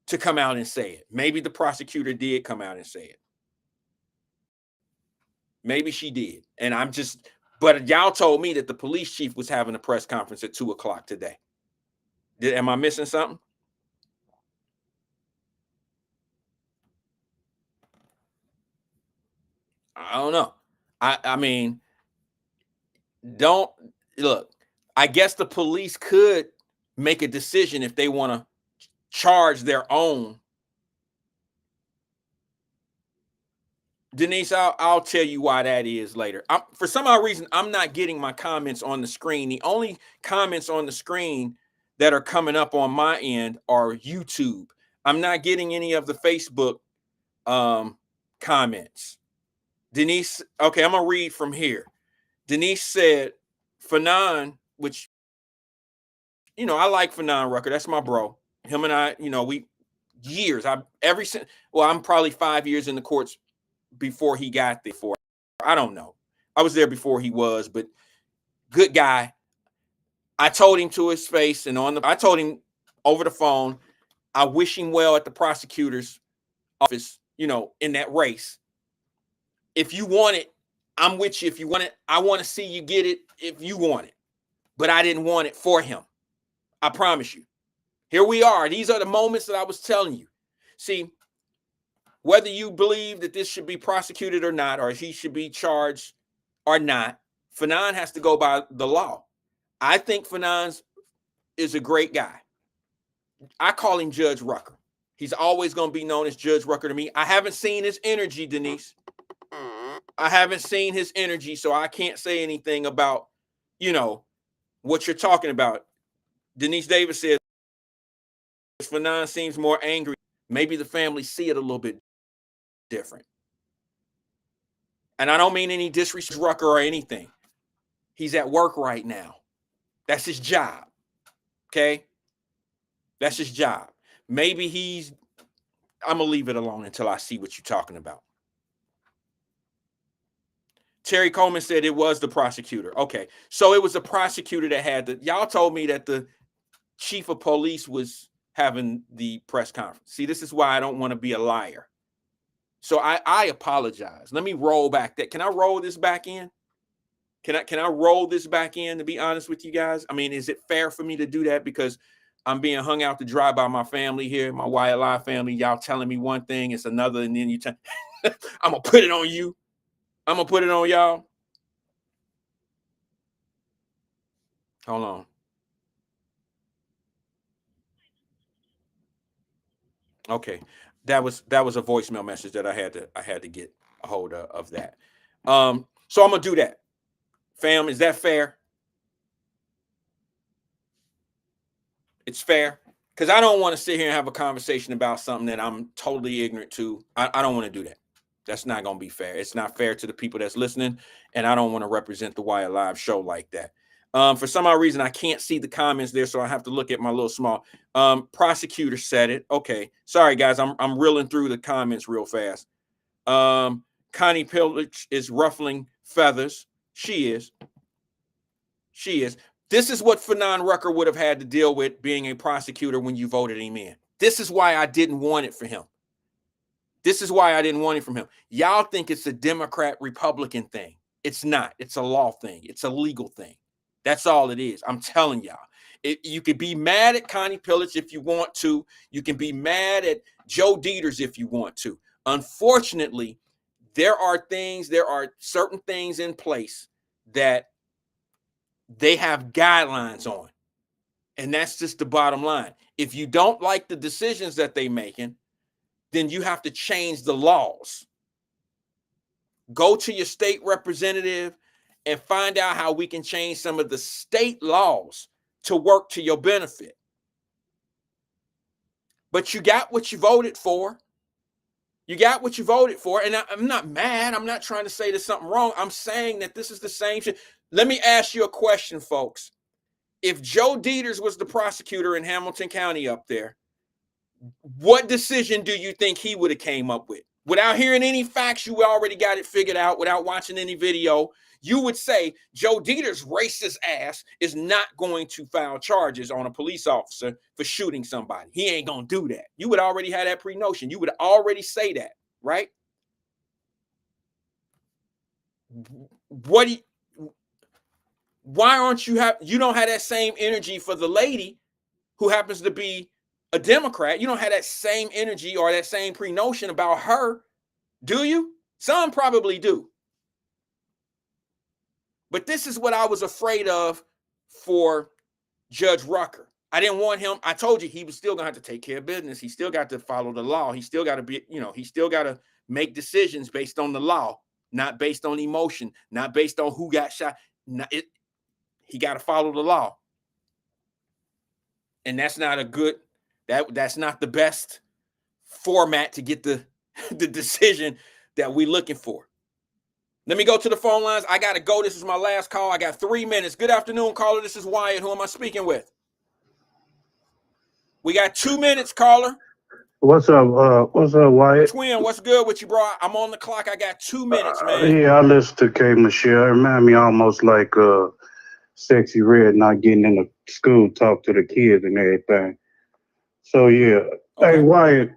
[SPEAKER 3] to come out and say it. Maybe the prosecutor did come out and say it. Maybe she did. And but y'all told me that the police chief was having a press conference at 2:00 today. Am I missing something? I don't know. I mean, don't look. I guess the police could make a decision if they want to charge their own. Denise, I'll tell you why that is later. For some odd reason, I'm not getting my comments on the screen. The only comments on the screen that are coming up on my end are YouTube. I'm not getting any of the Facebook comments. Denise, okay, I'm gonna read from here. Denise said, Fanon, which, you know, I like Fanon Rucker. That's my bro. Him and I, you know, I'm probably 5 years in the courts before he got there. I don't know. I was there before he was, but good guy. I told him to his face and I told him over the phone, I wish him well at the prosecutor's office, you know, in that race. If you want it, I'm with you. If you want it, I want to see you get it if you want it. But I didn't want it for him. I promise you. Here we are. These are the moments that I was telling you. See, whether you believe that this should be prosecuted or not, or he should be charged or not, Fanon has to go by the law. I think Fanon is a great guy. I call him Judge Rucker. He's always going to be known as Judge Rucker to me. I haven't seen his energy, Denise. I haven't seen his energy, so I can't say anything about, you know, what you're talking about. Denise Davis says Fanon seems more angry Maybe the family see it a little bit different. And I don't mean any disrespect Rucker or anything. He's at work right now. That's his job. Okay? That's his job. Maybe I'm going to leave it alone until I see what you're talking about. Terry Coleman said it was the prosecutor. Okay. So it was the prosecutor that had y'all told me that the chief of police was having the press conference. See, this is why I don't want to be a liar. So I apologize. Let me roll back that. Can I roll this back in? Can I roll this back in, to be honest with you guys? I mean, is it fair for me to do that? Because I'm being hung out to dry by my family here, my Wyatt Live family. Y'all telling me one thing, it's another, and then you tell I'm gonna put it on you. I'm gonna put it on y'all. Hold on. Okay, that was a voicemail message that I had to get a hold of that. So I'm gonna do that. Fam, is that fair? It's fair, because I don't want to sit here and have a conversation about something that I'm totally ignorant to. I don't want to do that. That's not going to be fair. It's not fair to the people that's listening, and I don't want to represent the Wyatt Live show like that. For some odd reason, I can't see the comments there, so I have to look at my little small. Prosecutor said it. Okay, sorry guys, I'm reeling through the comments real fast. Connie Pillich is ruffling feathers. She is. This is what Fanon Rucker would have had to deal with being a prosecutor when you voted him in. This is why I didn't want it for him. This is why I didn't want it from him. Y'all think it's a Democrat-Republican thing. It's not. It's a law thing. It's a legal thing. That's all it is. I'm telling y'all. You can be mad at Connie Pillich if you want to. You can be mad at Joe Dieters if you want to. Unfortunately, there are certain things in place that they have guidelines on. And that's just the bottom line. If you don't like the decisions that they're making, then you have to change the laws. Go to your state representative and find out how we can change some of the state laws to work to your benefit. But you got what you voted for. You got what you voted for. And I'm not mad. I'm not trying to say there's something wrong. I'm saying that this is the same shit. Let me ask you a question, folks. If Joe Dieters was the prosecutor in Hamilton County up there, what decision do you think he would have came up with? Without hearing any facts, you already got it figured out. Without watching any video, you would say Joe Dieters' racist ass is not going to file charges on a police officer for shooting somebody. He ain't going to do that. You would already have that pre-notion. You would already say that, right? Why aren't you don't have that same energy for the lady who happens to be a Democrat? You don't have that same energy or that same pre-notion about her, do you? Some probably do. But this is what I was afraid of for Judge Rucker. I didn't want him. I told you he was still going to have to take care of business. He still got to follow the law. He still got to be, he still got to make decisions based on the law, not based on emotion, not based on who got shot. He got to follow the law. And that's not that's not the best format to get the decision that we're looking for. Let me go to the phone lines. I got to go. This is my last call. I got 3 minutes. Good afternoon, caller. This is Wyatt. Who am I speaking with? We got 2 minutes, caller.
[SPEAKER 10] What's up, Wyatt?
[SPEAKER 3] Twin, what's good with you, bro? I'm on the clock. I got 2 minutes, man.
[SPEAKER 10] Yeah, I listen to K. Michelle. It remind me almost like Sexy Red not getting into school, talk to the kids and everything. So, yeah. Okay. Hey, Wyatt,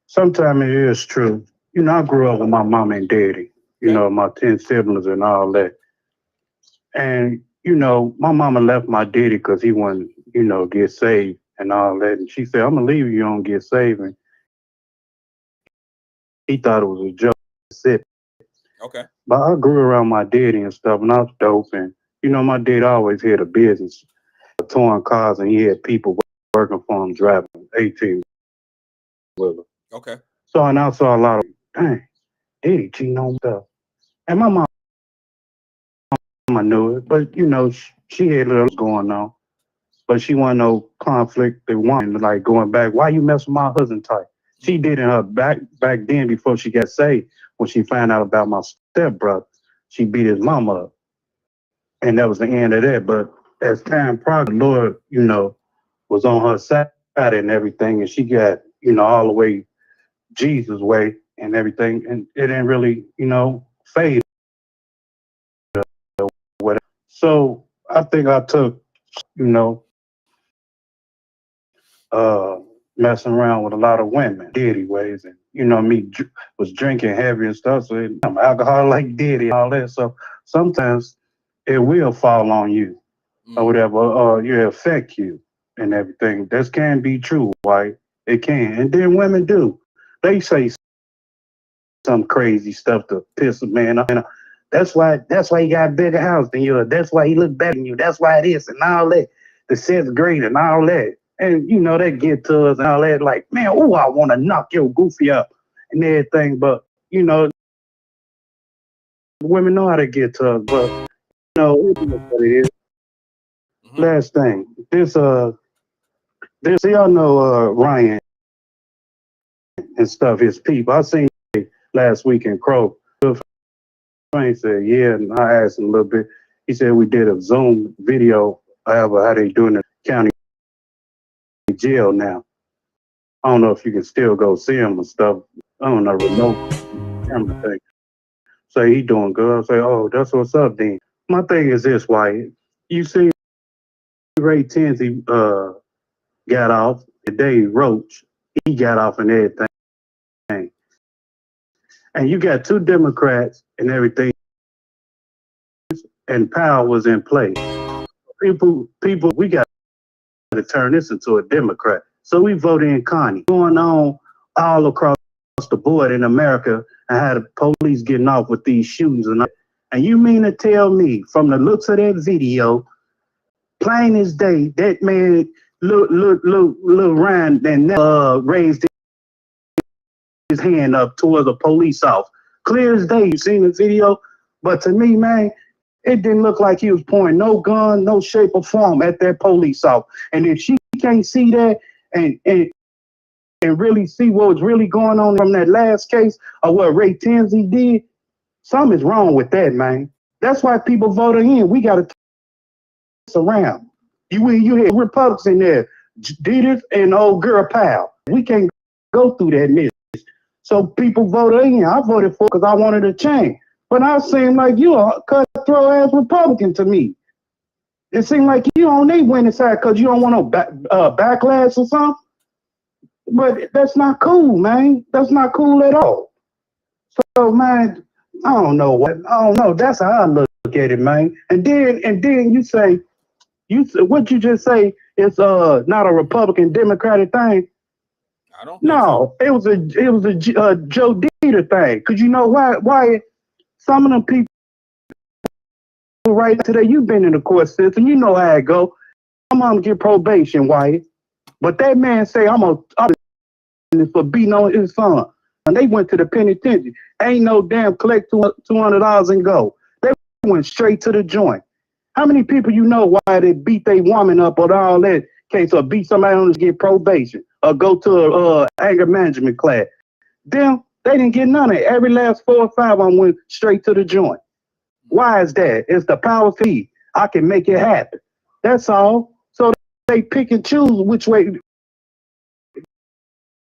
[SPEAKER 10] sometimes it is true. I grew up with my mom and daddy. My 10 siblings and all that. And, my mama left my daddy because he wanted, get saved and all that. And she said, I'm going to leave you don't get saved. And he thought it was a joke.
[SPEAKER 3] Okay.
[SPEAKER 10] But I grew around my daddy and stuff, and I was dope. And, my dad always had a business, towing cars, and he had people working for him driving 18 wheeler.
[SPEAKER 3] Okay.
[SPEAKER 10] So, and I saw a lot of, dang, daddy cheating on stuff. And my mom knew it, but, she had little going on. But she wasn't no conflict. They wanted, like, going back, why you messing with my husband type? She did in her back then before she got saved. When she found out about my stepbrother, she beat his mama up, and that was the end of that. But as time progressed, the Lord, was on her side and everything, and she got, all the way Jesus way and everything, and it didn't really, fade. Whatever. So I think I took, you know, messing around with a lot of women, Diddy ways, and me was drinking heavy and stuff. So I'm alcohol like Diddy and all that. So sometimes it will fall on you or whatever, or it affect you and everything. This can be true, White. It can, and then women do. They say some crazy stuff to piss a man off. That's why he got a bigger house than you. That's why he look better than you. That's why it is, and all that. The sixth grade and all that. And they get to us and all that, like, man, I want to knock your goofy up and everything. But women know how to get to us. But it is what it is. Mm-hmm. Last thing, this y'all know Ryan and stuff. His people. I seen last week in Crow. Ryan said, yeah, and I asked him a little bit. He said we did a Zoom video. However, how they doing the county jail now. I don't know if you can still go see him and stuff. I don't know, remote camera thing. So he doing good. I say, oh, that's what's up, Dean. My thing is this, Wyatt. You see Ray Tensley got off. Dave Roach, he got off and everything. And you got two Democrats and everything, and power was in place. People, we got to turn this into a Democrat. So we voted in Connie. Going on all across the board in America and had the police getting off with these shootings. And you mean to tell me, from the looks of that video, plain as day, that man, little Ryan, and raised his hand up towards a police officer. Clear as day, you seen the video? But to me, man, it didn't look like he was pointing no gun, no shape or form at that police officer. And if she can't see that and really see what was really going on from that last case or what Ray Tensley did, something's wrong with that, man. That's why people voted in. We got to turn this around. You had Republicans in there, Dieter and old girl Powell. We can't go through that mess. So people voted in. I voted for because I wanted a change. But I seem like you a cutthroat ass Republican to me. It seemed like you on their winning side because you don't want no backlash or something. But that's not cool, man. That's not cool at all. So, man, I don't know. That's how I look at it, man. And then you say, what you just say is not a Republican Democratic thing.
[SPEAKER 3] I don't.
[SPEAKER 10] No, so. It was a Joe Dieter thing. Cause you know why some of them people right today, you've been in the court system, you know how it go. I'm gonna get probation, Wyatt. But that man say I'm for beating on his son. And they went to the penitentiary. Ain't no damn collect $200 and go. They went straight to the joint. How many people you know why they beat their woman up or all that case or beat somebody on to get probation or go to a anger management class? Them, they didn't get none of it. Every last 4 or 5 of them went straight to the joint. Why is that? It's the power fee. I can make it happen. That's all. So they pick and choose which way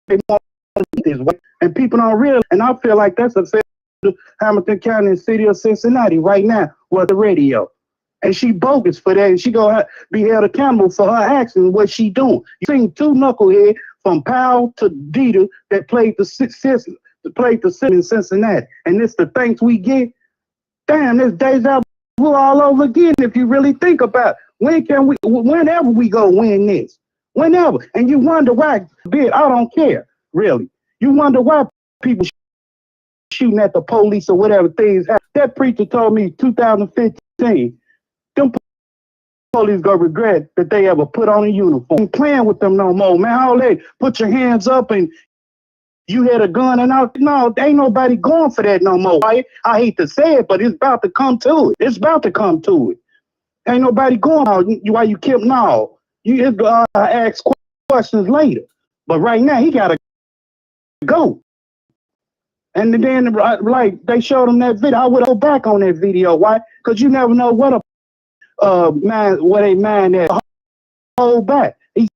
[SPEAKER 10] they want this way. And people don't realize. And I feel like that's a fair to Hamilton County and City of Cincinnati right now with the radio. And she bogus for that. And she gonna be held accountable for her actions, what she doing. You seen 2 knuckleheads from Powell to Dieter that played the city in Cincinnati. And it's the things we get. Damn, this deja vu all over again if you really think about it. Whenever we go win this. Whenever. And you wonder why, I don't care, really. You wonder why people shooting at the police or whatever things happen. That preacher told me 2015, them police gonna regret that they ever put on a uniform. Ain't playing with them no more, man. All that, put your hands up and you had a gun and all. No, ain't nobody going for that no more. I hate to say it, but it's about to come to it. It's about to come to it. Ain't nobody going out. Why you kept no? You ask questions later. But right now, he got a go. And then, like, they showed him that video. I would go back on that video. Why? Because you never know what a man that hold back. He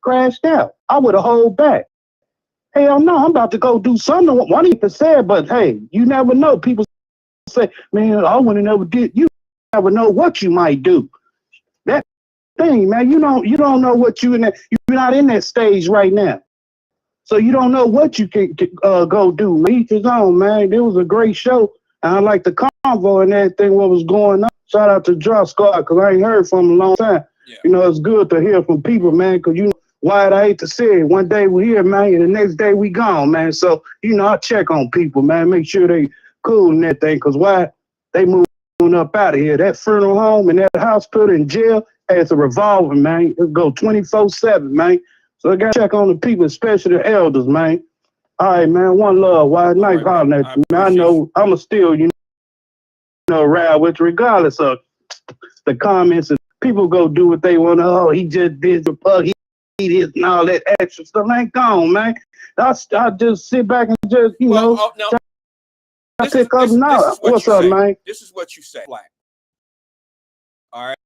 [SPEAKER 10] crashed out. I would have hold back. Hell no, I'm about to go do something. One of you said, but hey, you never know. People say, man, I would have never did. You never know what you might do. That thing, man, you don't know what you in that. You're not in that stage right now. So you don't know what you can go do. Each his own, man. It was a great show. And I like the convo and everything, what was going on. Shout out to Josh Scott, because I ain't heard from him in a long time. Yeah. You know, it's good to hear from people, man, because you know, Wyatt, I hate to say it. One day we're here, man, and the next day we gone, man. So, you know, I check on people, man, make sure they cool and that thing, because Wyatt, they moving up out of here. That funeral home and that hospital and jail, it's a revolving, man. It go 24/7, man. So I got to check on the people, especially the elders, man. All right, man. One love. Wyatt, nice hollering at you, man. I know I'm a still, you know, ride with you, regardless of the comments. And people go do what they want to. Oh, he just did the pug. He did and all that extra stuff. Ain't gone, man. I just sit back and just, you know.
[SPEAKER 3] Oh, no.
[SPEAKER 10] Pick up now. What's up, man?
[SPEAKER 3] This is what you say. Flack. All right.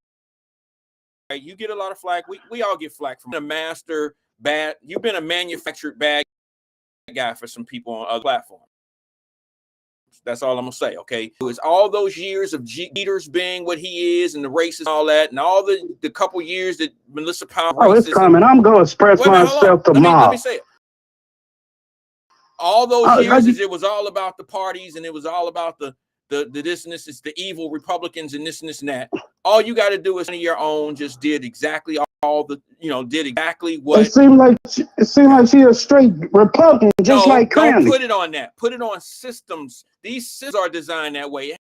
[SPEAKER 3] You get a lot of flack. We all get flack from a master bad. You've been a manufactured bad guy for some people on other platforms. That's all I'm gonna say. Okay, it's all those years of Jeter's being what he is, and the races, and all that, and all the couple years that Melissa Powell.
[SPEAKER 10] Oh, it's coming. I'm gonna express myself tomorrow.
[SPEAKER 3] Let me say it. All those years, it was all about the parties, and it was all about the this and this is the evil Republicans and this and this and that. All you got to do is your own. Just did exactly all the, you know, did exactly what.
[SPEAKER 10] It seemed like she a straight Republican, just like Cranley.
[SPEAKER 3] Don't put it on that. Put it on systems. These systems are designed that way. It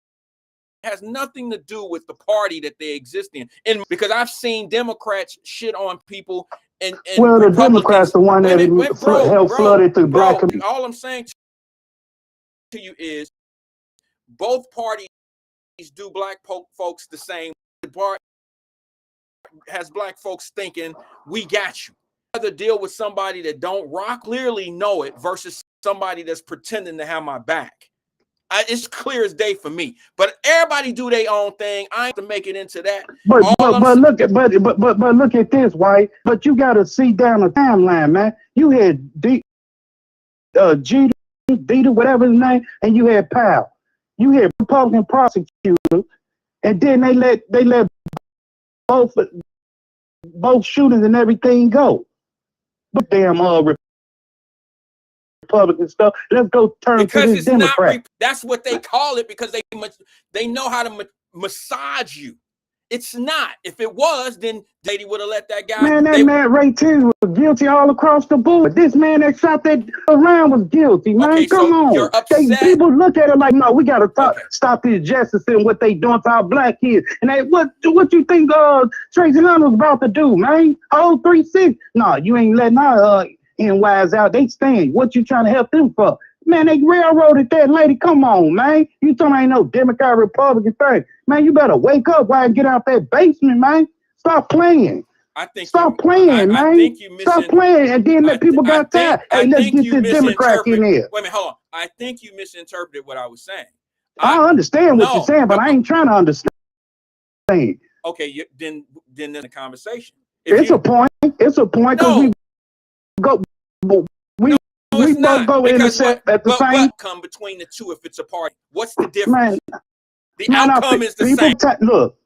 [SPEAKER 3] has nothing to do with the party that they exist in. And because I've seen Democrats shit on people, and
[SPEAKER 10] well, the Democrats, the one that helped flood it through black community.
[SPEAKER 3] All I'm saying to you is, both parties do black folks the same. The part has black folks thinking, we got you. Rather deal with somebody that don't clearly know it versus somebody that's pretending to have my back. It's clear as day for me. But everybody do their own thing. I ain't to make it into that.
[SPEAKER 10] But look at this, White. But you got to see down the timeline, man. You had Jeter, whatever his name, and you had Powell. You had Republican prosecutors, and then they let both shootings and everything go. But damn Republican stuff. Let's go turn because to this Democrat.
[SPEAKER 3] That's what they call it, because they know how to massage you. It's not. If it was, then Daddy would have let that guy.
[SPEAKER 10] Man, that man Ray Tibbs was guilty all across the board. This man that shot that around was guilty, man. Okay, come on.
[SPEAKER 3] You're upset.
[SPEAKER 10] People look at it like, no, we gotta stop this justice and what they doing to our black kids. And what you think Tracy Hunter was about to do, man? Oh, 3-6. No, you ain't letting our NYs out. They stand. What you trying to help them for? Man, they railroaded that lady. Come on, man. You talking ain't no Democrat, Republican thing. Man, you better wake up while and get out that basement, man. Stop playing. Stop playing, man.
[SPEAKER 3] I think you
[SPEAKER 10] Stop playing, and then let people got tired. Hey, let's get this Democrat in there.
[SPEAKER 3] Wait a minute, hold on. I think you misinterpreted what I was saying.
[SPEAKER 10] I understand what you're saying, but I ain't trying to understand.
[SPEAKER 3] Okay, then there's a conversation.
[SPEAKER 10] It's a point. It's a point because we go. We both go intercept at the same.
[SPEAKER 3] What come between the two if it's a party? What's the difference? The outcome is the same.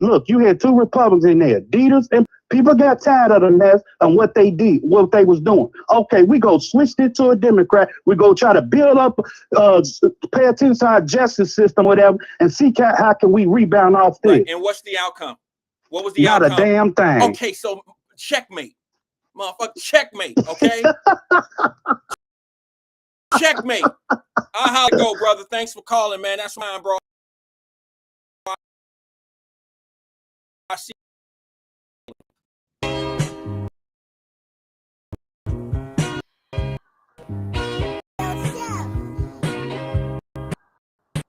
[SPEAKER 10] Look, you had two Republicans in there. Dieters and people got tired of the mess and what they did, what they was doing. Okay, we go switch it to a Democrat. We go try to build up, pay attention to our justice system, whatever, and see how can we rebound off this.
[SPEAKER 3] Right. And what's the outcome? What was the outcome?
[SPEAKER 10] Not a damn thing.
[SPEAKER 3] Okay, so checkmate. Motherfucker, checkmate, okay? Checkmate. How it go, brother? Thanks for calling, man. That's mine, bro. I see.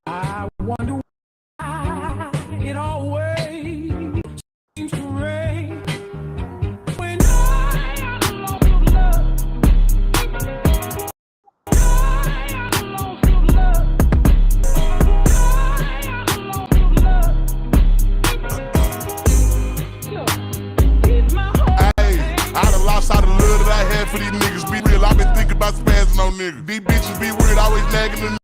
[SPEAKER 11] I wonder why it always seems to rain when I am alone with love.
[SPEAKER 12] spazzing on niggas. These bitches be weird, always nagging the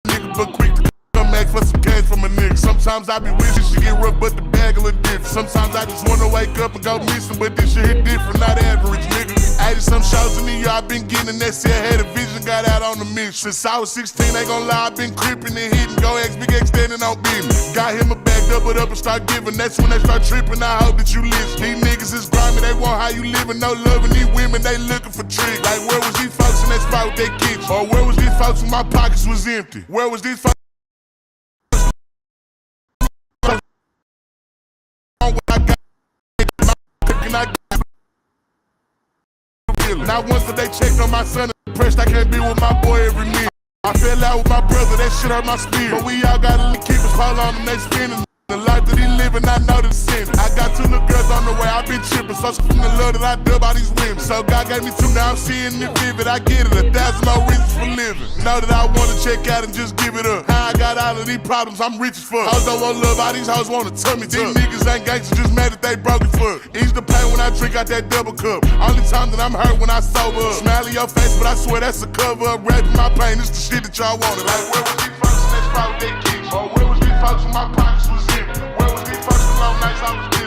[SPEAKER 12] nigga, but quick to come back for some cash from a nigga. Sometimes I be wishing she get rough, but the bag a little different. Sometimes I just wanna wake up and go missing, but this shit hit different, not average, nigga. 80 some shows in the year I been getting, and that shit had a vision, got out on the mission. Since I was 16, ain't gon' lie, I been crippin' and hitting. Go X, Big X, standing on business. Got him a bag, double up and start giving. That's when they start tripping. I hope that you listen. These niggas is grimy, they want how you living. No loving these women, they looking for tricks. Like where was these folks in that spot with their kitchen? Or where was these folks when my pockets was empty? Where was these folks? Not once did they check on my son, impressed I can't be with my boy every minute. I fell out with my brother, that shit hurt my spirit. But we all gotta keep his pole on them, they spinning. The life that he living, I know the sin. I got 2 little girls on the way, I been tripping. So from the love that I dub all these women. So God gave me 2, now I'm seeing it vivid. I get it, 1,000 more reasons for living. Know that I wanna check out and just give it up. How I got out of these problems, I'm rich as fuck. Hoes don't want love, all these hoes wanna tummy tuck. These niggas ain't gangsters, just mad that they broke it fuck. Ease the pain when I drink out that double cup. Only time that I'm hurt when I sober up. Smile in your face, but I swear that's a cover up. Rapping my pain, it's the shit that y'all wanted. Like where was these folks in that spot with their kicks? Or where was these folks when my pockets was empty? Where was these folks when long nights I was